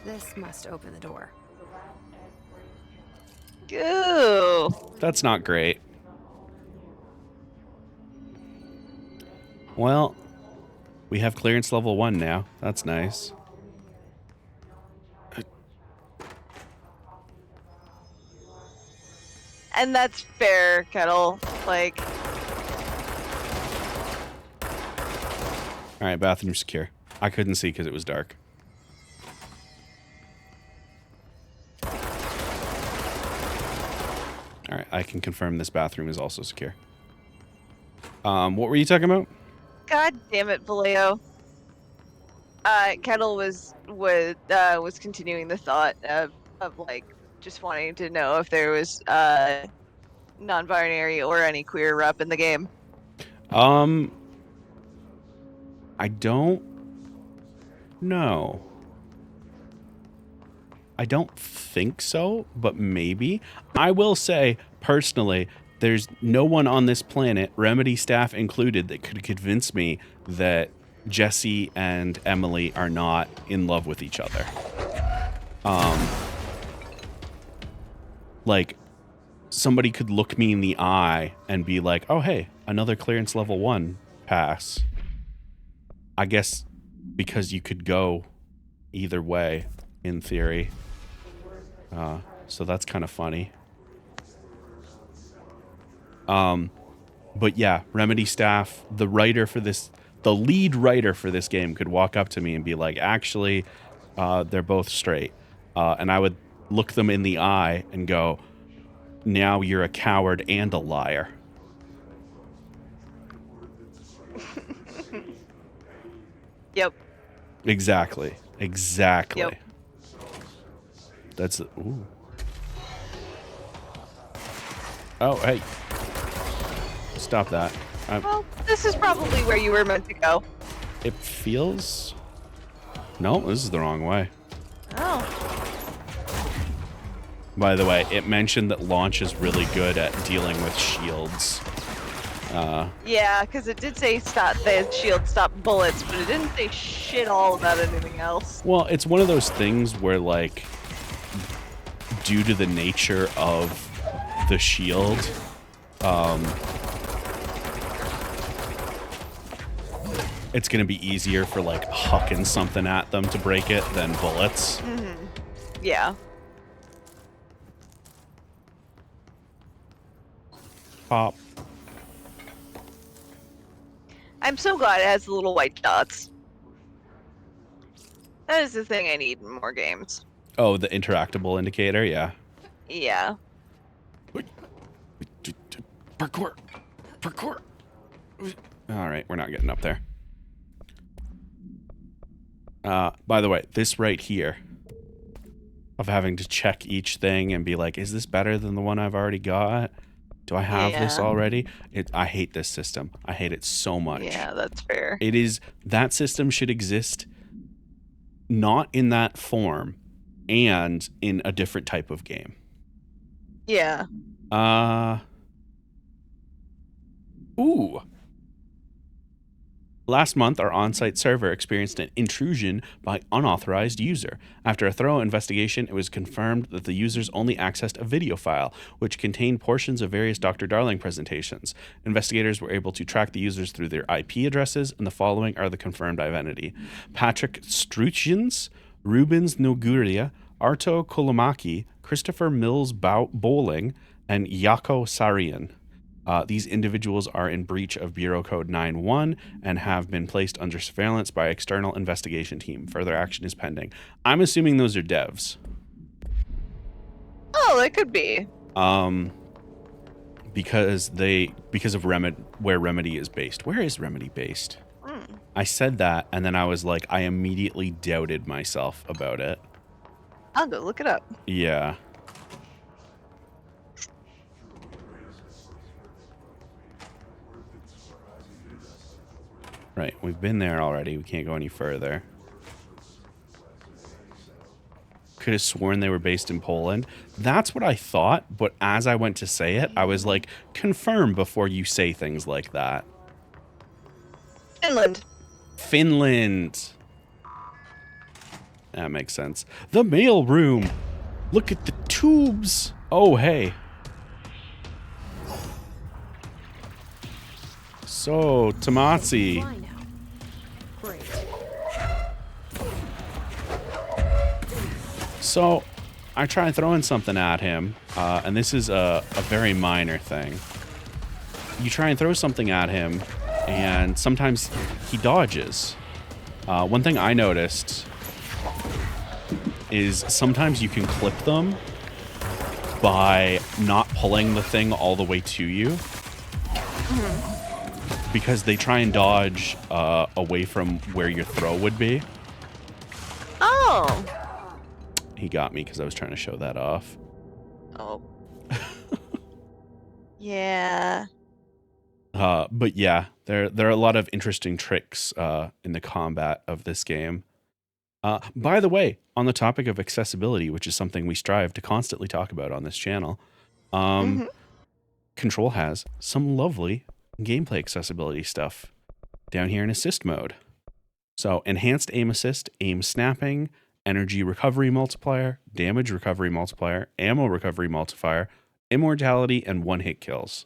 This must open the door. Ooh. That's not great. Well, we have clearance level 1 now. That's nice. And that's fair, Kettle. Like, All right, bathroom secure. I couldn't see because it was dark. All right, I can confirm this bathroom is also secure. What were you talking about? God damn it, Vallejo. Kettle was continuing the thought of like just wanting to know if there was non-binary or any queer rep in the game. I don't know. I don't think so, but maybe. I will say, personally, there's no one on this planet, Remedy staff included, that could convince me that Jesse and Emily are not in love with each other. Like, somebody could look me in the eye and be like, oh, hey, another clearance level 1 pass. I guess because you could go either way, in theory. So that's kind of funny. But yeah, Remedy staff, the lead writer for this game could walk up to me and be like, actually, they're both straight. And I would look them in the eye and go, now you're a coward and a liar. Yep. Exactly. Yep. That's ooh. Oh, hey. Stop that. Well, this is probably where you were meant to go. It feels... No, this is the wrong way. Oh. By the way, it mentioned that Launch is really good at dealing with shields. Yeah, because it did say the shield stop bullets, but it didn't say shit all about anything else. Well, it's one of those things where, like, due to the nature of the shield, it's going to be easier for, like, hucking something at them to break it than bullets. Mm-hmm. Yeah. Pop. I'm so glad it has the little white dots. That is the thing I need in more games. Oh, the interactable indicator? Yeah. Yeah. Parkour. Parkour. All right, we're not getting up there. By the way, this right here of having to check each thing and be like, is this better than the one I've already got? Do I have this already? I hate this system. I hate it so much. Yeah, that's fair. That system should exist not in that form, and in a different type of game. Yeah. Ooh. Last month, our on-site server experienced an intrusion by unauthorized user. After a thorough investigation, it was confirmed that the users only accessed a video file, which contained portions of various Dr. Darling presentations. Investigators were able to track the users through their IP addresses, and the following are the confirmed identity: Patrick Struchins, Rubens Noguria, Arto Kolomaki, Christopher Mills Bowling, and Yako Sarian. These individuals are in breach of Bureau Code 9-1 and have been placed under surveillance by external investigation team. Further action is pending. I'm assuming those are devs. Oh, that could be. Because of where Remedy is based. Where is Remedy based? Mm. I said that, and then I was like, I immediately doubted myself about it. I'll go look it up. Yeah. Right, we've been there already. We can't go any further. Could have sworn they were based in Poland. That's what I thought, but as I went to say it, I was like, confirm before you say things like that. Finland. Finland. That makes sense. The mail room. Look at the tubes. Oh, hey. So, Tamazzi. Great. So, I try throwing something at him, and this is a very minor thing. You try and throw something at him, and sometimes he dodges. One thing I noticed is sometimes you can clip them by not pulling the thing all the way to you. Because they try and dodge away from where your throw would be. Oh. He got me because I was trying to show that off. Oh. Yeah. But yeah, there are a lot of interesting tricks in the combat of this game. By the way, on the topic of accessibility, which is something we strive to constantly talk about on this channel, Control has some lovely gameplay accessibility stuff down here in assist mode. So enhanced aim assist, aim snapping, energy recovery multiplier, damage recovery multiplier, ammo recovery multiplier, immortality, and one-hit kills.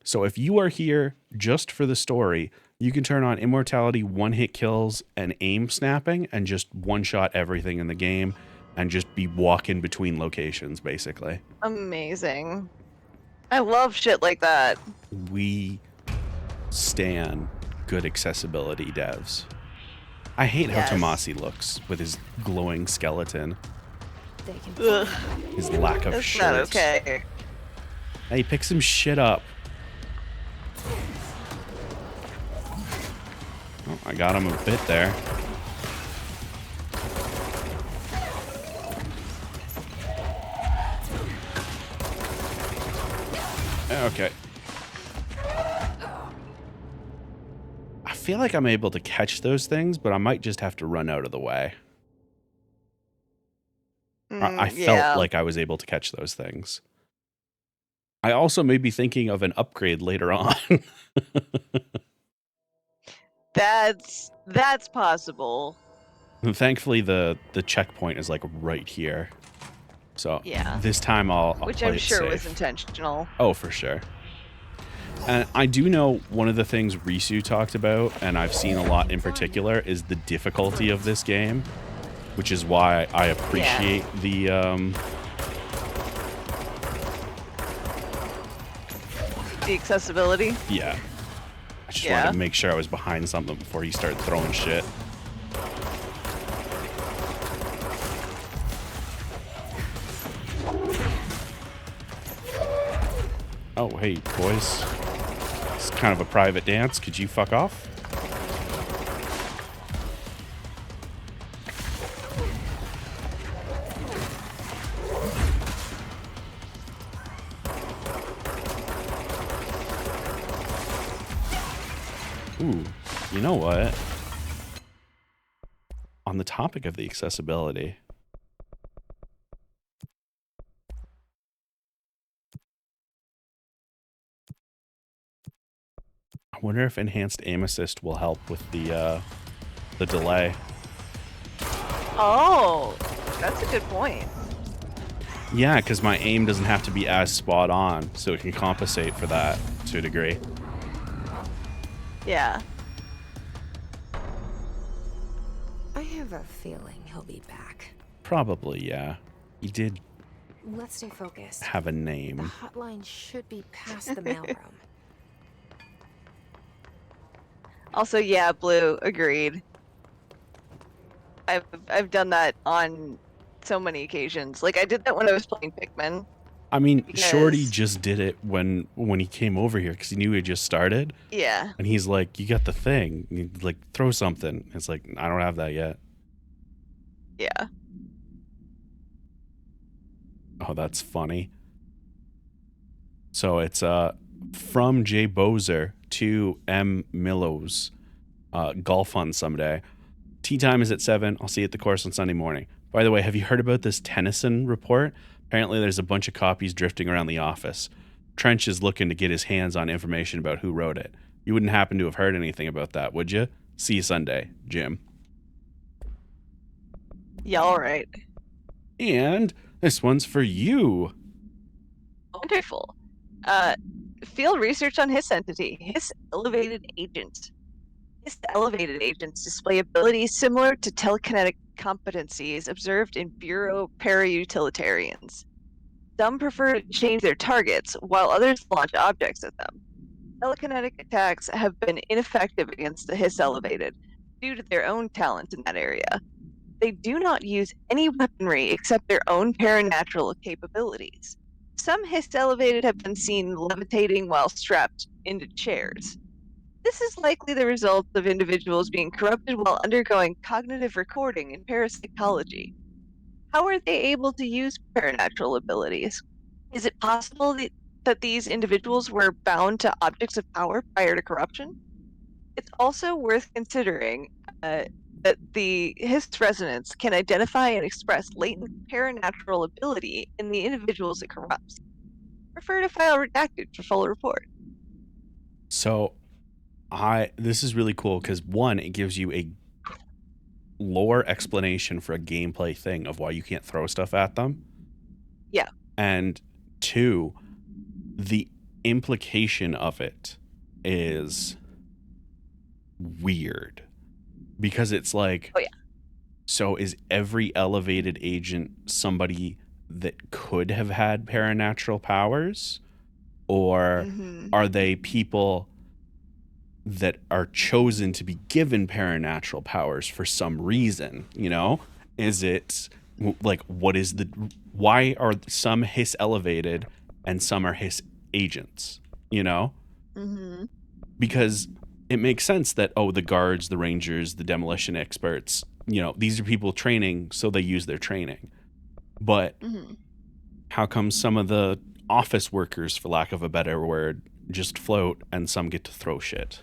So if you are here just for the story, you can turn on immortality, one-hit kills, and aim snapping, and just one-shot everything in the game, and just be walking between locations, basically. Amazing. I love shit like that. We stan good accessibility devs. I hate how Tomasi looks with his glowing skeleton. They can Ugh. His lack of That's shirts. not okay. Hey, pick some shit up. Oh, I got him a bit there. Okay. I feel like I'm able to catch those things, but I might just have to run out of the way. I felt like I was able to catch those things. I also may be thinking of an upgrade later on. That's possible. And thankfully, the checkpoint is like right here. So Yeah. this time I'll Which play I'm it sure safe. was intentional. Oh, for sure. And I do know one of the things Risu talked about, and I've seen a lot in particular, is the difficulty of this game, which is why I appreciate the accessibility. Yeah. I just wanted to make sure I was behind something before he started throwing shit. Oh, hey, boys. It's kind of a private dance. Could you fuck off? Ooh, you know what? on the topic of the accessibility, I wonder if enhanced aim assist will help with the delay. Oh, that's a good point. Yeah, because my aim doesn't have to be as spot on, so it can compensate for that to a degree. Yeah. I have a feeling he'll be back. Probably, yeah. He did Let's stay focused. have a The name. hotline should be past the mailroom. Also, yeah, Blue, agreed. I've done that on so many occasions. Like I did that when I was playing Pikmin. I mean, Shorty Because- just did it when he came over here because he knew he had just started. Yeah. And he's like, "You got the thing. You, like, throw something." It's like, I don't have that yet. Yeah. Oh, that's funny. So it's from Jay Bozer to M Millows. Golf fun someday. Tea time is at 7. I'll see you at the course on Sunday morning. By the way, have you heard about this Tennyson report? Apparently there's a bunch of copies drifting around the office. Trench is looking to get his hands on information about who wrote it. You wouldn't happen to have heard anything about that, would you? See you Sunday, Jim. Yeah, all right. And this one's for you. Wonderful. Field research on Hiss entity. Hiss elevated agent. Hiss elevated agents display abilities similar to telekinetic competencies observed in Bureau para-utilitarians. Some prefer to change their targets, while others launch objects at them. Telekinetic attacks have been ineffective against the Hiss elevated, due to their own talent in that area. They do not use any weaponry except their own paranatural capabilities. Some Hiss elevated have been seen levitating while strapped into chairs. This is likely the result of individuals being corrupted while undergoing cognitive recording in parapsychology. How are they able to use paranatural abilities? Is it possible that these individuals were bound to objects of power prior to corruption? It's also worth considering that the Hiss resonance can identify and express latent paranatural ability in the individuals it corrupts. Refer to file redacted for full report. So this is really cool because one, it gives you a lore explanation for a gameplay thing of why you can't throw stuff at them. Yeah. And two, the implication of it is weird because it's like, oh yeah, so is every elevated agent somebody that could have had paranatural powers, or are they people that are chosen to be given paranatural powers for some reason? You know, is it like, why are some Hiss elevated and some are Hiss agents? You know, because it makes sense that, oh, the guards, the rangers, the demolition experts, you know, these are people training, so they use their training. But how come some of the office workers, for lack of a better word, just float and some get to throw shit?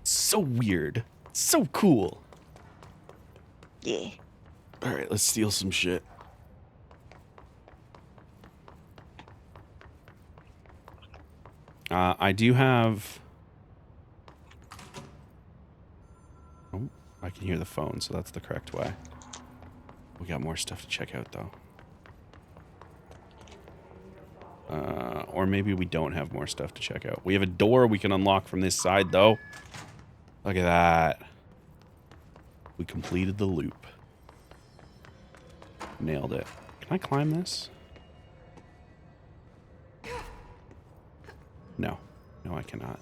So weird. So cool. Yeah. All right, let's steal some shit. I do have... Oh, I can hear the phone, so that's the correct way. We got more stuff to check out, though. Or maybe we don't have more stuff to check out. We have a door we can unlock from this side, though. Look at that. We completed the loop. Nailed it. Can I climb this? No. No, I cannot.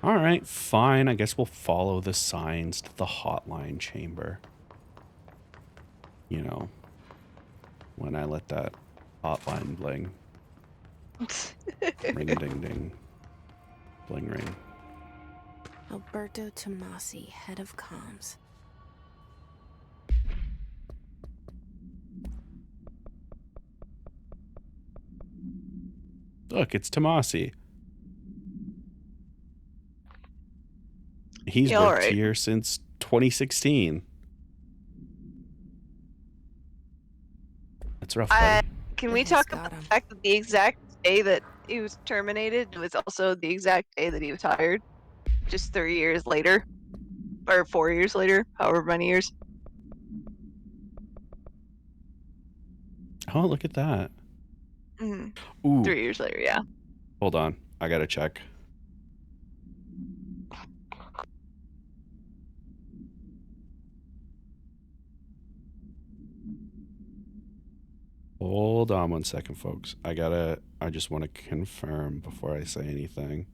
All right, fine. I guess we'll follow the signs to the hotline chamber. You know, when I let that hotline bling. Ring ding ding. Bling ring. Alberto Tomasi, head of comms. Look, it's Tomasi. He's Yeah, worked right. here since 2016. That's rough, buddy. Can we Nice, talk got about him. the fact that the exact day that he was terminated was also the exact day that he was hired? Just 3 years later. Or 4 years later, however many years. Oh, look at that. Mm-hmm. Ooh, 3 years later, yeah. hold on. I gotta check. Hold on one second, folks. I just want to confirm before I say anything.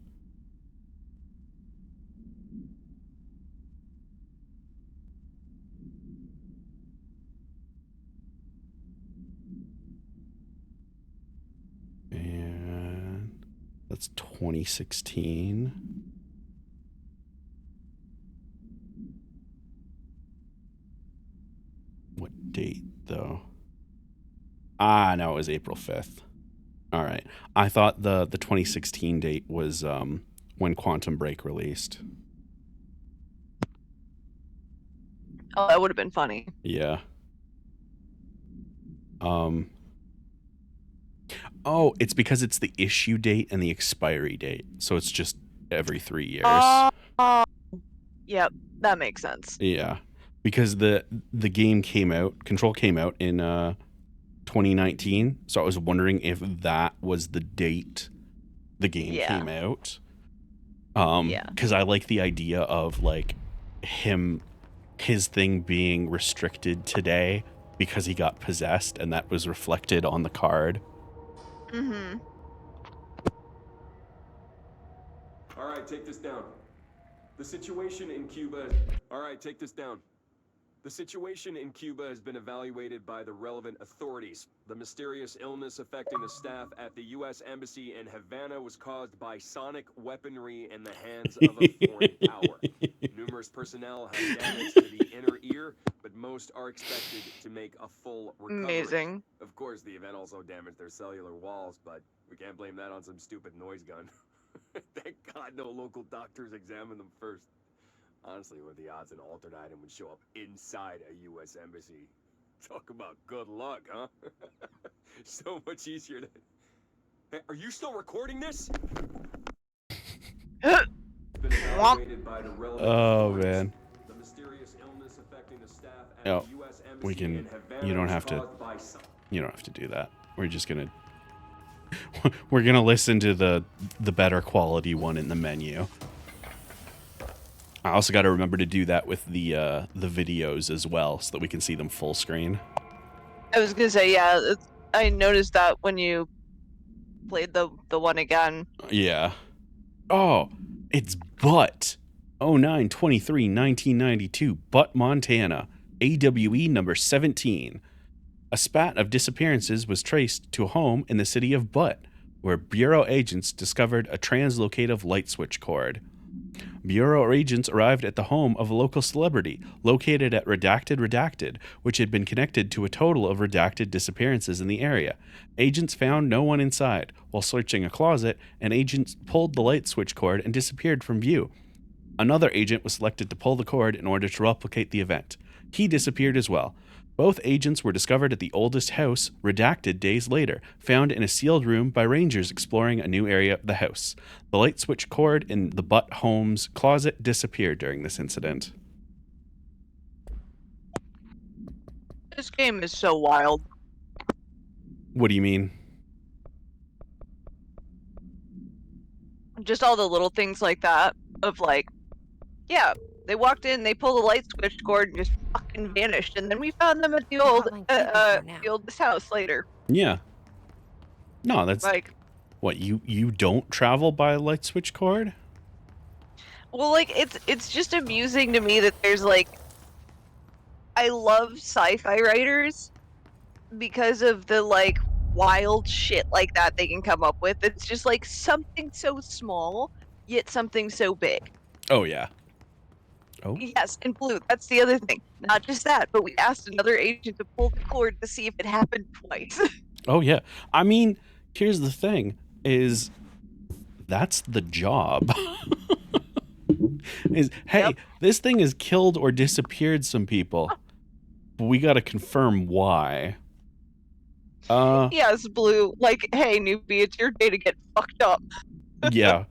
And that's 2016. What date, though? No, it was April 5th. All right. I thought the 2016 date was when Quantum Break released. Oh, that would have been funny. Yeah. Oh, it's because it's the issue date and the expiry date. So it's just every 3 years. Yep, that makes sense. Yeah. Because the game came out, Control came out in 2019. So I was wondering if that was the date the game came out. Because I like the idea of like his thing being restricted today because he got possessed, and that was reflected on the card. Mm-hmm. All right, take this down. The situation in Cuba... All right, take this down. The situation in Cuba has been evaluated by the relevant authorities. The mysterious illness affecting the staff at the U.S. Embassy in Havana was caused by sonic weaponry in the hands of a foreign power. Numerous personnel have damage to the inner ear, but most are expected to make a full recovery. Amazing. Of course, the event also damaged their cellular walls, but we can't blame that on some stupid noise gun. Thank God no local doctors examined them first. Honestly, what are the odds an altered item would show up inside a U.S. embassy? Talk about good luck, huh? So much easier to... Hey, are you still recording this? Oh, man. The mysterious illness affecting the staff at Oh, the U.S. embassy we can... in Havana You don't was have to... caused by You don't have to do that. We're just gonna... We're gonna listen to the better quality one in the menu. I also got to remember to do that with the videos as well, so that we can see them full screen. I was gonna say, yeah, I noticed that when you played the one again. Yeah. Oh, it's Butt. 09/23/1992, Butt, Montana. AWE number 17. A spat of disappearances was traced to a home in the city of Butt, where Bureau agents discovered a translocative light switch cord. Bureau agents arrived at the home of a local celebrity, located at Redacted, which had been connected to a total of redacted disappearances in the area. Agents found no one inside. While searching a closet, an agent pulled the light switch cord and disappeared from view. Another agent was selected to pull the cord in order to replicate the event. He disappeared as well. Both agents were discovered at the oldest house, Redacted, days later, found in a sealed room by rangers exploring a new area of the house. The light switch cord in the Butt home's closet disappeared during this incident. This game is so wild. What do you mean? Just all the little things like that of like, yeah, they walked in, they pulled the light switch cord and just fucking vanished, and then we found them at the oldest house later. Yeah. No, that's like, what, you don't travel by light switch cord? Well, like it's just amusing to me that there's like, I love sci-fi writers because of the like wild shit like that they can come up with. It's just like something so small yet something so big. Oh yeah. Oh. Yes, and Blue, that's the other thing. Not just that, but we asked another agent to pull the cord to see if it happened twice. Oh yeah. I mean, here's the thing is that's the job. is, hey, Yep. this thing has killed or disappeared some people. But we got to confirm why. Yes, Blue. Like, hey, newbie, it's your day to get fucked up. Yeah.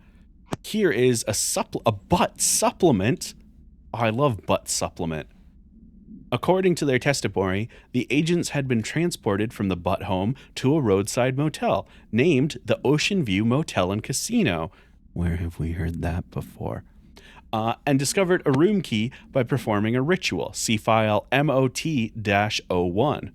Here is a butt supplement. Oh, I love butt supplement. According to their testimony, the agents had been transported from the butt home to a roadside motel named the Ocean View Motel and Casino. Where have we heard that before? And discovered a room key by performing a ritual. See file MOT-01.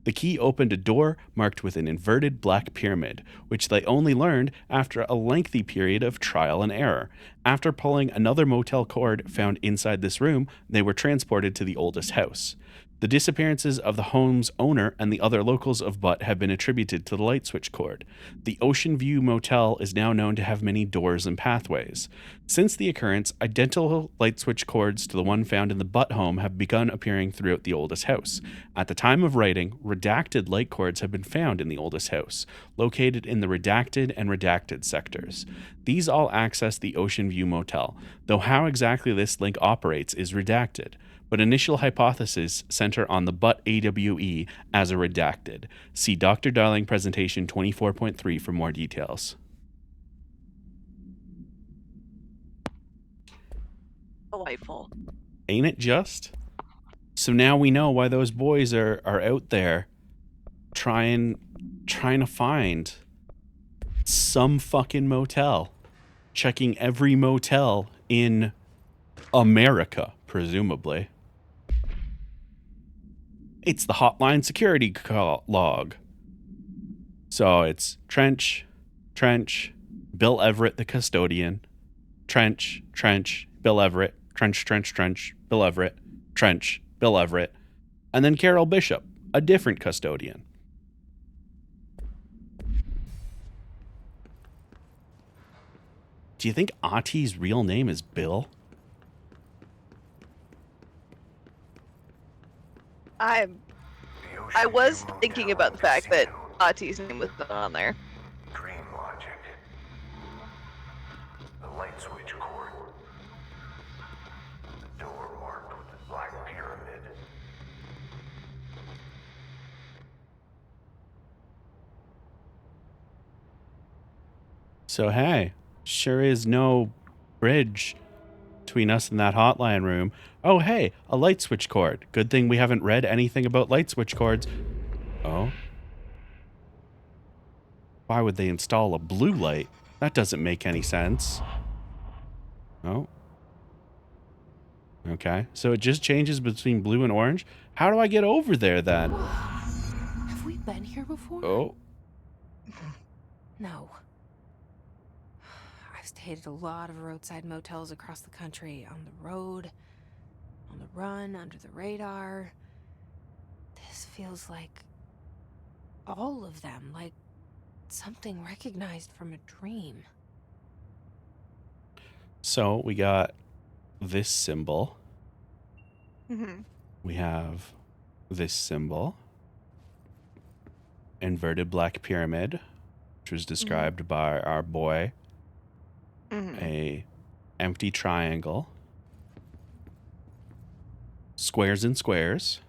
The key opened a door marked with an inverted black pyramid, which they only learned after a lengthy period of trial and error. After pulling another motel cord found inside this room, they were transported to the oldest house. The disappearances of the home's owner and the other locals of Butt have been attributed to the light switch cord. The Ocean View Motel is now known to have many doors and pathways. Since the occurrence, identical light switch cords to the one found in the Butt home have begun appearing throughout the oldest house. At the time of writing, redacted light cords have been found in the oldest house, located in the redacted and redacted sectors. These all access the Ocean View Motel, though how exactly this link operates is redacted. But initial hypotheses center on the Butt AWE as a redacted. See Dr. Darling presentation 24.3 for more details. Delightful. Ain't it just? So now we know why those boys are out there trying to find some fucking motel. Checking every motel in America, presumably. It's the hotline security log. So it's Trench, Bill Everett, the custodian, Trench, Bill Everett, Trench, Bill Everett, Trench, Bill Everett, and then Carol Bishop, a different custodian. Do you think Ahti's real name is Bill? I was thinking about the fact that Ahti's name was not on there. Dream logic. The light switch cord. The door marked with the black pyramid. So hey, sure is no bridge between us and that hotline room. Oh hey, a light switch cord. Good thing we haven't read anything about light switch cords. Oh. Why would they install a blue light? That doesn't make any sense. Oh. Okay, so it just changes between blue and orange? How do I get over there then? Have we been here before? Oh. No. I've stayed at a lot of roadside motels across the country, on the road, on the run, under the radar. This feels like all of them, like something recognized from a dream. So we got this symbol. Mm-hmm. We have this symbol. Inverted black pyramid, which was described by our boy. Mm-hmm. A empty triangle. Squares and squares.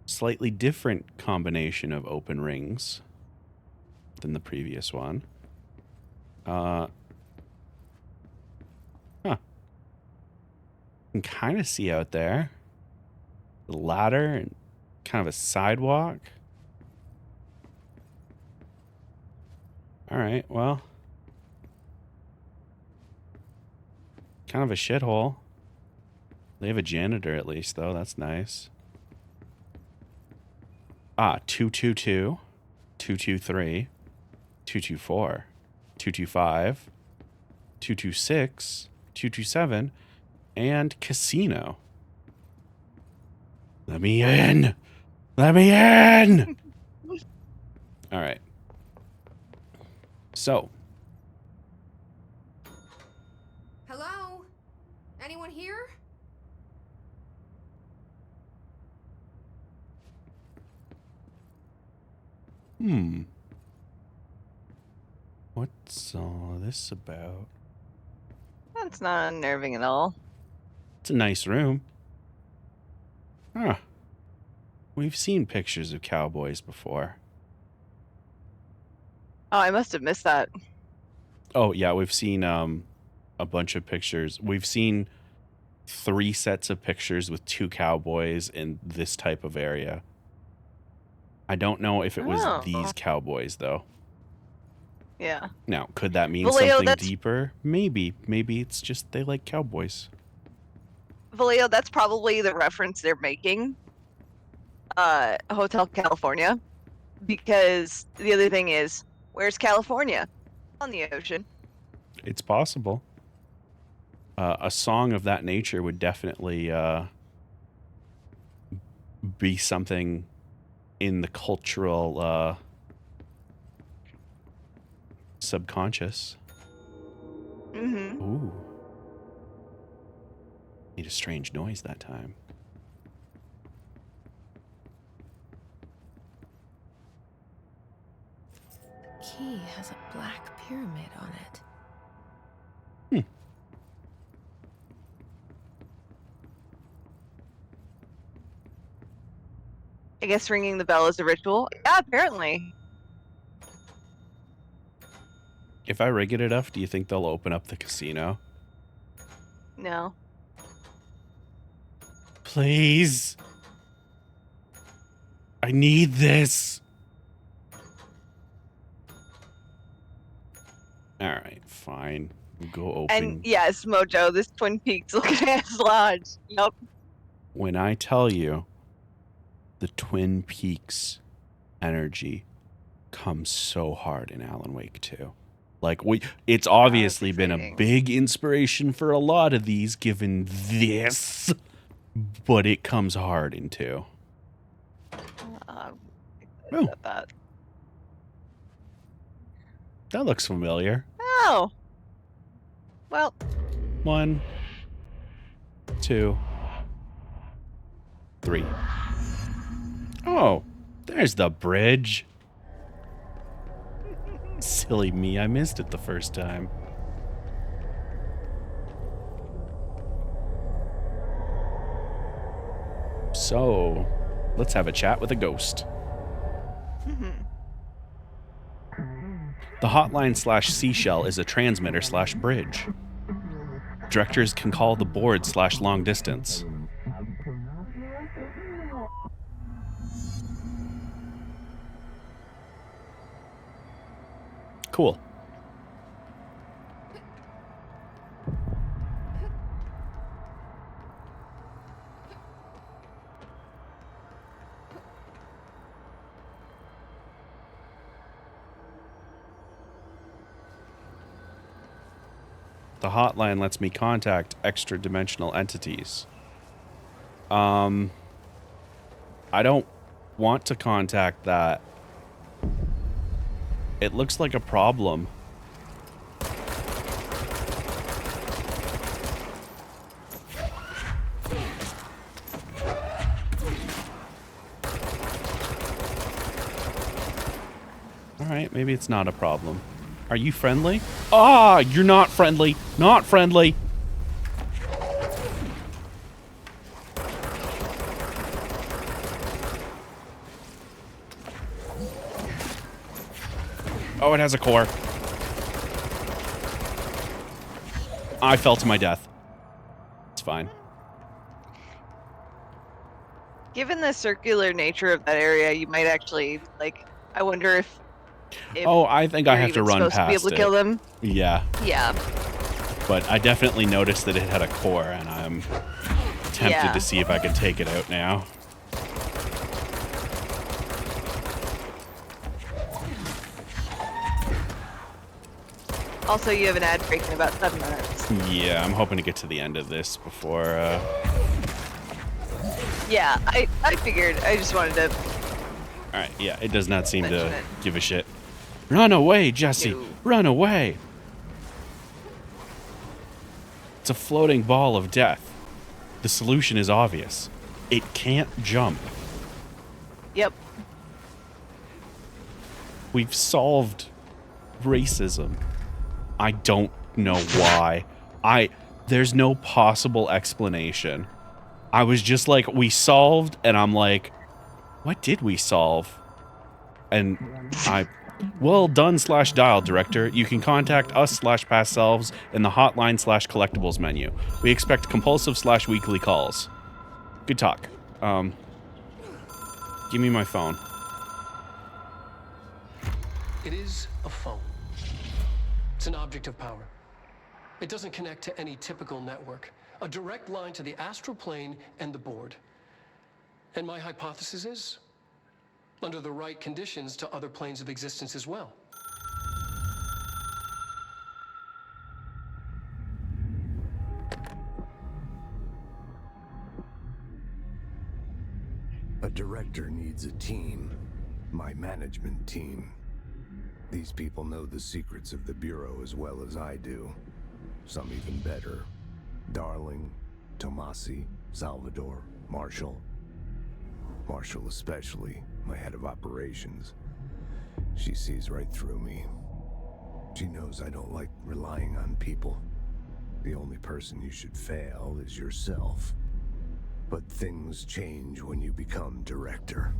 Slightly different combination of open rings than the previous one. Huh. You can kind of see out there. The ladder and kind of a sidewalk. All right, well. Kind of a shithole. They have a janitor at least, though. That's nice. 222, 223, 224, 225, 226, 227, and casino. Let me in! Let me in! All right. So. Hello? Anyone here? What's all this about? That's not unnerving at all. It's a nice room. Huh. We've seen pictures of cowboys before. Oh, I must have missed that. Oh, yeah, we've seen a bunch of pictures. We've seen 3 sets of pictures with 2 cowboys in this type of area. I don't know if it was these cowboys, though. Yeah. Now, could that mean Vallejo, something that's- deeper? Maybe. Maybe it's just they like cowboys. Vallejo, that's probably the reference they're making. Hotel California. Because the other thing is, where's California? On the ocean. It's possible. A song of that nature would definitely be something in the cultural subconscious. Mm-hmm. Ooh. Made a strange noise that time. The key has a black pyramid on it. I guess ringing the bell is a ritual. Yeah, apparently. If I rig it enough, do you think they'll open up the casino? No. Please. I need this. All right, fine. We'll go open. And yes, Mojo, this Twin Peaks looking ass lodge. Yep. When I tell you the Twin Peaks energy comes so hard in Alan Wake 2. Like it's obviously been a big inspiration for a lot of these given this, but it comes hard in 2. Oh. That looks familiar. Oh. Well. 1, 2, 3. Oh, there's the bridge. Silly me, I missed it the first time. So, let's have a chat with a ghost. The hotline/seashell is a transmitter/bridge. Directors can call the board/long distance. Cool. The hotline lets me contact extra-dimensional entities. I don't want to contact that. It looks like a problem. Alright, maybe it's not a problem. Are you friendly? Ah, you're not friendly. Not friendly. Oh, it has a core. I fell to my death. It's fine. Given the circular nature of that area, you might actually, like, I wonder if oh, I think I have to run supposed past to be able to kill them. Yeah. Yeah. But I definitely noticed that it had a core, and I'm tempted to see if I can take it out now. Also, you have an ad break in about 7 minutes. Yeah, I'm hoping to get to the end of this before... Yeah, I figured. I just wanted to... Alright, yeah, it does not seem to give a shit. Run away, Jesse! No. Run away! It's a floating ball of death. The solution is obvious. It can't jump. Yep. We've solved racism. I don't know why. There's no possible explanation. I was just like, we solved, and I'm like, what did we solve? And well done /dial, director. You can contact us /past selves in the hotline /collectibles menu. We expect compulsive /weekly calls. Good talk. Give me my phone. It is a phone. It's an object of power. It doesn't connect to any typical network. A direct line to the astral plane and the board. And my hypothesis is, under the right conditions, to other planes of existence as well. A director needs a team. My management team. These people know the secrets of the Bureau as well as I do. Some even better. Darling, Tomasi, Salvador, Marshall. Marshall especially, my head of operations. She sees right through me. She knows I don't like relying on people. The only person you should fail is yourself. But things change when you become director.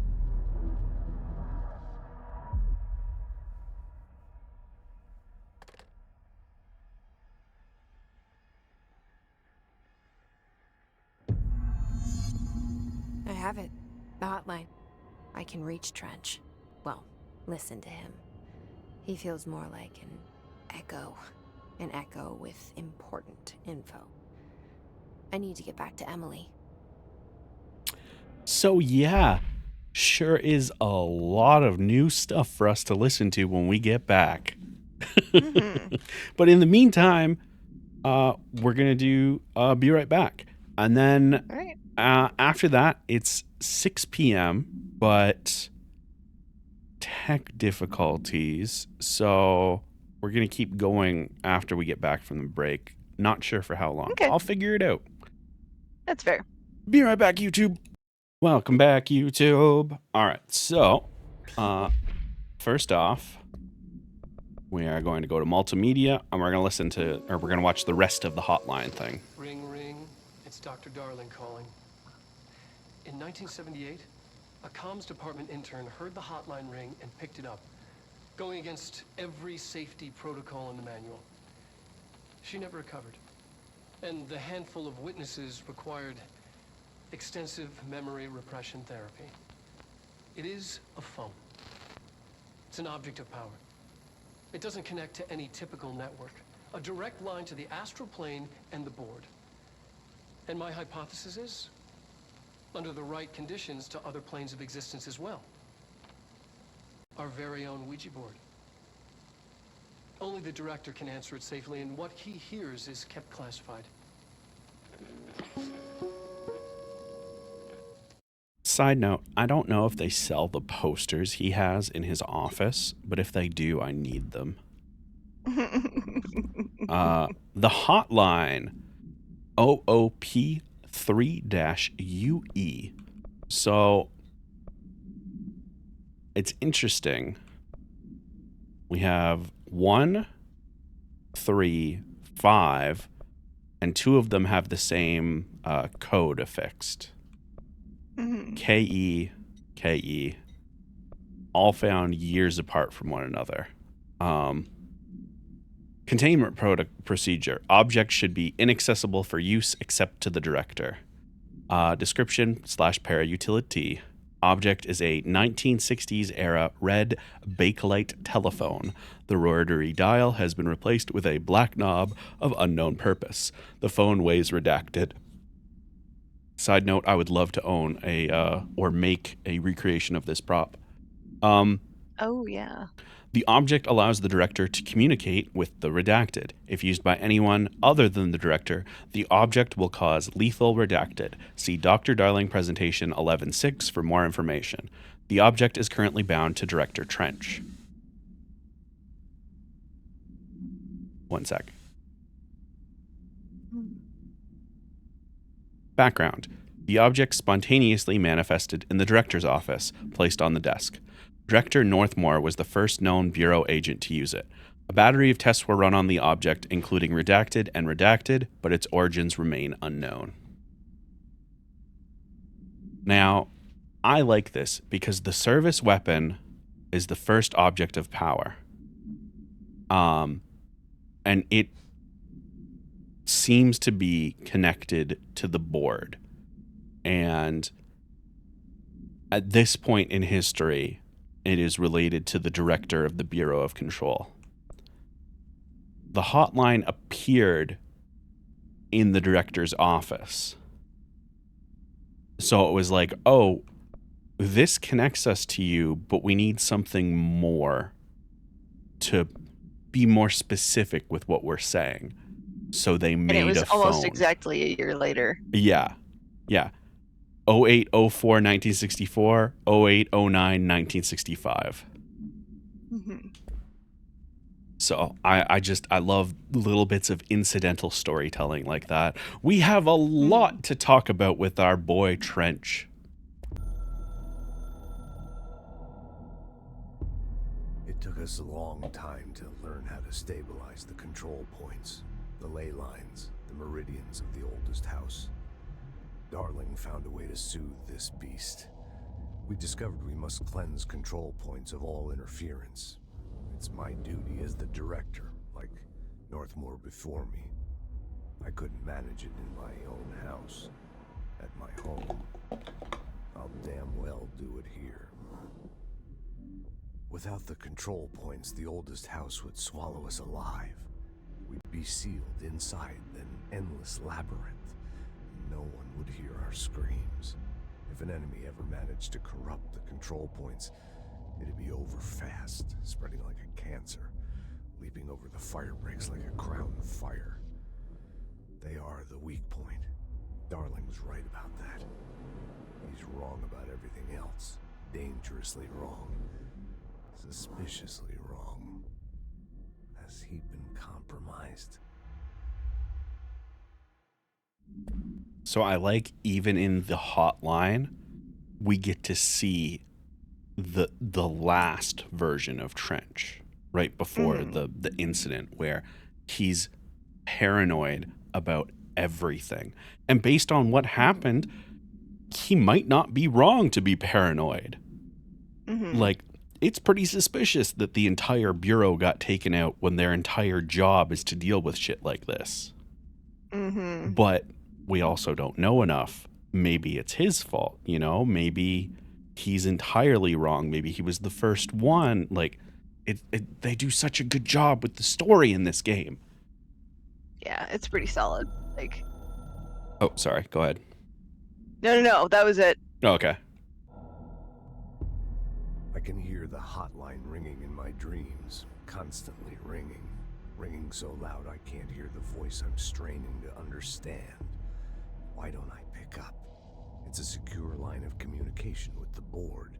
I have it. The hotline. I can reach Trench. Well, listen to him. He feels more like an echo. An echo with important info. I need to get back to Emily. So yeah, sure is a lot of new stuff for us to listen to when we get back. Mm-hmm. But in the meantime, we're gonna do Be Right Back, and then Right. after that it's 6 p.m. but tech difficulties, so we're gonna keep going after we get back from the break. Not sure for how long. Okay. I'll figure it out. That's fair. Be right back, YouTube. Welcome back, YouTube. All right, so first off, we are going to go to multimedia, and we're going to watch the rest of the hotline thing. Ring, ring. It's Dr. Darling calling. In 1978, a comms department intern heard the hotline ring and picked it up, going against every safety protocol in the manual. She never recovered, and the handful of witnesses required extensive memory repression therapy. It is a phone. It's an object of power. It doesn't connect to any typical network. A direct line to the astral plane and the board. And my hypothesis is, under the right conditions, to other planes of existence as well. Our very own Ouija board. Only the director can answer it safely, and what he hears is kept classified. Side note, I don't know if they sell the posters he has in his office, but if they do, I need them. The hotline, OOP3-UE. So, it's interesting. We have 1, 3, 5, and 2 of them have the same code affixed. KE, KE, all found years apart from one another. Containment procedure. Objects should be inaccessible for use except to the director. Description / para-utility. Object is a 1960s era red Bakelite telephone. The rotary dial has been replaced with a black knob of unknown purpose. The phone weighs redacted. Side note, I would love to own or make a recreation of this prop. Oh, yeah. The object allows the director to communicate with the redacted. If used by anyone other than the director, the object will cause lethal redacted. See Dr. Darling Presentation 11.6 for more information. The object is currently bound to Director Trench. One sec. Background. The object spontaneously manifested in the director's office, placed on the desk. Director Northmore was the first known Bureau agent to use it. A battery of tests were run on the object, including redacted and redacted, but its origins remain unknown. Now, I like this because the service weapon is the first object of power. And it seems to be connected to the board. And at this point in history, it is related to the director of the Bureau of Control. The hotline appeared in the director's office. So it was like, oh, this connects us to you, but we need something more to be more specific with what we're saying. So they made a phone. And it was almost exactly a year later. Yeah. 0804 1964, 0809 1965. Mm-hmm. So I love little bits of incidental storytelling like that. We have a lot to talk about with our boy Trench. It took us a long time to learn how to stabilize the control points, the ley lines, the meridians of the oldest house. Darling found a way to soothe this beast. We discovered we must cleanse control points of all interference. It's my duty as the director, like Northmore before me. I couldn't manage it in my own house, at my home. I'll damn well do it here. Without the control points, the oldest house would swallow us alive. We'd be sealed inside an endless labyrinth. No one would hear our screams. If an enemy ever managed to corrupt the control points, it'd be over fast, spreading like a cancer, leaping over the fire breaks like a crown of fire. They are the weak point. Darling was right about that. He's wrong about everything else. Dangerously wrong. Suspiciously wrong. Has he been compromised? So I like even in the hotline, we get to see the last version of Trench right before the incident where he's paranoid about everything. And based on what happened, he might not be wrong to be paranoid. Like, it's pretty suspicious that the entire bureau got taken out when their entire job is to deal with shit like this. But we also don't know enough. Maybe it's his fault, you know? Maybe he's entirely wrong. Maybe he was the first one. Like, they do such a good job with the story in this game. Yeah, it's pretty solid. Like, oh, sorry. Go ahead. No, that was it. Oh, okay. I can hear the hotline ringing in my dreams, constantly ringing. Ringing so loud I can't hear the voice I'm straining to understand. Why don't I pick up? It's a secure line of communication with the board.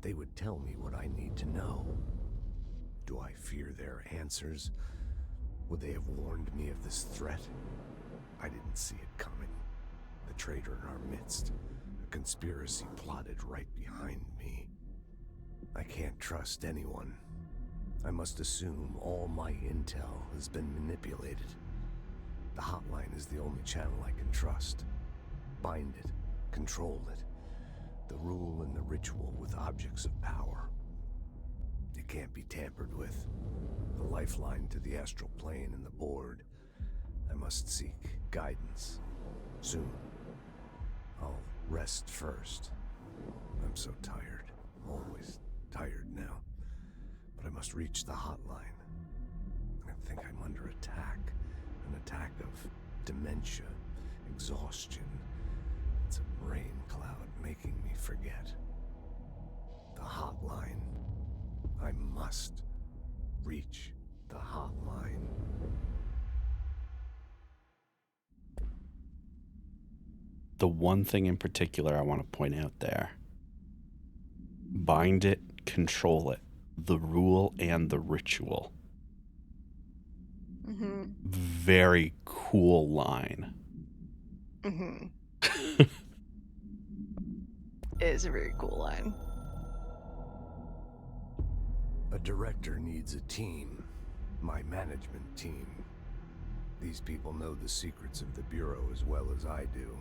They would tell me what I need to know. Do I fear their answers? Would they have warned me of this threat? I didn't see it coming. The traitor in our midst. A conspiracy plotted right behind me. I can't trust anyone. I must assume all my intel has been manipulated. The hotline is the only channel I can trust. Bind it, control it. The rule and the ritual with objects of power. It can't be tampered with. The lifeline to the astral plane and the board. I must seek guidance. Soon. I'll rest first. I'm so tired. Always tired now. But I must reach the hotline. I think I'm under attack. An attack of dementia, exhaustion. It's a rain cloud making me forget. The hotline. I must reach the hotline. The one thing in particular I want to point out there. Bind it, control it. The rule and the ritual. Very cool line. It is a very cool line. A director needs a team. My management team. These people know the secrets of the Bureau as well as I do.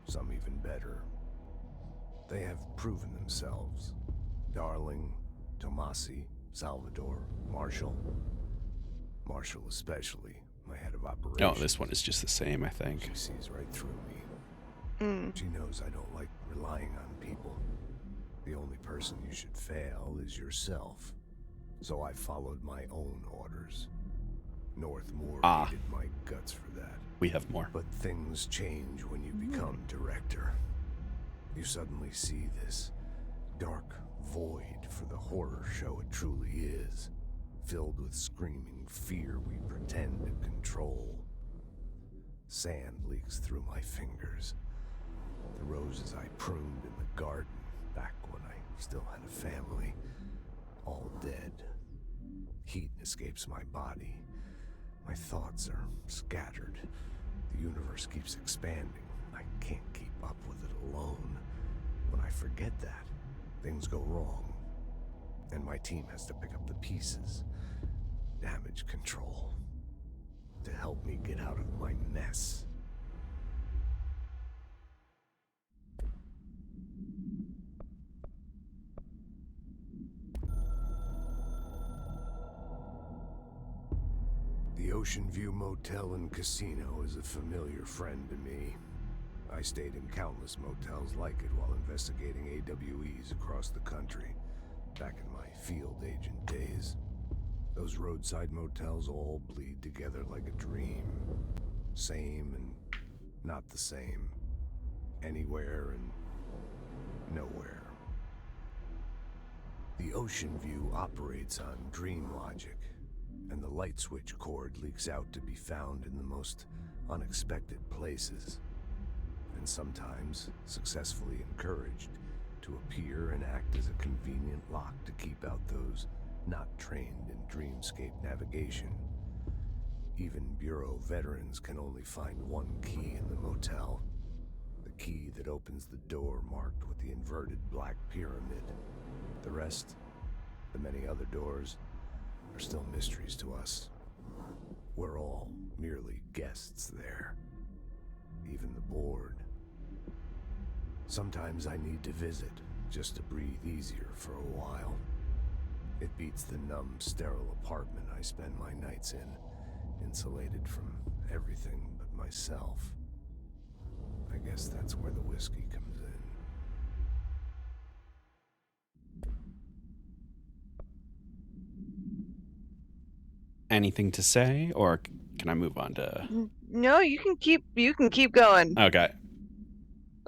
Some even better. They have proven themselves. Darling, Tomasi, Salvador, Marshall. Marshall especially, my head of operations. Oh, this one is just the same, I think. She sees right through me. She knows I don't like relying on people. The only person you should fail is yourself. So I followed my own orders. Northmore hated my guts for that. We have more. But things change when you become director. You suddenly see this dark void for the horror show it truly is, filled with screaming fear we pretend to control. Sand leaks through my fingers. The roses I pruned in the garden back when I still had a family, all dead. Heat escapes my body. My thoughts are scattered. The universe keeps expanding. I can't keep up with it alone. When I forget that, things go wrong. And my team has to pick up the pieces. Damage control. To help me get out of my mess. The Ocean View Motel and Casino is a familiar friend to me. I stayed in countless motels like it while investigating AWEs across the country, back in my field agent days. Those roadside motels all bleed together like a dream. Same and not the same. Anywhere and nowhere. The Ocean View operates on dream logic, and the light switch cord leaks out to be found in the most unexpected places, and sometimes successfully encouraged to appear and act as a convenient lock to keep out those not trained in dreamscape navigation. Even Bureau veterans can only find one key in the motel, the key that opens the door marked with the inverted black pyramid. The rest, the many other doors, are still mysteries to us. We're all merely guests there. Even the board. Sometimes I need to visit, just to breathe easier for a while. It beats the numb, sterile apartment I spend my nights in, insulated from everything but myself. I guess that's where the whiskey comes in. Anything to say, or can I move on to? No, you can keep going. Okay.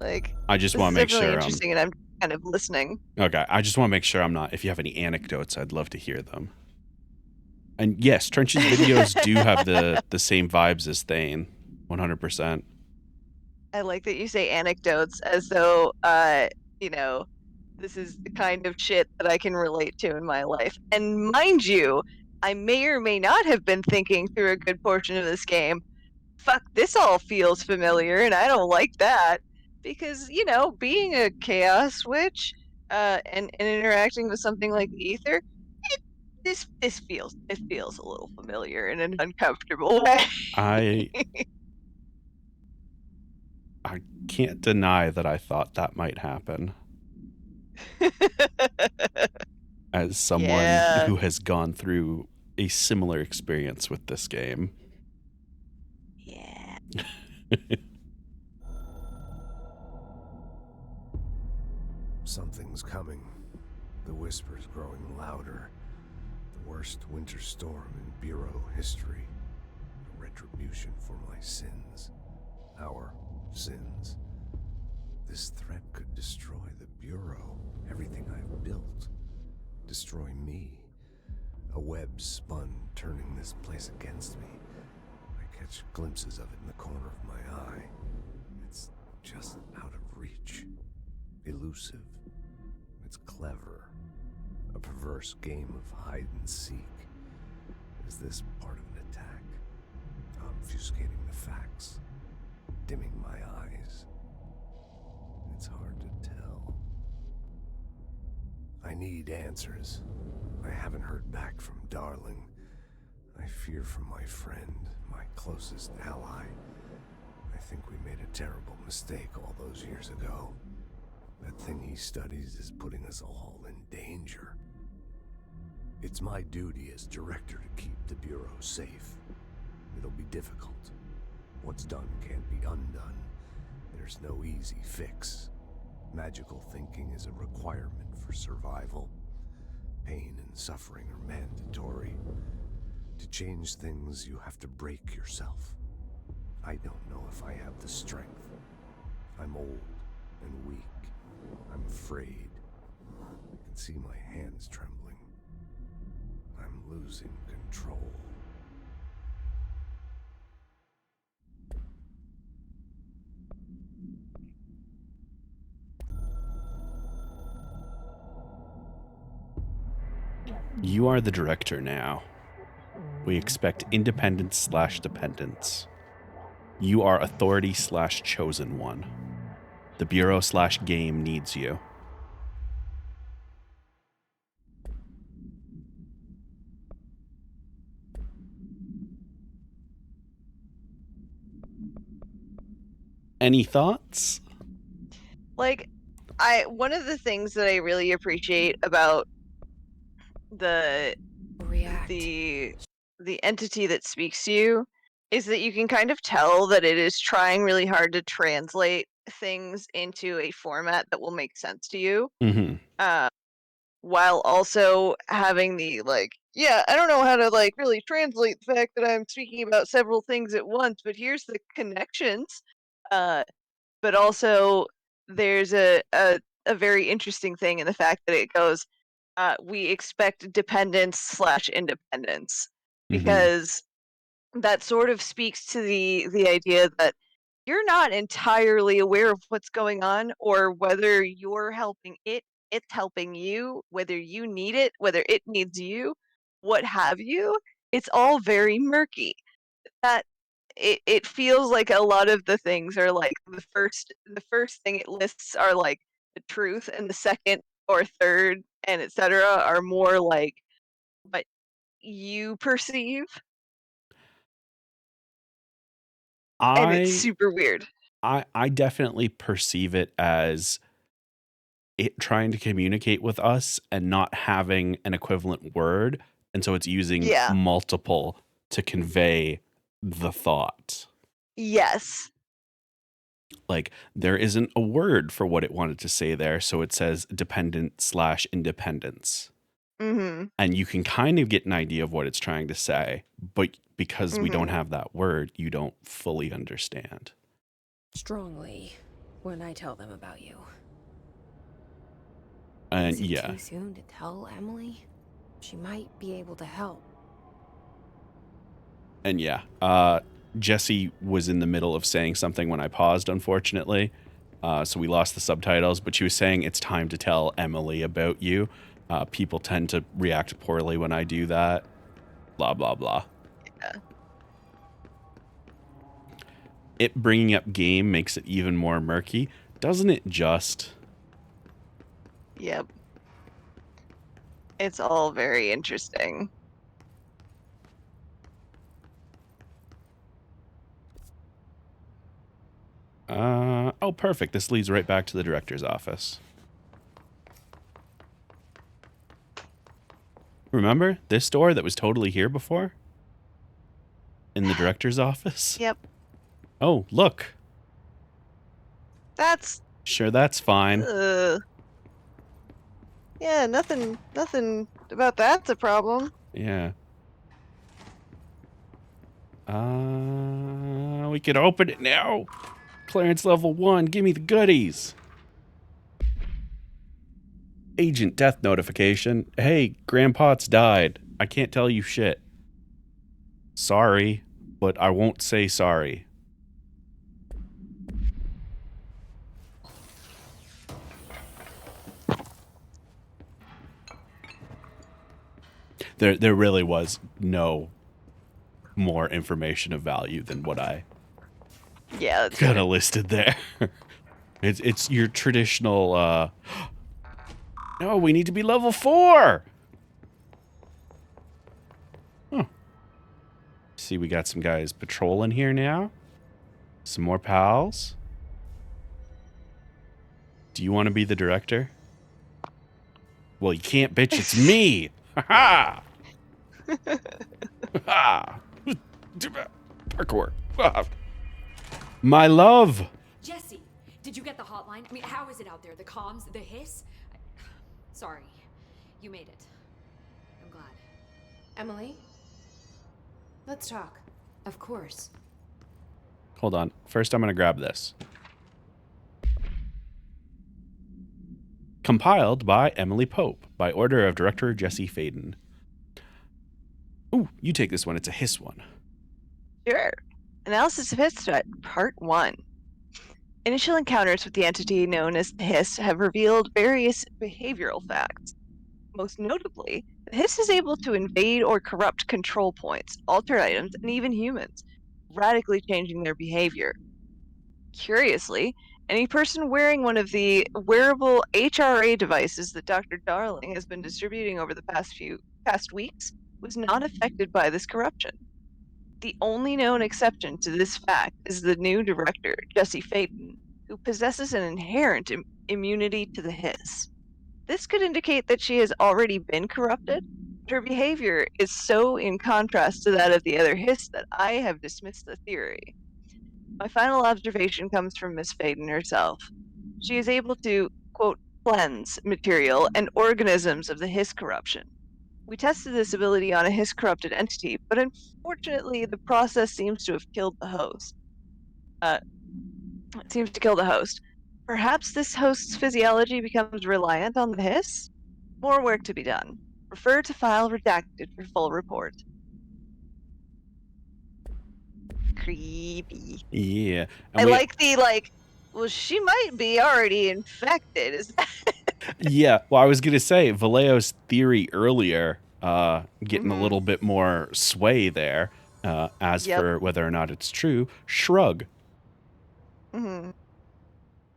Like, I just this want is to make definitely sure. interesting, and I'm kind of listening. Okay. I just want to make sure I'm not. If you have any anecdotes, I'd love to hear them. And yes, Trench's videos do have the same vibes as Thane, 100%. I like that you say anecdotes as though, you know, this is the kind of shit that I can relate to in my life. And mind you, I may or may not have been thinking through a good portion of this game, fuck, this all feels familiar, and I don't like that. Because, you know, being a chaos witch, and interacting with something like the ether, this feels a little familiar in an uncomfortable way. I can't deny that I thought that might happen. As someone who has gone through a similar experience with this game. Yeah. Something's coming. The whispers growing louder. The worst winter storm in Bureau history. A retribution for my sins. Our sins. This threat could destroy the Bureau. Everything I've built. Destroy me. A web spun, turning this place against me. I catch glimpses of it in the corner of my eye. It's just out of reach. Elusive. It's clever. A perverse game of hide and seek. Is this part of an attack? Obfuscating the facts. Dimming my eyes. It's hard to tell. I need answers. I haven't heard back from Darling. I fear for my friend, my closest ally. I think we made a terrible mistake all those years ago. That thing he studies is putting us all in danger. It's my duty as director to keep the Bureau safe. It'll be difficult. What's done can't be undone. There's no easy fix. Magical thinking is a requirement for survival. Pain and suffering are mandatory. To change things, you have to break yourself. I don't know if I have the strength. I'm old and weak. I'm afraid. I can see my hands trembling. I'm losing control. You are the director now. We expect independence/dependence. You are authority/chosen one. The Bureau/game needs you. Any thoughts? Like, one of the things that I really appreciate about the entity that speaks to you is that you can kind of tell that it is trying really hard to translate things into a format that will make sense to you. Mm-hmm. While also having the I don't know how to really translate the fact that I'm speaking about several things at once, but here's the connections. But also there's a very interesting thing in the fact that it goes, we expect dependence/independence, because that sort of speaks to the idea that you're not entirely aware of what's going on, or whether you're helping it, it's helping you, whether you need it, whether it needs you, what have you. It's all very murky. That it feels like a lot of the things are like the first thing it lists are like the truth, and the second or third and etc. are more like what you perceive. And it's super weird. I definitely perceive it as it trying to communicate with us and not having an equivalent word. And so it's using multiple to convey the thought. Yes. Like, there isn't a word for what it wanted to say there. So it says dependent/independence. Mm-hmm. And you can kind of get an idea of what it's trying to say. But because we don't have that word, you don't fully understand. Strongly when I tell them about you. And Is it too soon to tell Emily? She might be able to help. And Jesse was in the middle of saying something when I paused, unfortunately. So we lost the subtitles, but she was saying it's time to tell Emily about you. People tend to react poorly when I do that. Blah, blah, blah. Yeah. It bringing up game makes it even more murky. Doesn't it just? Yep. It's all very interesting. Oh, perfect. This leads right back to the director's office. Remember this door that was totally here before? In the director's office? Yep. Oh, look. That's... Sure, that's fine. Yeah, nothing about that's a problem. Yeah. We can open it now. Clearance level 1, give me the goodies. Agent death notification. Hey, Grandpot's died. I can't tell you shit. Sorry, but I won't say sorry. There really was no more information of value than what I kind of listed there. It's your traditional no, we need to be level 4. Huh. See, we got some guys patrolling here now. Some more pals. Do you want to be the director? Well, you can't, bitch. It's me. Ha ha. Ha. Parkour. My love. Jesse, did you get the hotline? I mean, how is it out there? The comms, the hiss? Sorry, you made it. I'm glad. Emily? Let's talk. Of course. Hold on. First, I'm going to grab this. Compiled by Emily Pope, by order of director Jesse Faden. Ooh, you take this one. It's a hiss one. Sure. Analysis of Hiss Threat, Part 1. Initial encounters with the entity known as the Hiss have revealed various behavioral facts. Most notably, the Hiss is able to invade or corrupt control points, alter items, and even humans, radically changing their behavior. Curiously, any person wearing one of the wearable HRA devices that Dr. Darling has been distributing over the past weeks was not affected by this corruption. The only known exception to this fact is the new director, Jesse Faden, who possesses an inherent immunity to the Hiss. This could indicate that she has already been corrupted, but her behavior is so in contrast to that of the other Hiss that I have dismissed the theory. My final observation comes from Miss Faden herself. She is able to, quote, cleanse material and organisms of the Hiss corruption. We tested this ability on a Hiss-corrupted entity, but unfortunately the process seems to have killed the host. It seems to kill the host. Perhaps this host's physiology becomes reliant on the Hiss? More work to be done. Refer to file redacted for full report. Creepy. Yeah. I like the, well, she might be already infected. Is that... Yeah. Well, I was going to say, Vallejo's theory earlier, getting a little bit more sway there. As for whether or not it's true, shrug. Mm-hmm.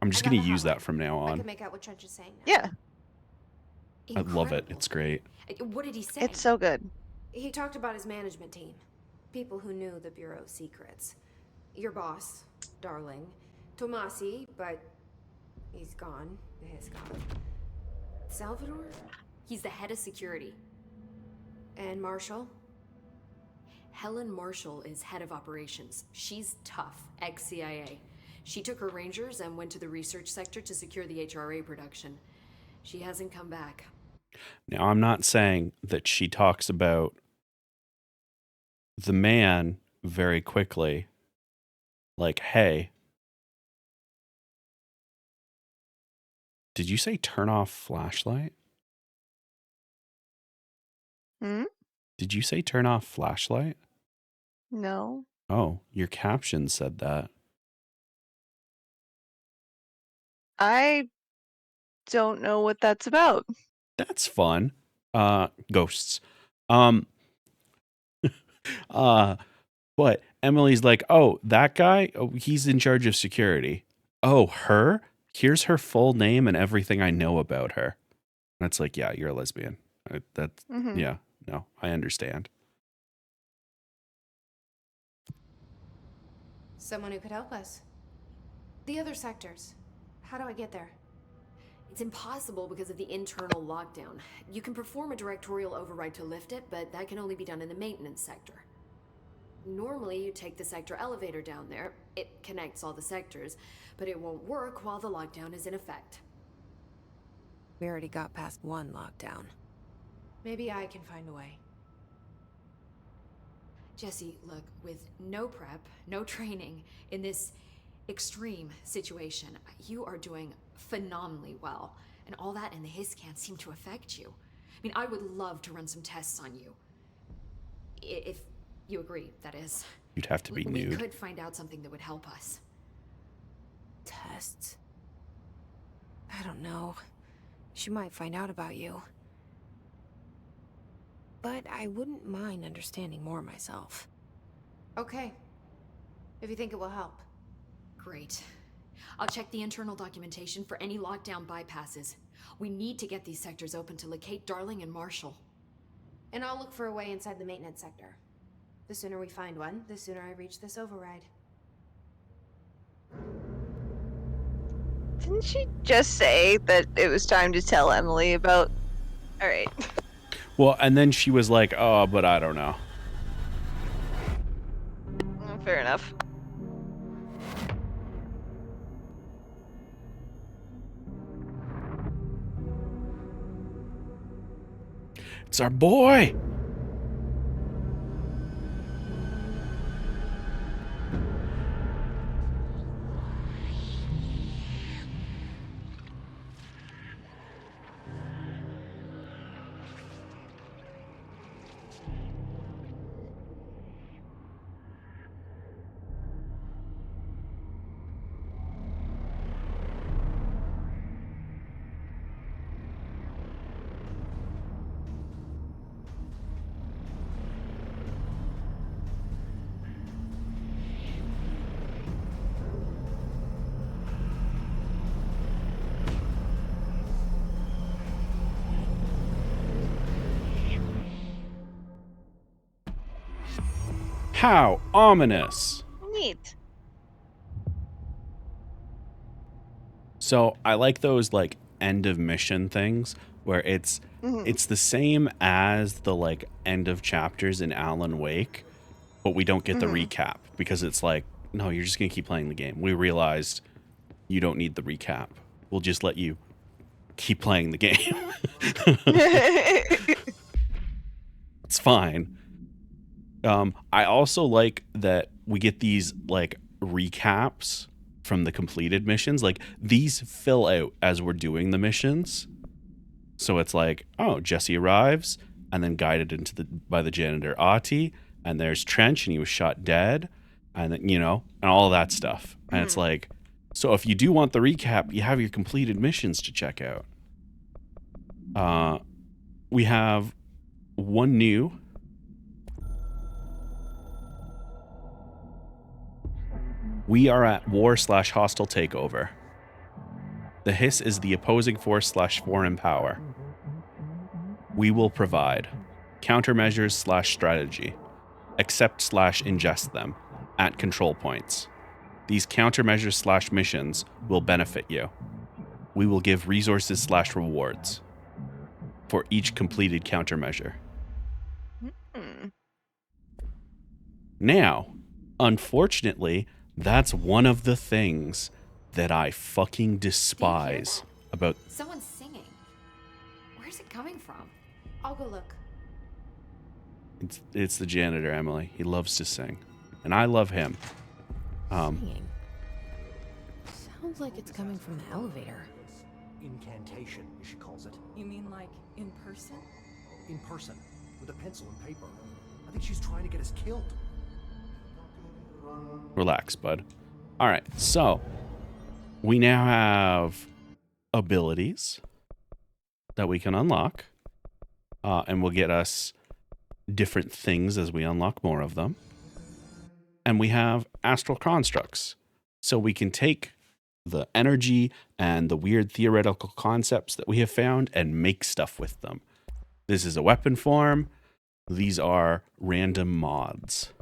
I'm just going to use that from now I on. can make out what Trench is saying now. Yeah. I love it. It's great. What did he say? It's so good. He talked about his management team. People who knew the Bureau's secrets. Your boss, Darling. Tomasi, but he's gone. He's gone. Salvador? He's the head of security. And Marshall? Helen Marshall is head of operations. She's tough, ex-CIA. She took her Rangers and went to the research sector to secure the HRA production. She hasn't come back. Now, I'm not saying that she talks about the man very quickly. Like, hey, did you say turn off flashlight? Hmm? Did you say turn off flashlight? No. Oh, your caption said that. I don't know what that's about. That's fun. Ghosts. But Emily's like, oh, that guy? Oh, he's in charge of security. Oh, her? Here's her full name and everything I know about her. And it's like, yeah, you're a lesbian. Yeah, no, I understand. Someone who could help us. The other sectors. How do I get there? It's impossible because of the internal lockdown. You can perform a directorial override to lift it, but that can only be done in the maintenance sector. Normally, you take the sector elevator down there. It connects all the sectors, but it won't work while the lockdown is in effect. We already got past one lockdown. Maybe I can find a way. Jesse, look, with no prep, no training, in this extreme situation, you are doing phenomenally well. And all that and the Hiss can't seem to affect you. I mean, I would love to run some tests on you. If you agree, that is. You'd have to be nude. We could find out something that would help us. Tests? I don't know. She might find out about you. But I wouldn't mind understanding more myself. Okay. If you think it will help. Great. I'll check the internal documentation for any lockdown bypasses. We need to get these sectors open to locate Darling and Marshall. And I'll look for a way inside the maintenance sector. The sooner we find one, the sooner I reach this override. Didn't she just say that it was time to tell Emily about... Alright. Well, and then she was like, oh, but I don't know. Fair enough. It's our boy. How ominous. Neat. So I like those like end of mission things where it's the same as the like end of chapters in Alan Wake, but we don't get the recap because it's like, no, you're just gonna keep playing the game. We realized you don't need the recap. We'll just let you keep playing the game. It's fine. I also like that we get these like recaps from the completed missions. Like these fill out as we're doing the missions. So it's like, oh, Jesse arrives and then guided by the janitor Ati, and there's Trench and he was shot dead, and then, and all of that stuff. And it's like, so if you do want the recap, you have your completed missions to check out. We have one new. We are at war/hostile takeover. The Hiss is the opposing force/foreign power. We will provide countermeasures/strategy. Accept/ingest them at control points. These countermeasures/missions will benefit you. We will give resources/rewards for each completed countermeasure. Now, unfortunately, that's one of the things that I fucking despise about... Someone's singing. Where's it coming from? I'll go look. It's the janitor, Emily. He loves to sing. And I love him. Singing. Sounds like it's coming from the elevator. Incantation, as she calls it. You mean like in person? In person, with a pencil and paper. I think she's trying to get us killed. Relax, bud. All right, so we now have abilities that we can unlock, and will get us different things as we unlock more of them. And we have astral constructs, so we can take the energy and the weird theoretical concepts that we have found and make stuff with them. This is a weapon form. These are random mods.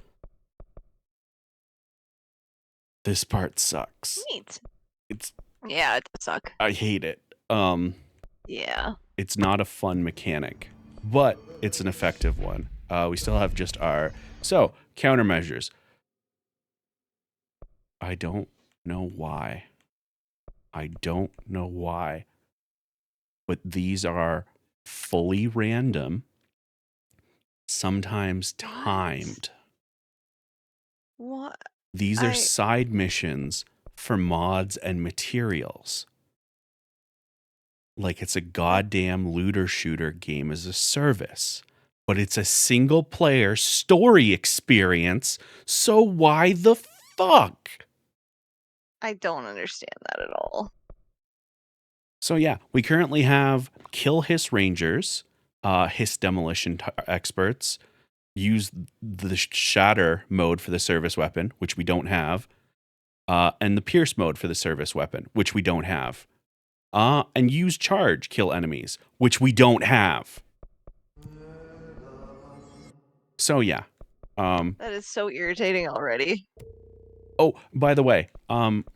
This part sucks. Neat. Yeah, it does suck. I hate it. Yeah. It's not a fun mechanic, but it's an effective one. We still have just our... So, countermeasures. I don't know why. But these are fully random, sometimes timed. What? These are side missions for mods and materials. Like it's a goddamn looter shooter game as a service. But it's a single player story experience, so why the fuck? I don't understand that at all. So yeah, we currently have kill Hiss Rangers, Hiss Demolition experts, use the Shatter mode for the service weapon, which we don't have, and the Pierce mode for the service weapon, which we don't have, and use Charge, kill enemies, which we don't have. So yeah, That is so irritating already. Oh, by the way,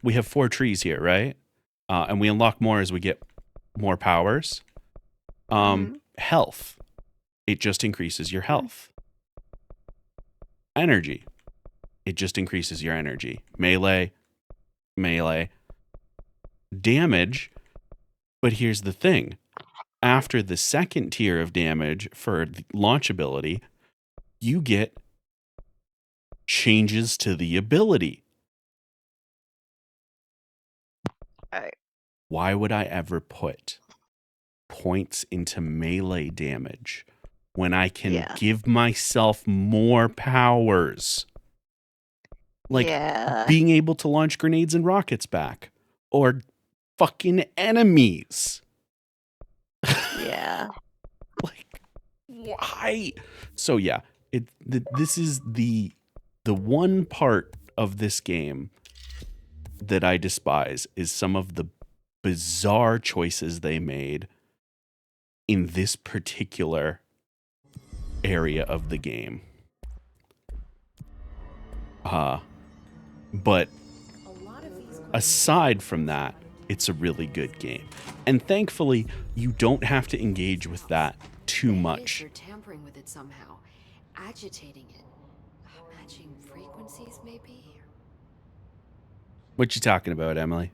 we have 4 trees here, right? And we unlock more as we get more powers. Health. It just increases your health. Energy. It just increases your energy. Melee. Damage. But here's the thing. After the second tier of damage for the launch ability, you get changes to the ability. Why would I ever put points into melee damage when I can give myself more powers? Like being able to launch grenades and rockets back, or fucking enemies. Yeah. Like, why? So yeah, this is the one part of this game that I despise is some of the bizarre choices they made in this particular area of the game. But aside from that, it's a really good game. And thankfully, you don't have to engage with that too much. You're tampering with it somehow, agitating it, matching frequencies maybe. What you talking about, Emily?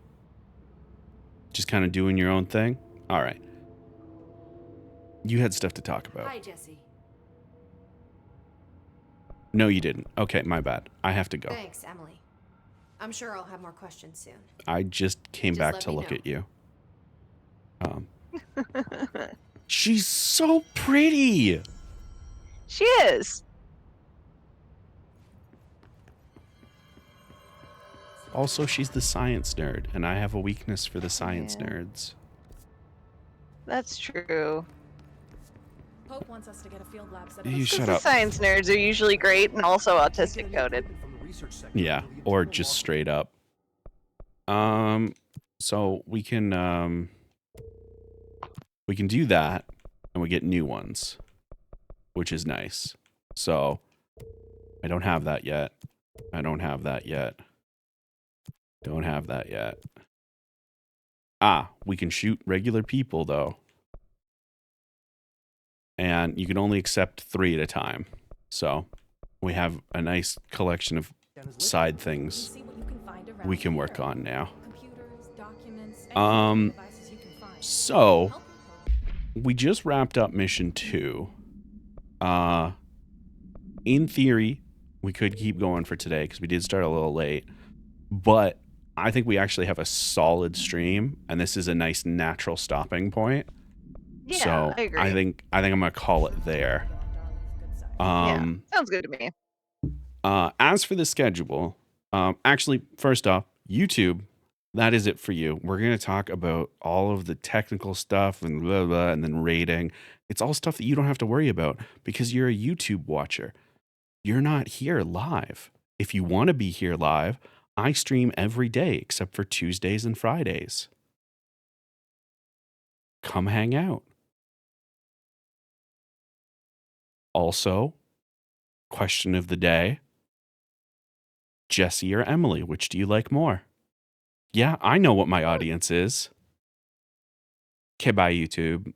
Just kind of doing your own thing? All right. You had stuff to talk about. Hi, Jesse. No, you didn't. Okay, my bad. I have to go. Thanks, Emily. I'm sure I'll have more questions soon. I just came back to look at you. She's so pretty. She is. Also, she's the science nerd, and I have a weakness for the science nerds. That's true. Pope wants us to get a field lab set up. You shut up. Science nerds are usually great and also autistic coded. Yeah, or just straight up. So we can do that, and we get new ones, which is nice. So I don't have that yet. Don't have that yet. We can shoot regular people though. And you can only accept 3 at a time. So we have a nice collection of side things we can work on now. So we just wrapped up mission 2. In theory, we could keep going for today because we did start a little late. But I think we actually have a solid stream, and this is a nice natural stopping point. Yeah, so I agree. I think I'm gonna call it there. Sounds good to me. As for the schedule, actually, first off, YouTube, that is it for you. We're gonna talk about all of the technical stuff and blah blah, and then rating. It's all stuff that you don't have to worry about because you're a YouTube watcher. You're not here live. If you want to be here live, I stream every day except for Tuesdays and Fridays. Come hang out. Also, question of the day, Jesse or Emily, which do you like more? Yeah, I know what my audience is. Okay, bye, YouTube.